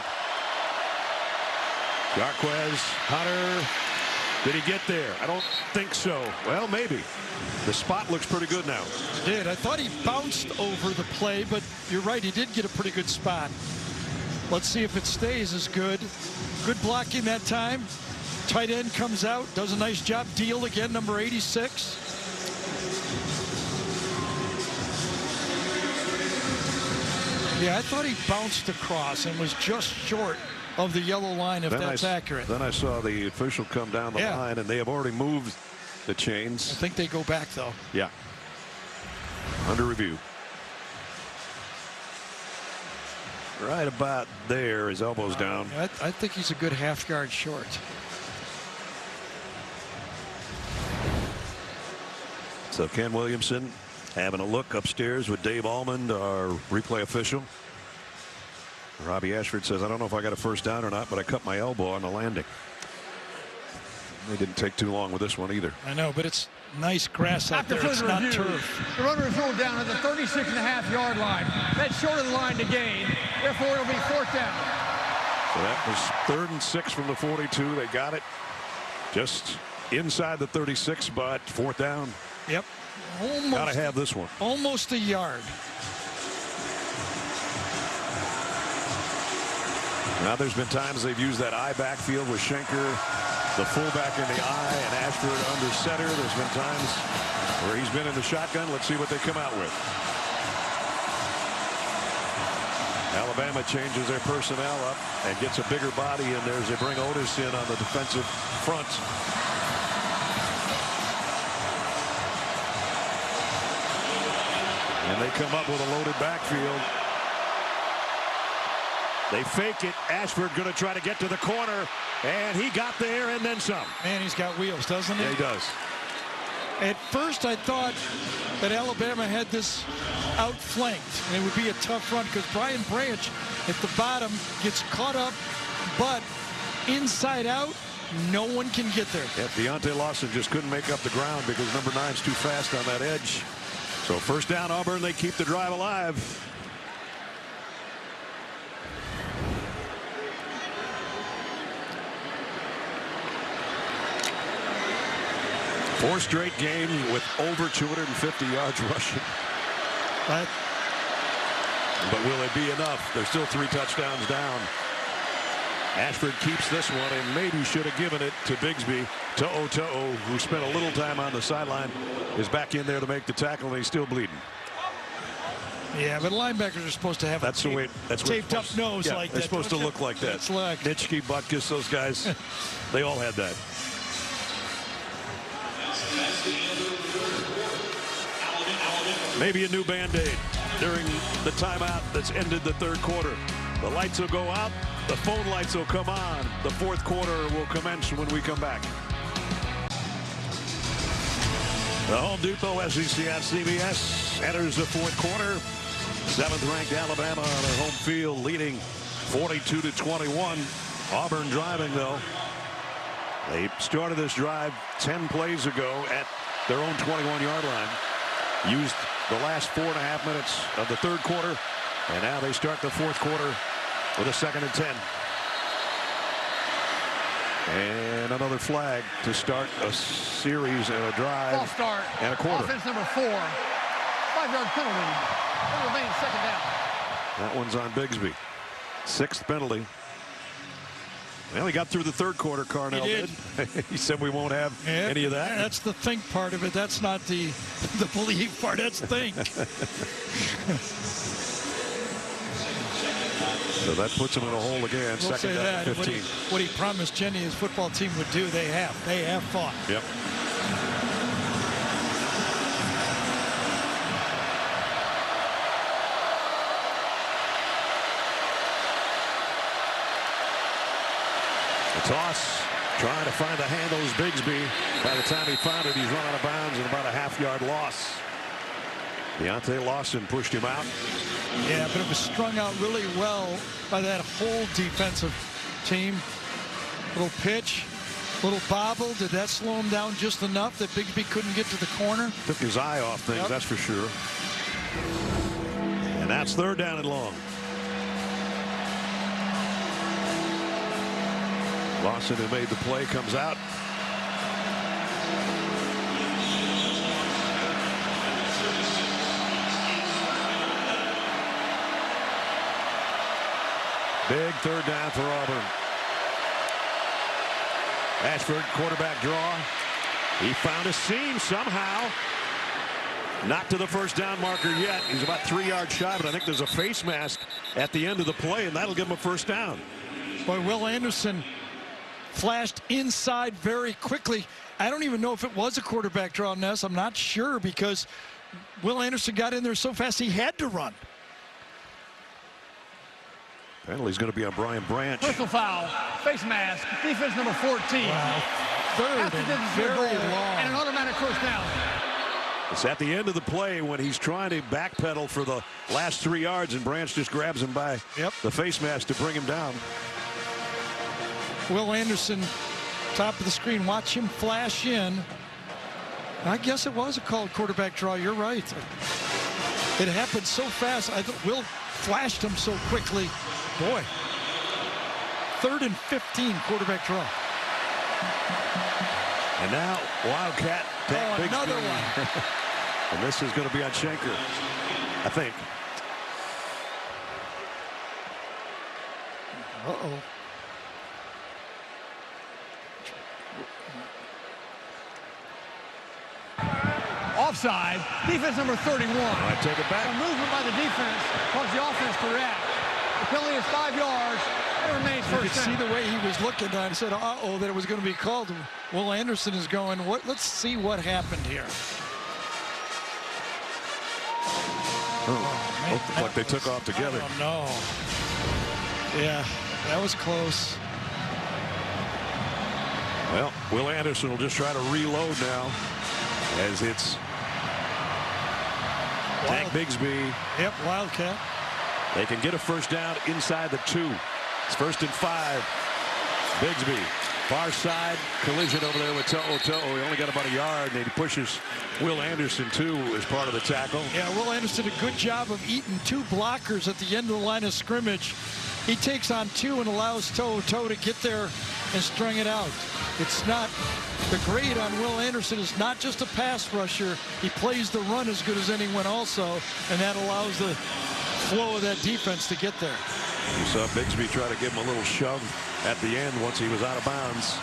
Jarquez, Hunter, did he get there? I don't think so. Well, maybe. The spot looks pretty good now. Did. I thought he bounced over the play, but you're right, he did get a pretty good spot. Let's see if it stays as good. Good blocking that time. Tight end comes out, does a nice job. Deal again, number 86. Yeah, I thought he bounced across and was just short of the yellow line, if that's accurate. Then I saw the official come down the line, and they have already moved the chains. I think they go back, though. Yeah. Under review. Right about there, his elbows down. I think he's a good half yard short. So Ken Williamson having a look upstairs with Dave Almond, our replay official. Robbie Ashford says, I don't know if I got a first down or not, but I cut my elbow on the landing. They didn't take too long with this one either. I know, but it's nice grass out there. It's not turf. The runner is ruled down at the 36.5-yard line. That's short of the line to gain. Therefore, it'll be fourth down. So that was 3rd and 6 from the 42. They got it just inside the 36, but fourth down. Yep. Almost. Gotta have this one. Almost a yard. Now there's been times they've used that I backfield with Schenker, the fullback in the I, and Ashford under center. There's been times where he's been in the shotgun. Let's see what they come out with. Alabama changes their personnel up and gets a bigger body in there as they bring Otis in on the defensive front. And they come up with a loaded backfield. They fake it. Ashford going to try to get to the corner, and he got there and then some. Man, he's got wheels, doesn't he? Yeah, he does. At first, I thought that Alabama had this outflanked, and it would be a tough run because Brian Branch at the bottom gets caught up, but inside out, no one can get there. Yeah, Deontay Lawson just couldn't make up the ground because number 9's too fast on that edge. So first down, Auburn. They keep the drive alive. 4 straight games with over 250 yards rushing. But will it be enough? They're still 3 touchdowns down. Ashford keeps this one and maybe should have given it to Bigsby. To'o, who spent a little time on the sideline, is back in there to make the tackle, and he's still bleeding. Yeah, but linebackers are supposed to have that's a the way, that's taped up nose yeah, like they're that. supposed to look like that. It's like Nitschke, Butkus, those guys, they all had that. Maybe a new Band-Aid during the timeout that's ended the 3rd quarter. The lights will go out. The phone lights will come on. The 4th quarter will commence when we come back. The Home Depot SEC at CBS enters the 4th quarter. 7th-ranked Alabama on their home field, leading 42-21. Auburn driving, though. They started this drive 10 plays ago at their own 21-yard line. Used the last 4.5 minutes of the 3rd quarter, and now they start the 4th quarter with a 2nd and 10. And another flag to start a series and a drive. False start. And a quarter. Offense number 4. 5-yard penalty. It remains 2nd down. That one's on Bigsby. 6th penalty. Well, he got through the 3rd quarter, Carnell did. He said we won't have any of that. That's the think part of it. That's not the believe part. That's think. So that puts him in a hole again. We'll 2nd down and 15. What he promised Jenny his football team would do, they have. They have fought. Yep. The toss, trying to find the handles. Bigsby. By the time he found it, he's run out of bounds and about a half-yard loss. Deontay Lawson pushed him out. Yeah, but it was strung out really well by that whole defensive team. Little pitch, little bobble. Did that slow him down just enough that Bigsby couldn't get to the corner? Took his eye off things, Yep. that's for sure. And that's 3rd down and long. Lawson, who made the play, comes out. Big 3rd down for Auburn. Ashford, quarterback draw. He found a seam somehow. Not to the 1st down marker yet. He's about 3 yards shy, but I think there's a face mask at the end of the play, and that'll give him a 1st down. Boy, Will Anderson flashed inside very quickly. I don't even know if it was a quarterback draw, Ness. I'm not sure because Will Anderson got in there so fast he had to run. Penalty's going to be on Brian Branch. Personal foul. Face mask. Defense number 14. Wow. 3rd After and this very goal, long. and an automatic 1st down. It's at the end of the play when he's trying to backpedal for the last 3 yards, and Branch just grabs him by the face mask to bring him down. Will Anderson, top of the screen. Watch him flash in. I guess it was a called quarterback draw. You're right. It happened so fast. I thought Will flashed him so quickly. Boy. 3rd and 15, quarterback draw. And now Wildcat. Another one. And this is going to be on Schenker, I think. Uh-oh. Offside. Defense number 31. I take it back. A movement by the defense caused the offense to react. The penalty is 5 yards. It remains You first could see down. the way he was looking and said, uh-oh, that it was going to be called. Will Anderson is going, what? Let's see what happened here. Looked like they took off together. Oh, no. Yeah, that was close. Well, Will Anderson will just try to reload now as it's Tank Bigsby. Yep, Wildcat. They can get a first down inside the 2. It's 1st and 5. Bigsby, far side collision over there with To'o. He only got about a yard, and he pushes Will Anderson too as part of the tackle. Yeah, Will Anderson did a good job of eating 2 blockers at the end of the line of scrimmage. He takes on 2 and allows To'o to get there and string it out. It's not the grade on Will Anderson is not just a pass rusher. He plays the run as good as anyone also, and that allows the flow of that defense to get there. You saw Bigsby try to give him a little shove at the end once he was out of bounds.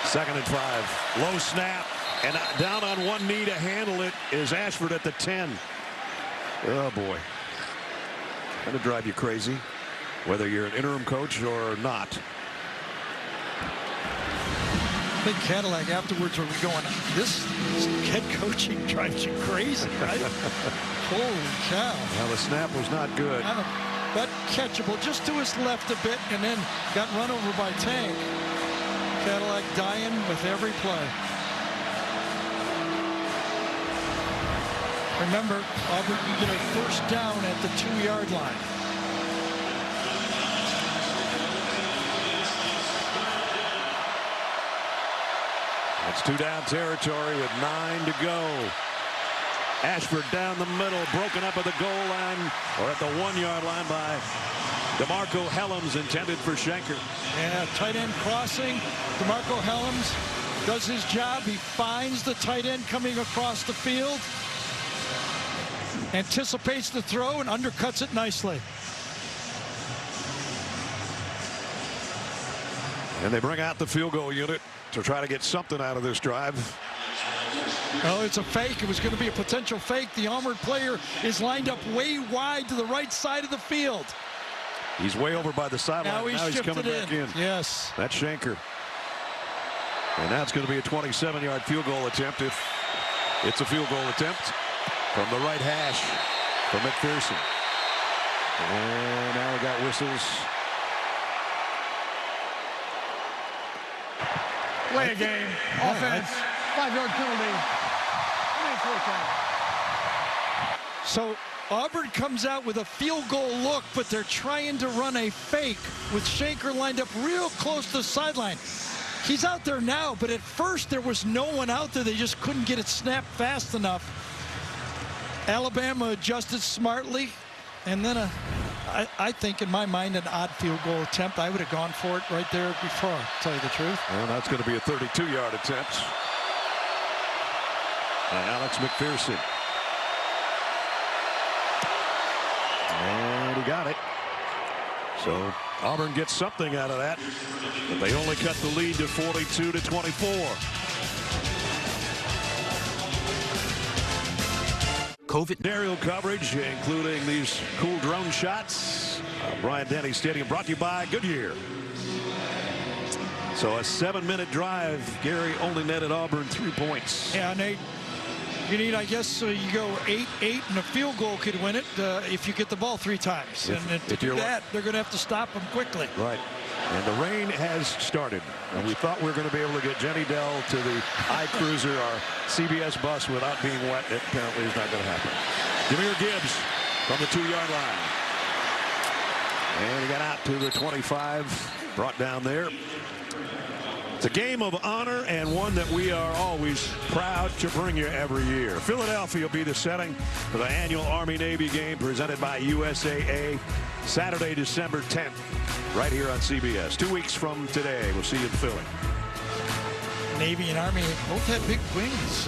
Second and 5. Low snap. And down on one knee to handle it is Ashford at the 10. Oh, boy. Going to drive you crazy, whether you're an interim coach or not. I think Cadillac afterwards were going, this head coaching drives you crazy, right? Holy cow. Well, the snap was not good. But catchable just to his left a bit and then got run over by Tank. Cadillac dying with every play. Remember, Auburn can get a first down at the 2-yard line. It's 2-down territory with 9 to go. Ashford down the middle, broken up at the goal line or at the 1-yard line by DeMarco Helms, intended for Schenker. Yeah, tight end crossing. DeMarco Helms does his job. He finds the tight end coming across the field, anticipates the throw and undercuts it nicely. And they bring out the field goal unit to try to get something out of this drive. Oh, it's a fake. It was going to be a potential fake. The Auburn player is lined up way wide to the right side of the field. He's way over by the sideline. Now he's coming back in. Yes. That's Schenker. And now it's going to be a 27-yard field goal attempt if it's a field goal attempt from the right hash for McPherson. And now we got whistles. Play a game. Offense. 5-yard penalty. So Auburn comes out with a field goal look, but they're trying to run a fake with Schenker lined up real close to the sideline. He's out there now, but at first there was no one out there. They just couldn't get it snapped fast enough. Alabama adjusted smartly, and then I think in my mind an odd field goal attempt. I would have gone for it right there before, to tell you the truth. Well, that's going to be a 32-yard attempt by Alex McPherson. And he got it. So Auburn gets something out of that, but they only cut the lead to 42-24. COVID aerial coverage, including these cool drone shots. Bryant-Denny Stadium brought to you by Goodyear. So a 7-minute drive. Gary only netted Auburn 3 points. Yeah, Nate. You need, I guess, you go 8-8, and a field goal could win it if you get the ball 3 times. And to do that, they're going to have to stop them quickly. Right. And the rain has started. And we thought we were going to be able to get Jenny Dell to the iCruiser, our CBS bus, without being wet. It apparently is not going to happen. Jahmyr Gibbs from the 2-yard line. And he got out to the 25, brought down there. It's a game of honor and one that we are always proud to bring you every year. Philadelphia will be the setting for the annual Army-Navy game presented by USAA, Saturday, December 10th. right here on CBS. 2 weeks from today, we'll see you in Philly. Navy and Army both had big wins.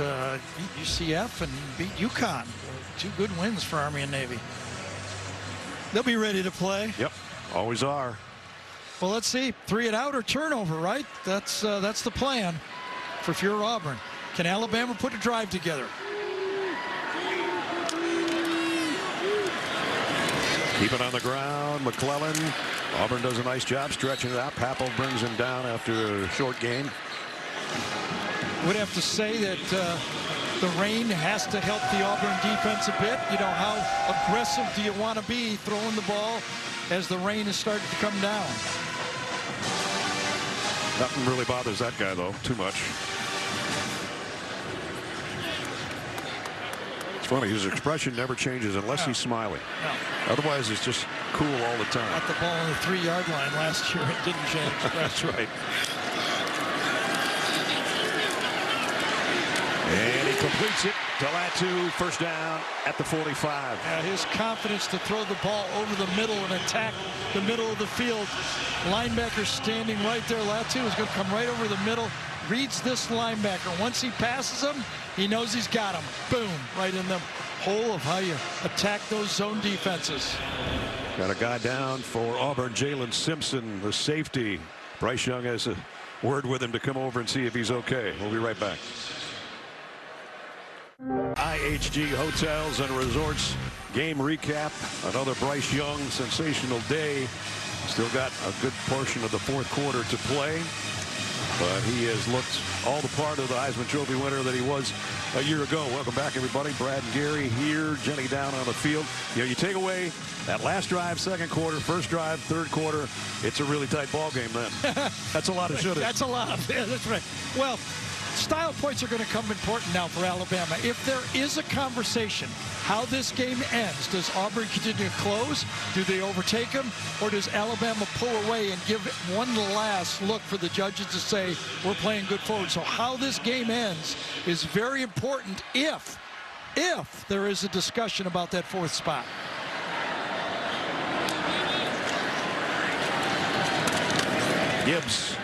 Beat UCF and beat UConn. 2 good wins for Army and Navy. They'll be ready to play. Yep, always are. Well, let's see. 3 and out or turnover, right? That's the plan for if you're Auburn. Can Alabama put a drive together? Keep it on the ground. McClellan. Auburn does a nice job stretching it out. Papel brings him down after a short game. Would have to say that the rain has to help the Auburn defense a bit. You know, how aggressive do you want to be throwing the ball as the rain is starting to come down? Nothing really bothers that guy, though, too much. It's funny, his expression never changes unless he's smiling. No. Otherwise, it's just cool all the time. Got the ball on the 3-yard line last year. It didn't change. That's right. And he completes it to Latu, first down at the 45. His confidence to throw the ball over the middle and attack the middle of the field. Linebacker standing right there. Latu is going to come right over the middle. Reads this linebacker. Once he passes him, he knows he's got him. Boom, right in the hole of how you attack those zone defenses. Got a guy down for Auburn, Jalen Simpson, the safety. Bryce Young has a word with him to come over and see if he's okay. We'll be right back. IHG Hotels and Resorts game recap. Another Bryce Young sensational day. Still got a good portion of the fourth quarter to play, but he has looked all the part of the Heisman Trophy winner that he was a year ago. Welcome back, everybody. Brad and Gary here. Jenny down on the field. You know, you take away that last drive, second quarter, first drive, third quarter. It's a really tight ball game then. That's a lot of shooters. That's a lot. Yeah, that's right. Well, style points are going to come important now for Alabama. If there is a conversation how this game ends, does Auburn continue to close? Do they overtake them? Or does Alabama pull away and give one last look for the judges to say, we're playing good forward? So how this game ends is very important if there is a discussion about that fourth spot. Gibbs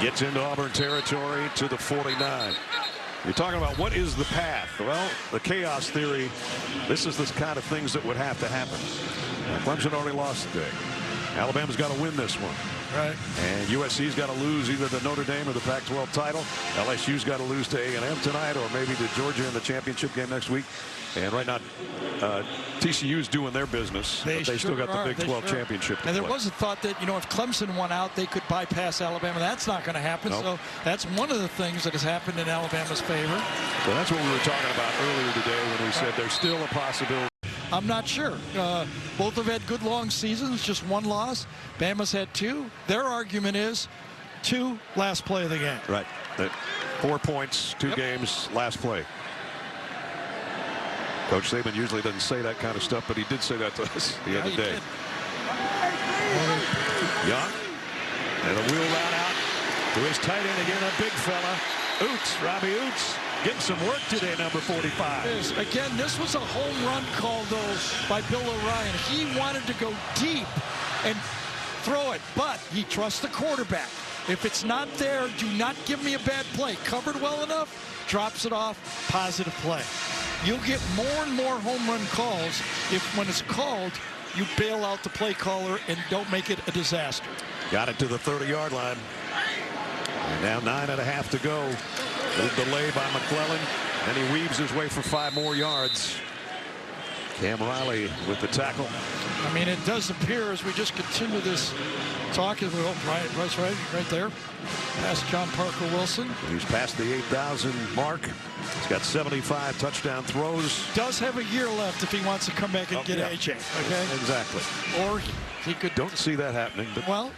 gets into Auburn territory to the 49. You're talking about what is the path? Well, the chaos theory, this is the kind of things that would have to happen. Clemson already lost today. Alabama's got to win this one. Right. And USC's got to lose either the Notre Dame or the Pac-12 title. LSU's got to lose to A&M tonight, or maybe to Georgia in the championship game next week. And right now, TCU's doing their business. They still got the Big 12 championship to And there play. was a thought that, you know, if Clemson won out, they could bypass Alabama. That's not going to happen. Nope. So that's one of the things that has happened in Alabama's favor. So that's what we were talking about earlier today when we said there's still a possibility. I'm not sure. Both have had good long seasons, just one loss. Bama's had 2. Their argument is 2, last play of the game. Right. 4 points, 2 games, last play. Coach Saban usually doesn't say that kind of stuff, but he did say that to us the other day. Young, and a wheel route out to his tight end again, a big fella. Oots, Robbie Oots, getting some work today, number 45. Again, this was a home run call, though, by Bill O'Ryan. He wanted to go deep and throw it, but he trusts the quarterback. If it's not there, do not give me a bad play. Covered well enough, drops it off, positive play. You'll get more and more home run calls if, when it's called, you bail out the play caller and don't make it a disaster. Got it to the 30-yard line. And now 9.5 to go. Little delay by McClellan, and he weaves his way for 5 more yards. Cam Riley with the tackle. I mean, it does appear as we just continue this talk, as we hope right there, past John Parker Wilson. He's past the 8,000 mark. He's got 75 touchdown throws. Does have a year left if he wants to come back and get AJ. Okay. Exactly. Or he could. Don't see that happening. But well,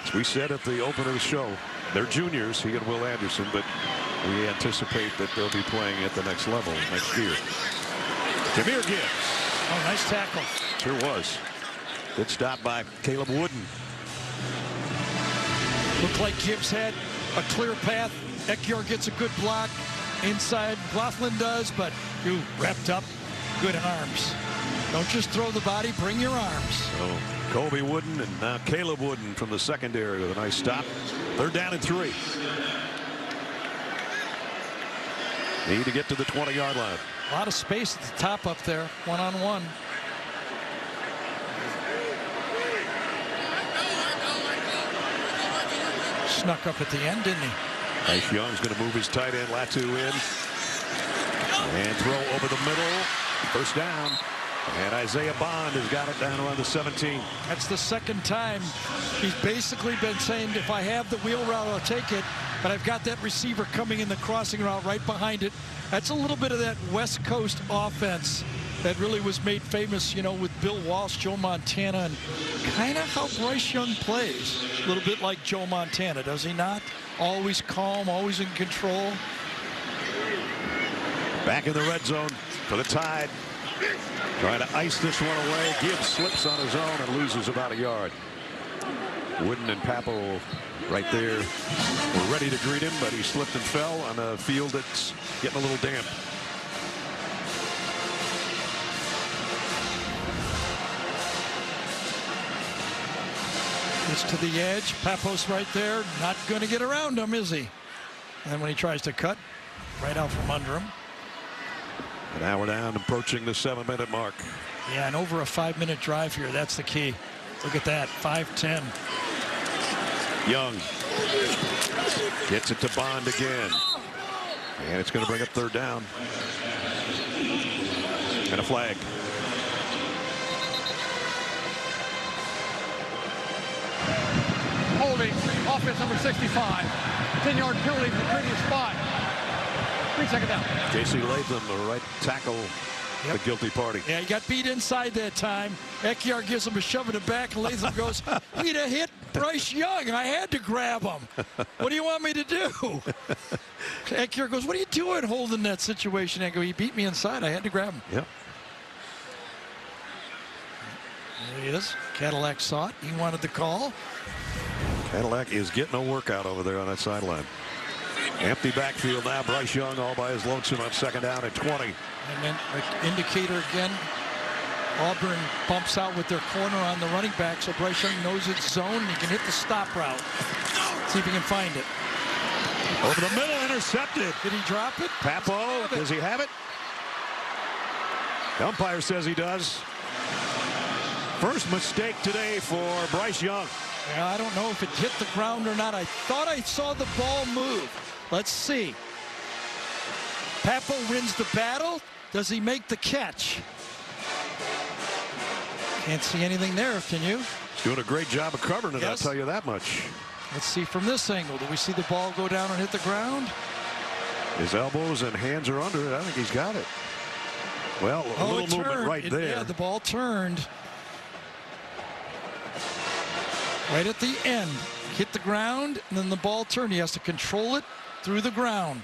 as we said at the open of the show, they're juniors, he and Will Anderson, but we anticipate that they'll be playing at the next level next year. Jahmyr Gibbs. Oh, nice tackle. Sure was. Good stop by Caleb Wooden. Looked like Gibbs had a clear path. Ekiyor gets a good block inside. Laughlin does, but you wrapped up. Good arms. Don't just throw the body, bring your arms. Oh, Colby Wooden and now Caleb Wooden from the secondary with a nice stop. 3rd down and 3. Need to get to the 20-yard line. A lot of space at the top up there, one-on-one. Snuck up at the end, didn't he? Bryce Young's going to move his tight end Latu in and throw over the middle. 1st down. And Isaiah Bond has got it down around the 17. That's the 2nd time he's basically been saying, if I have the wheel route, I'll take it. But I've got that receiver coming in the crossing route right behind it. That's a little bit of that West Coast offense that really was made famous, you know, with Bill Walsh, Joe Montana, and kind of how Bryce Young plays. A little bit like Joe Montana, does he not? Always calm, always in control. Back in the red zone for the Tide. Trying to ice this one away. Gibbs slips on his own and loses about a yard. Wooden and Pappo right there were ready to greet him, but he slipped and fell on a field that's getting a little damp. Gets to the edge. Pappo's right there. Not going to get around him, is he? And when he tries to cut, right out from under him. And now we're down approaching the 7-minute mark. Yeah, and over a 5-minute drive here. That's the key. Look at that, 5-10. Young gets it to Bond again. And it's going to bring up 3rd down. And a flag. Holding, offense number 65. 10-yard penalty from the previous spot. 3-second down. J.C. Latham, the right tackle, the guilty party. Yeah, he got beat inside that time. Ekiar gives him a shove in the back, and Latham goes, he'd have hit Bryce Young, and I had to grab him. What do you want me to do? Ekiar goes, what are you doing holding that situation? I go, he beat me inside. I had to grab him. Yep. There he is. Cadillac saw it. He wanted the call. Cadillac is getting a workout over there on that sideline. Empty backfield now. Bryce Young all by his lonesome on 2nd down at 20. And then indicator again. Auburn bumps out with their corner on the running back, so Bryce Young knows it's zone. He can hit the stop route. See if he can find it. Over the middle, intercepted. Did he drop it? Pappo, does he have it? The umpire says he does. First mistake today for Bryce Young. Yeah, I don't know if it hit the ground or not. I thought I saw the ball move. Let's see. Pappo wins the battle. Does he make the catch? Can't see anything there, can you? He's doing a great job of covering it, Yes. I'll tell you that much. Let's see from this angle. Do we see the ball go down and hit the ground? His elbows and hands are under it. I think he's got it. Well, a little it movement turned. right there. Yeah, the ball turned. Right at the end. Hit the ground, and then the ball turned. He has to control it through the ground.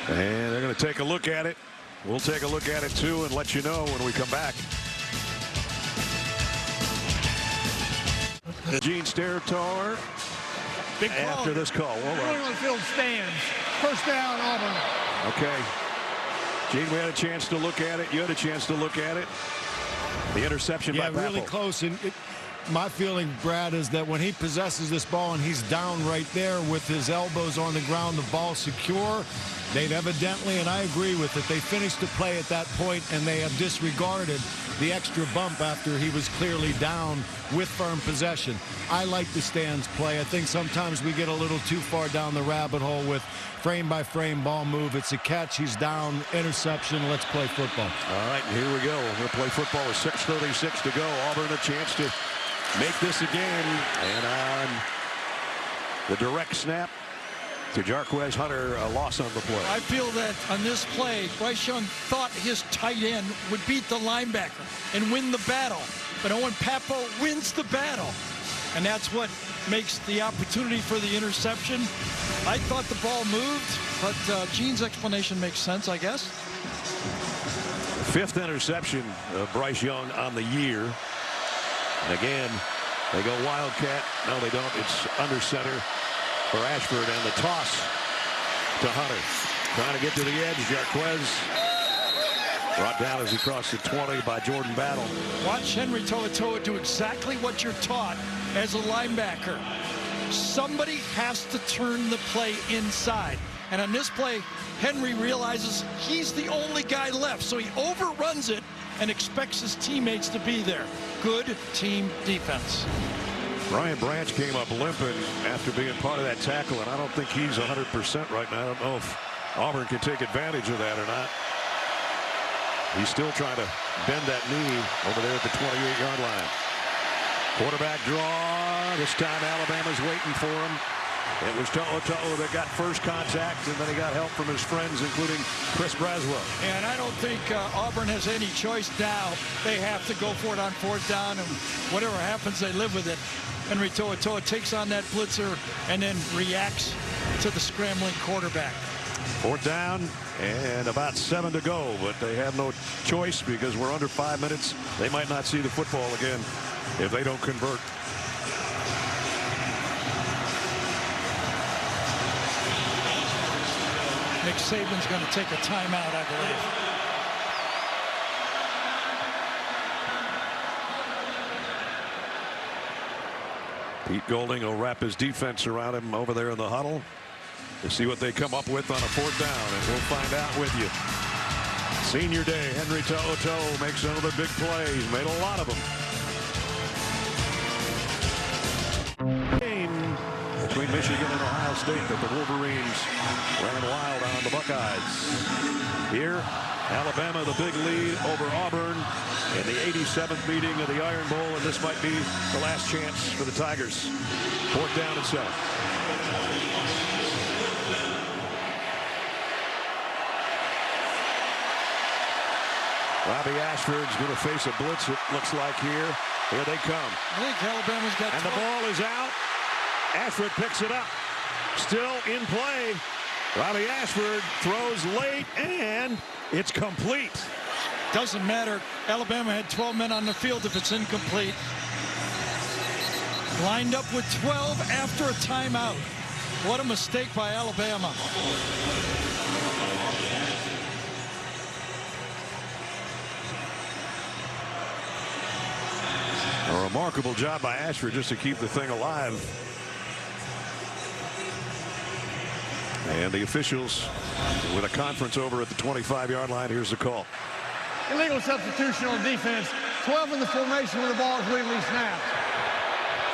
And they're going to take a look at it. We'll take a look at it, too, and let you know when we come back. Gene Steratore Big call. after this call. Going on the field stands. 1st down, Auburn. Okay. Gene, we had a chance to look at it. You had a chance to look at it. The interception by Yeah, really Pappo. close. And my feeling, Brad, is that when he possesses this ball and he's down right there with his elbows on the ground, the ball secure, they've evidently, and I agree with it, they finished the play at that point and they have disregarded the extra bump after he was clearly down with firm possession. I like the stands play. I think sometimes we get a little too far down the rabbit hole with frame by frame ball move. It's a catch, he's down, interception, let's play football. All right, here we go. We'll play football with 6:36 to go. Auburn a chance to make this again. And on the direct snap to Jarquez Hunter, a loss on the play. I feel that on this play, Bryce Young thought his tight end would beat the linebacker and win the battle. But Owen Pappo wins the battle. And that's what makes the opportunity for the interception. I thought the ball moved, but Gene's explanation makes sense, I guess. 5th interception of Bryce Young on the year. And again, they go Wildcat. No, they don't. It's under center for Ashford, and the toss to Hunter. Trying to get to the edge. Jarquez Brought down as he crossed the 20 by Jordan Battle. Watch Henry To'oTo'o do exactly what you're taught as a linebacker. Somebody has to turn the play inside. And on this play, Henry realizes he's the only guy left, so he overruns it and expects his teammates to be there. Good team defense. Brian Branch came up limping after being part of that tackle, and I don't think he's 100% right now. I don't know if Auburn can take advantage of that or not. He's still trying to bend that knee over there at the 28-yard line. Quarterback draw. This time Alabama's waiting for him. It was To'oTo'o that got first contact, and then he got help from his friends, including Chris Braswell. And I don't think Auburn has any choice now. They have to go for it on fourth down, and whatever happens, they live with it. Henry To'oTo'o takes on that blitzer and then reacts to the scrambling quarterback. Fourth down and about 7 to go, but they have no choice because we're under 5 minutes. They might not see the football again if they don't convert. Nick Saban's going to take a timeout, I believe. Pete Golding will wrap his defense around him over there in the huddle to see what they come up with on a fourth down, and we'll find out with you. Senior day, Henry To'oTo'o makes another big play. He's made a lot of them. Game between Michigan and Ohio State that the Wolverines ran wild on the Buckeyes. Here, Alabama the big lead over Auburn in the 87th meeting of the Iron Bowl, and this might be the last chance for the Tigers. Fourth down and 7. Robbie Ashford's going to face a blitz, it looks like here. Here they come. I think Alabama's got. And the ball is out. Ashford picks it up. Still in play. Robbie Ashford throws late, and it's complete. Doesn't matter. Alabama had 12 men on the field if it's incomplete. Lined up with 12 after a timeout. What a mistake by Alabama. A remarkable job by Ashford just to keep the thing alive. And the officials with a conference over at the 25-yard line. Here's the call. Illegal substitution on defense. 12 in the formation when the ball is legally snapped.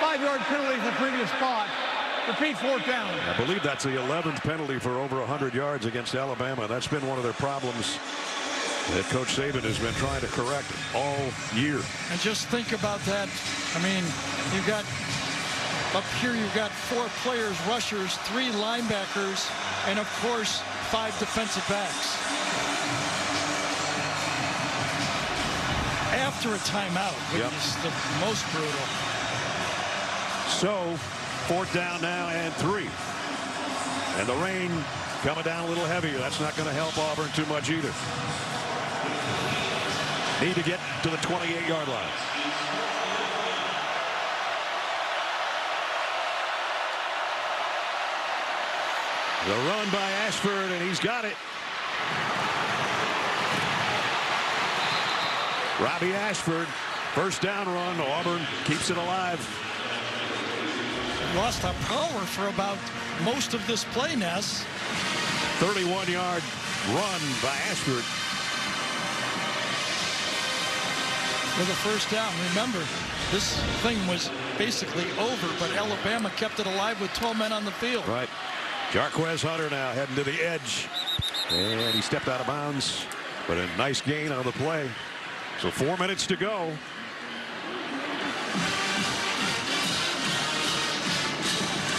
5-yard penalty from the previous spot. Repeat fourth down. I believe that's the 11th penalty for over 100 yards against Alabama. That's been one of their problems that Coach Saban has been trying to correct all year. And just think about that. I mean, you've got up here, you've got 4 players, rushers, 3 linebackers, and of course 5 defensive backs. After a timeout, which is the most brutal. So fourth down now and 3. And the rain coming down a little heavier. That's not going to help Auburn too much either. Need to get to the 28-yard line. The run by Ashford, and he's got it. Robbie Ashford, first down run. Auburn keeps it alive. Lost our power for about most of this play, Ness. 31-yard run by Ashford. With a first down. Remember, this thing was basically over, but Alabama kept it alive with 12 men on the field. Right. Jarquez Hunter now heading to the edge. And he stepped out of bounds, but a nice gain on the play. So 4 minutes to go.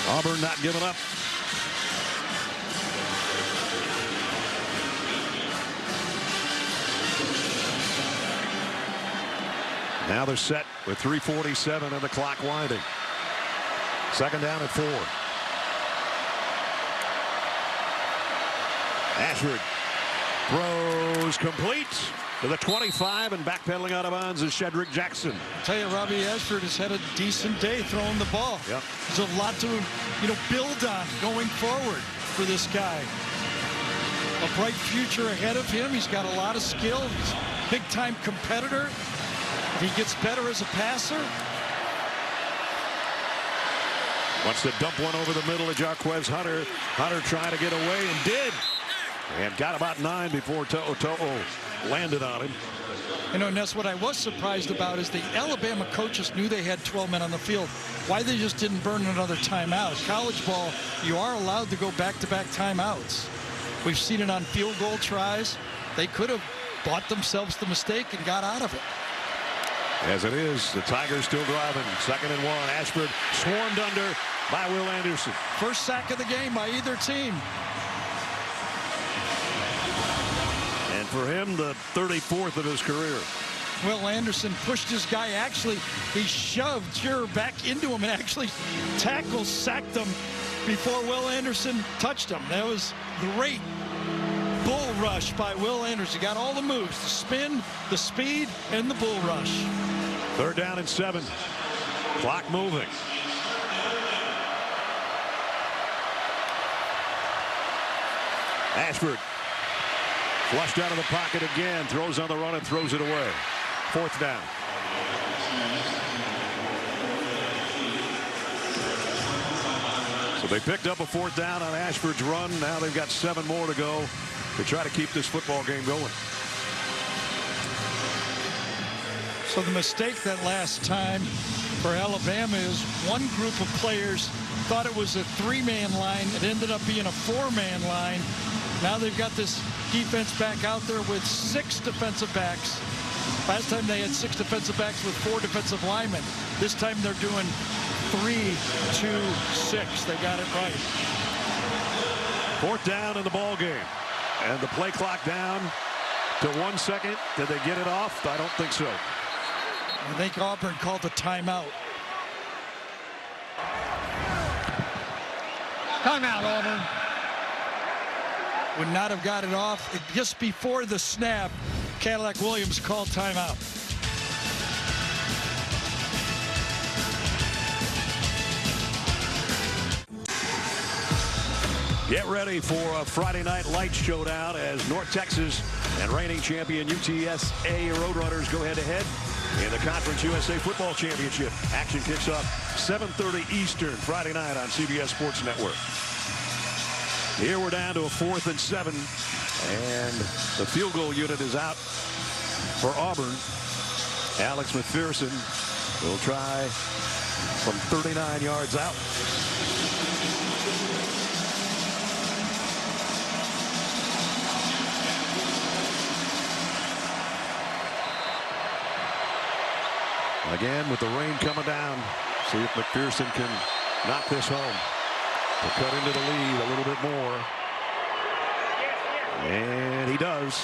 Auburn not giving up. Now they're set with 3:47 and the clock winding. Second down and 4. Ashford throws complete to the 25, and backpedaling out of bounds is Shedrick Jackson. I'll tell you, Robbie Ashford has had a decent day throwing the ball. Yep. There's a lot to, build on going forward for this guy. a bright future ahead of him. He's got a lot of skill. He's a big-time competitor. He gets better as a passer. Wants to dump one over the middle of Jarquez Hunter. Hunter trying to get away and did. And got about 9 before To'o landed on him. You know, and that's what I was surprised about is the Alabama coaches knew they had 12 men on the field. Why they just didn't burn another timeout. College ball, you are allowed to go back-to-back timeouts. We've seen it on field goal tries. They could have bought themselves the mistake and got out of it. As it is, the Tigers still driving. 2nd and 1. Ashford swarmed under by Will Anderson. First sack of the game by either team. And for him, the 34th of his career. Will Anderson pushed his guy. Actually, he shoved Shearer back into him and actually sacked him before Will Anderson touched him. That was great bull rush by Will Anderson. He got all the moves, the spin, the speed, and the bull rush. 3rd down and 7. Clock moving. Ashford flushed out of the pocket again, throws on the run and throws it away. 4th down. So they picked up a 4th down on Ashford's run. Now they've got 7 more to go to try to keep this football game going. So the mistake that last time for Alabama is one group of players thought it was a 3-man line. It ended up being a 4-man line. Now they've got this defense back out there with 6 defensive backs. Last time they had 6 defensive backs with 4 defensive linemen. This time they're doing 3-2-6. They got it right. 4th down in the ball game. And the play clock down to 1 second. Did they get it off? I don't think so. I think Auburn called the timeout. Timeout, Auburn. Would not have got it off. Just before the snap, Cadillac Williams called timeout. Get ready for a Friday night light showdown as North Texas and reigning champion UTSA Roadrunners go head-to-head in the Conference USA Football Championship. Action kicks off 7:30 Eastern Friday night on CBS Sports Network. Here we're down to a 4th and 7, and the field goal unit is out for Auburn. Alex McPherson will try from 39 yards out. Again, with the rain coming down, see if McPherson can knock this home. To cut into the lead a little bit more. And he does.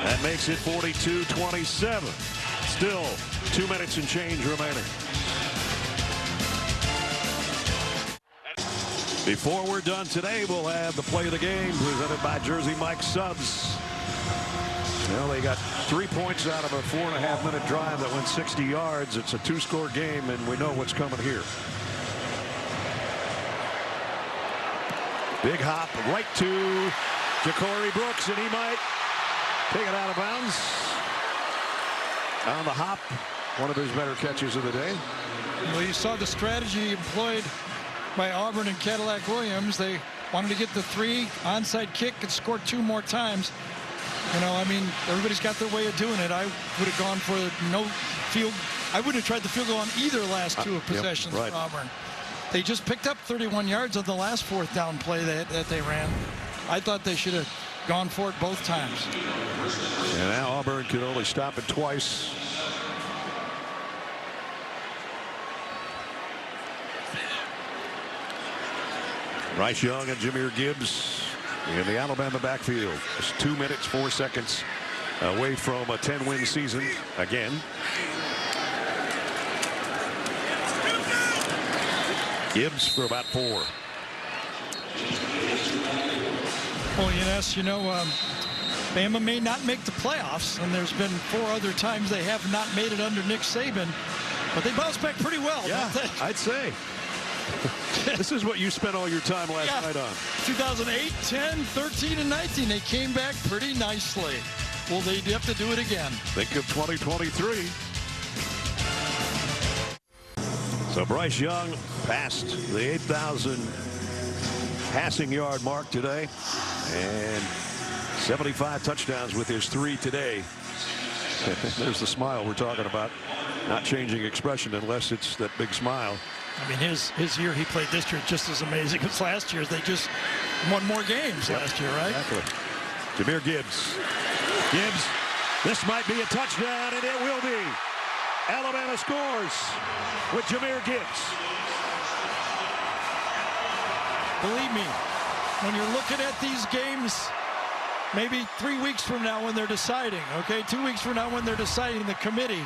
That makes it 42-27. Still 2 minutes and change remaining. Before we're done today, we'll have the play of the game presented by Jersey Mike Subs. Well, they got 3 points out of a 4.5-minute drive that went 60 yards. It's a 2-score game, and we know what's coming here. Big hop right to Ja'Cory Brooks, and he might take it out of bounds. On the hop, one of his better catches of the day. Well, you saw the strategy employed by Auburn and Cadillac Williams. They wanted to get the 3 onside kick and score 2 more times. You know, I mean, everybody's got their way of doing it. I would have gone for no field. I would have tried the field goal on either last 2 of possessions for Auburn. They just picked up 31 yards on the last 4th down play that they ran. I thought they should have gone for it both times. And now Auburn can only stop it twice. Bryce Young and Jahmyr Gibbs in the Alabama backfield. Just 2 minutes, 4 seconds away from a 10-win season again. Gibbs for about 4. Well, yes, you know, Bama may not make the playoffs, and there's been 4 other times they have not made it under Nick Saban, but they bounced back pretty well. Yeah, I'd say. This is what you spent all your time last night on. 2008, 10, 13, and 19. They came back pretty nicely. Will they have to do it again? Think of 2023. So Bryce Young passed the 8,000 passing yard mark today, and 75 touchdowns with his 3 today. There's the smile we're talking about. Not changing expression unless it's that big smile. I mean, his year he played this year just as amazing as last year's. They just won more games last year, right? Exactly. Jahmyr Gibbs. Gibbs, this might be a touchdown, and it will be. Alabama scores with Jahmyr Gibbs. Believe me, when you're looking at these games, maybe 3 weeks from now when they're deciding, okay, 2 weeks from now when they're deciding, the committee,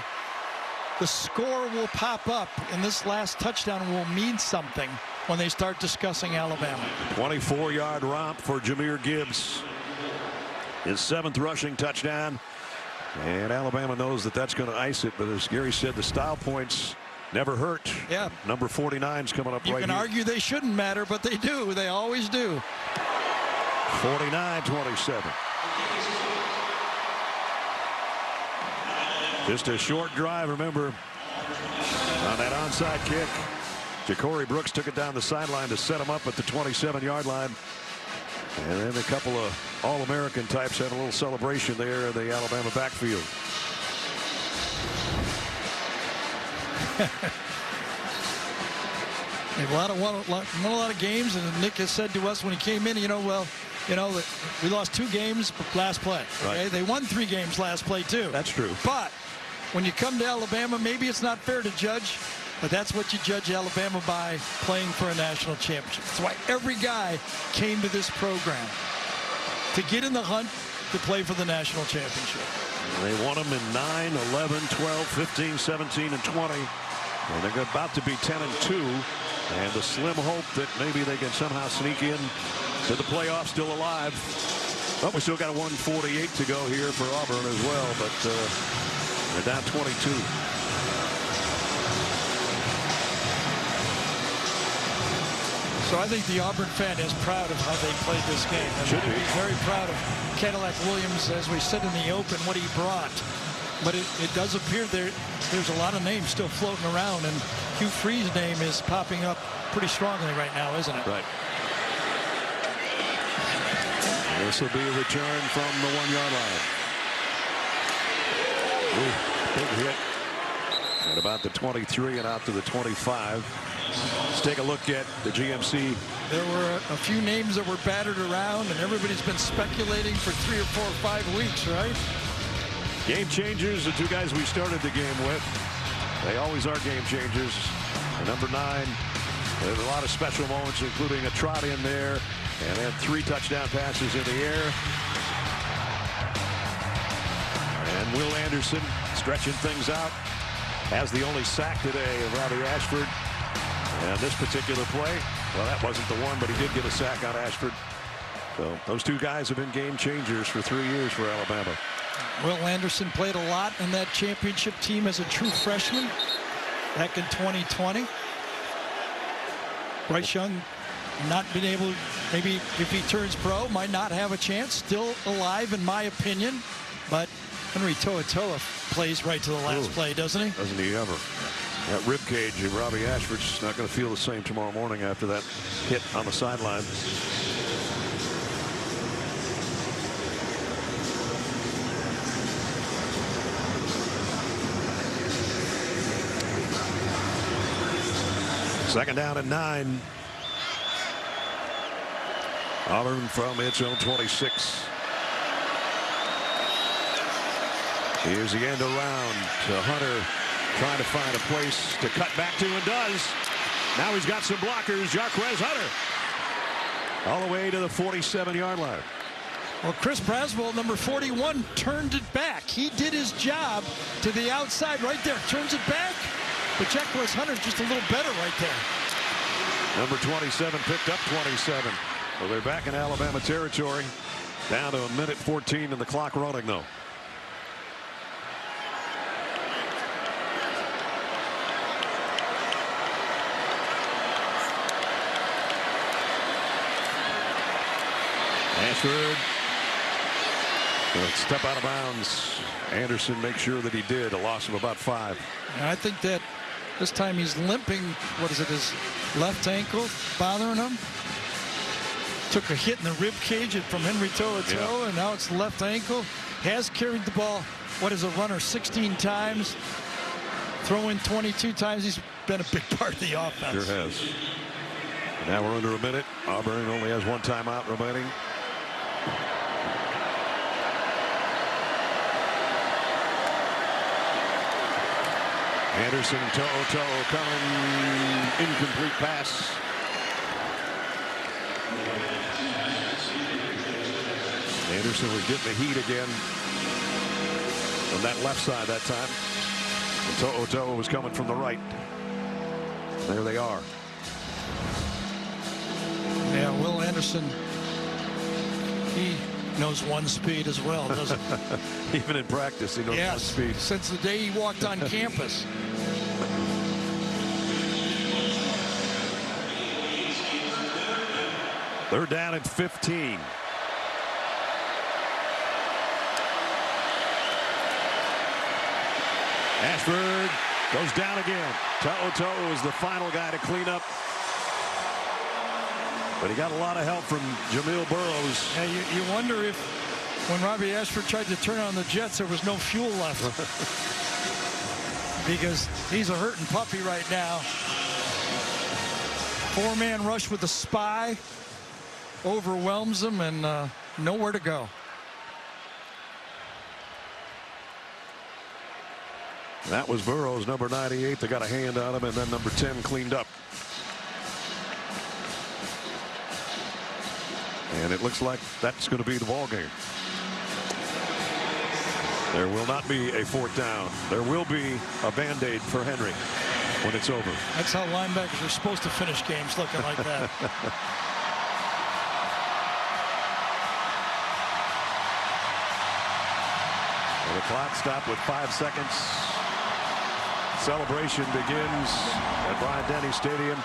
the score will pop up, and this last touchdown will mean something when they start discussing Alabama. 24-yard romp for Jahmyr Gibbs. His 7th rushing touchdown. And Alabama knows that that's going to ice it. But as Gary said, the style points never hurt. Yeah. Number 49's coming up right here. You can argue they shouldn't matter, but they do. They always do. 49-27. Just a short drive, remember, on that onside kick. Ja'Cory Brooks took it down the sideline to set him up at the 27-yard line. And then a couple of All-American types had a little celebration there in the Alabama backfield. They've won a lot of games, and Nick has said to us when he came in, we lost 2 games last play. Okay? Right. They won 3 games last play, too. That's true. But when you come to Alabama, maybe it's not fair to judge, but that's what you judge Alabama by, playing for a national championship. That's why every guy came to this program, to get in the hunt to play for the national championship. They won them in 9, 11, 12, 15, 17, and 20. And they're about to be 10-2. And the slim hope that maybe they can somehow sneak in to the playoffs still alive. But we still got 148 to go here for Auburn as well. But they're down 22. So I think the Auburn fan is proud of how they played this game. Should be. Very proud of Cadillac Williams, as we said in the open, what he brought. But it does appear there's a lot of names still floating around, and Hugh Freeze's name is popping up pretty strongly right now, isn't it? Right. This will be a return from the 1-yard line. Ooh, big hit. At about the 23 and out to the 25. Let's take a look at the GMC. There were a few names that were battered around, and everybody's been speculating for 3 or 4 or 5 weeks, right? Game changers, the 2 guys we started the game with. They always are game changers. Number 9, there's a lot of special moments, including a trot in there, and then 3 touchdown passes in the air. And Will Anderson stretching things out. Has the only sack today of Robbie Ashford. And this particular play, well, that wasn't the one, but he did get a sack on Ashford. So those 2 guys have been game changers for 3 years for Alabama. Will Anderson played a lot in that championship team as a true freshman back in 2020. Bryce Young not been able, maybe if he turns pro, might not have a chance. Still alive, in my opinion. But Henry To'oTo'o plays right to the last play, doesn't he? Doesn't he ever? That rib cage of Robbie Ashford's not going to feel the same tomorrow morning after that hit on the sideline. Second down and 9. Auburn from its own 26. Here's the end around to Hunter, trying to find a place to cut back to, and does. Now he's got some blockers. Jarquez Hunter all the way to the 47-yard line. Well, Chris Braswell, number 41, turned it back. He did his job to the outside right there. Turns it back. But Jarquez Hunter just a little better right there. Number 27 picked up 27. Well, they're back in Alabama territory. Down to 1:14 and the clock running, though. Ashford. Step out of bounds. Anderson makes sure that he did. A loss of about 5. And I think that this time he's limping. What is it? His left ankle bothering him. Took a hit in the rib cage from Henry To'oTo'o, and now it's left ankle. Has carried the ball, what is a runner, 16 times. Throwing 22 times. He's been a big part of the offense. Sure has. Now we're under a minute. Auburn only has 1 timeout remaining. Anderson, To'oTo'o coming, incomplete pass. Anderson was getting the heat again on that left side that time. And To'oTo'o was coming from the right. There they are. Yeah, Will Anderson, he knows one speed as well, doesn't he? Even in practice, he knows one speed. Since the day he walked on campus. They're down at 15. Ashford goes down again. To'oTo'o is the final guy to clean up. But he got a lot of help from Jamil Burrows. Yeah, you wonder if when Robbie Ashford tried to turn on the Jets, there was no fuel left. Because he's a hurting puppy right now. 4-man rush with the spy. Overwhelms him and nowhere to go. That was Burrows, number 98. They got a hand on him, and then number 10 cleaned up. And it looks like that's going to be the ball game. There will not be a 4th down. There will be a Band-Aid for Henry when it's over. That's how linebackers are supposed to finish games, looking like that. Well, the clock stopped with 5 seconds. Celebration begins at Bryant-Denny Stadium.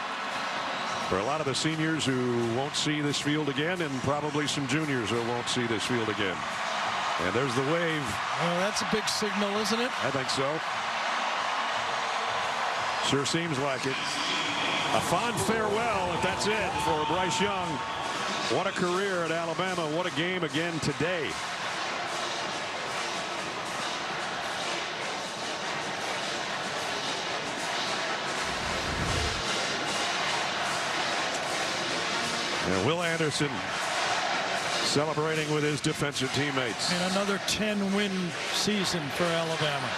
For a lot of the seniors who won't see this field again, and probably some juniors who won't see this field again. And there's the wave. Well, that's a big signal, isn't it? I think so. Sure seems like it. A fond farewell, if that's it, for Bryce Young. What a career at Alabama. What a game again today. And Will Anderson celebrating with his defensive teammates. And another 10-win season for Alabama.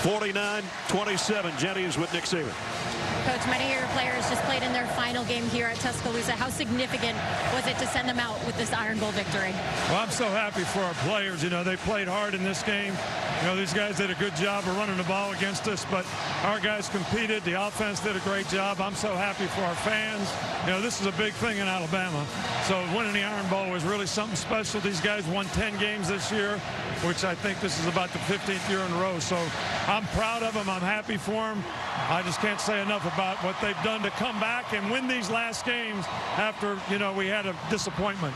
(49-27). Jenny's with Nick Saban. Coach, many of your players just played in their final game here at Tuscaloosa. How significant was it to send them out with this Iron Bowl victory? Well, I'm so happy for our players. You know, they played hard in this game. You know, these guys did a good job of running the ball against us, but our guys competed. The offense did a great job. I'm so happy for our fans. You know, this is a big thing in Alabama. So winning the Iron Bowl was really something special. These guys won 10 games this year, which I think this is about the 15th year in a row. So I'm proud of them. I'm happy for them. I just can't say enough about what they've done to come back and win these last games after, you know, we had a disappointment.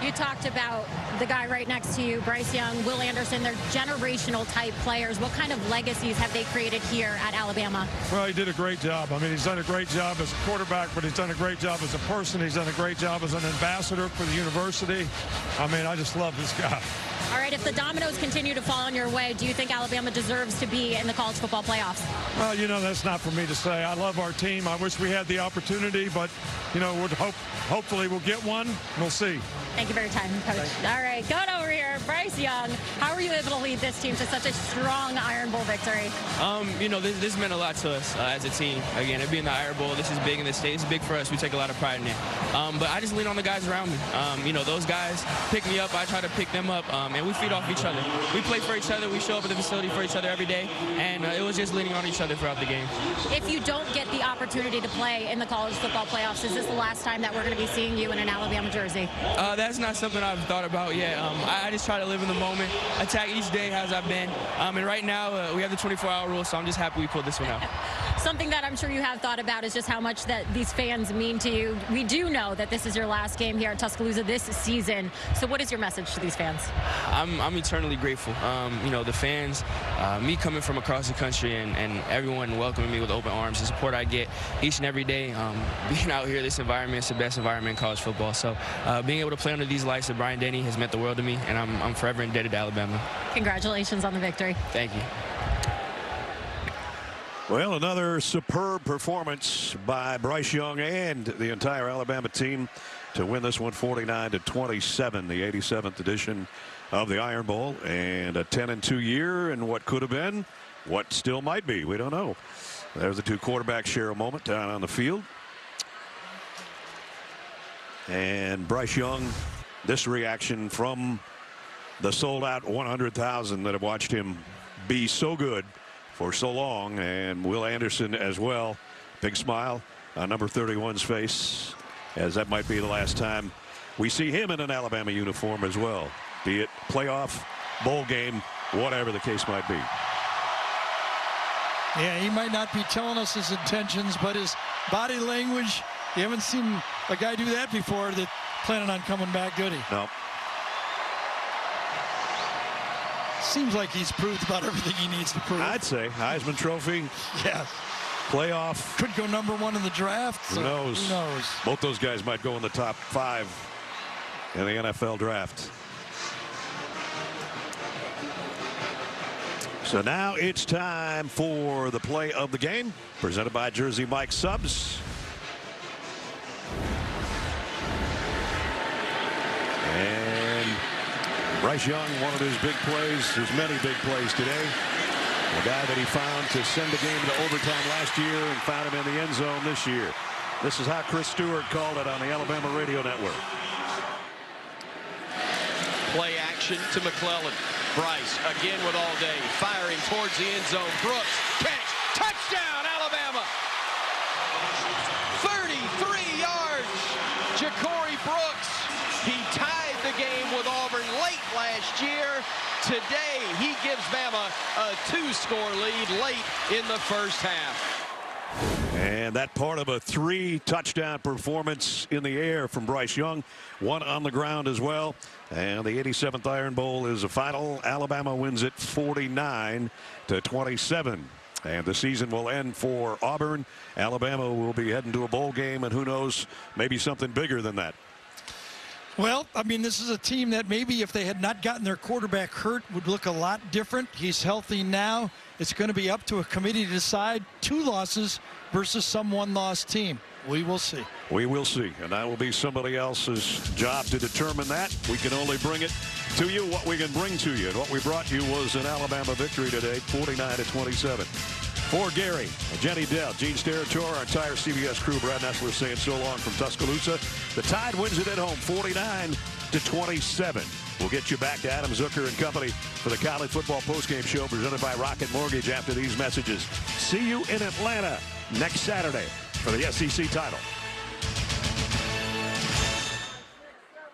You talked about the guy right next to you, Bryce Young, Will Anderson. They're generational type players. What kind of legacies have they created here at Alabama? Well, he did a great job. I mean, he's done a great job as a quarterback, but he's done a great job as a person. He's done a great job as an ambassador for the university. I mean, I just love this guy. All right, if the dominoes continue to fall on your way, do you think Alabama deserves to be in the college football playoffs? Well, you know, that's not for me to say. I love our team. I wish we had the opportunity, but, you know, hopefully we'll get one. We'll see. Thank you for your time, Coach. All right, going over here, Bryce Young. How were you able to lead this team to such a strong Iron Bowl victory? You know, this meant a lot to us as a team. Again, it being the Iron Bowl, this is big in the state. It's big for us. We take a lot of pride in it. But I just lean on the guys around me. You know, those guys pick me up. I try to pick them up, and we feed off each other. We play for each other. We show up at the facility for each other every day, and it was just leaning on each other throughout the game. If you don't get the opportunity to play in the college football playoffs, is this the last time that we're going to be seeing you in an Alabama jersey? That's not something I've thought about yet. I just try to live in the moment, attack each day as I've been. And right now, we have the 24-hour rule, so I'm just happy we pulled this one out. Something that I'm sure you have thought about is just how much that these fans mean to you. We do know that this is your last game here at Tuscaloosa this season. So what is your message to these fans? I'm eternally grateful. You know, the fans, me coming from across the country and everyone welcoming me with open arms, the support I get each and every day. Being out here, this environment is the best environment in college football. So being able to play under these lights of Bryant Denny has meant the world to me, and I'm forever indebted to Alabama. Congratulations on the victory. Thank you. Well, another superb performance by Bryce Young and the entire Alabama team to win this one 49-27, the 87th edition of the Iron Bowl, and a 10-2 year and what could have been, what still might be. We don't know. There's the two quarterbacks share a moment down on the field. And Bryce Young, this reaction from the sold-out 100,000 that have watched him be so good for so long, and Will Anderson as well. Big smile on number 31's face, as that might be the last time we see him in an Alabama uniform as well, be it playoff, bowl game, whatever the case might be. Yeah, he might not be telling us his intentions, but his body language, you haven't seen a guy do that before that planning on coming back, did he? No. Seems like he's proved about everything he needs to prove. I'd say Heisman Trophy. Yeah. Playoff. Could go #1 in the draft. Who knows? Who knows? Both those guys might go in the top 5 in the NFL draft. So now it's time for the play of the game, presented by Jersey Mike Subs. And Bryce Young, one of his big plays, his many big plays today. The guy that he found to send the game to overtime last year and found him in the end zone this year. This is how Chris Stewart called it on the Alabama Radio Network. Play action to McClellan. Bryce again with all day, firing towards the end zone. Brooks, catch, touchdown, Alabama. 33 yards, Ja'Cory Brooks. He tied the game with Auburn late last year. Today, he gives Bama a 2-score lead late in the first half. And that part of a 3-touchdown performance in the air from Bryce Young, one on the ground as well. And the 87th Iron Bowl is a final. Alabama wins it 49-27. And the season will end for Auburn. Alabama will be heading to a bowl game, and who knows, maybe something bigger than that. Well, I mean, this is a team that maybe if they had not gotten their quarterback hurt would look a lot different. He's healthy now. It's going to be up to a committee to decide 2 losses versus some 1-loss team. We will see. We will see. And that will be somebody else's job to determine that. We can only bring it to you, what we can bring to you. And what we brought you was an Alabama victory today, 49-27. For Gary, Jenny Dell, Gene Steratore, our entire CBS crew, Brad Nessler saying so long from Tuscaloosa. The Tide wins it at home, 49-27. We'll get you back to Adam Zucker and company for the college football postgame show presented by Rocket Mortgage after these messages. See you in Atlanta next Saturday for the SEC title.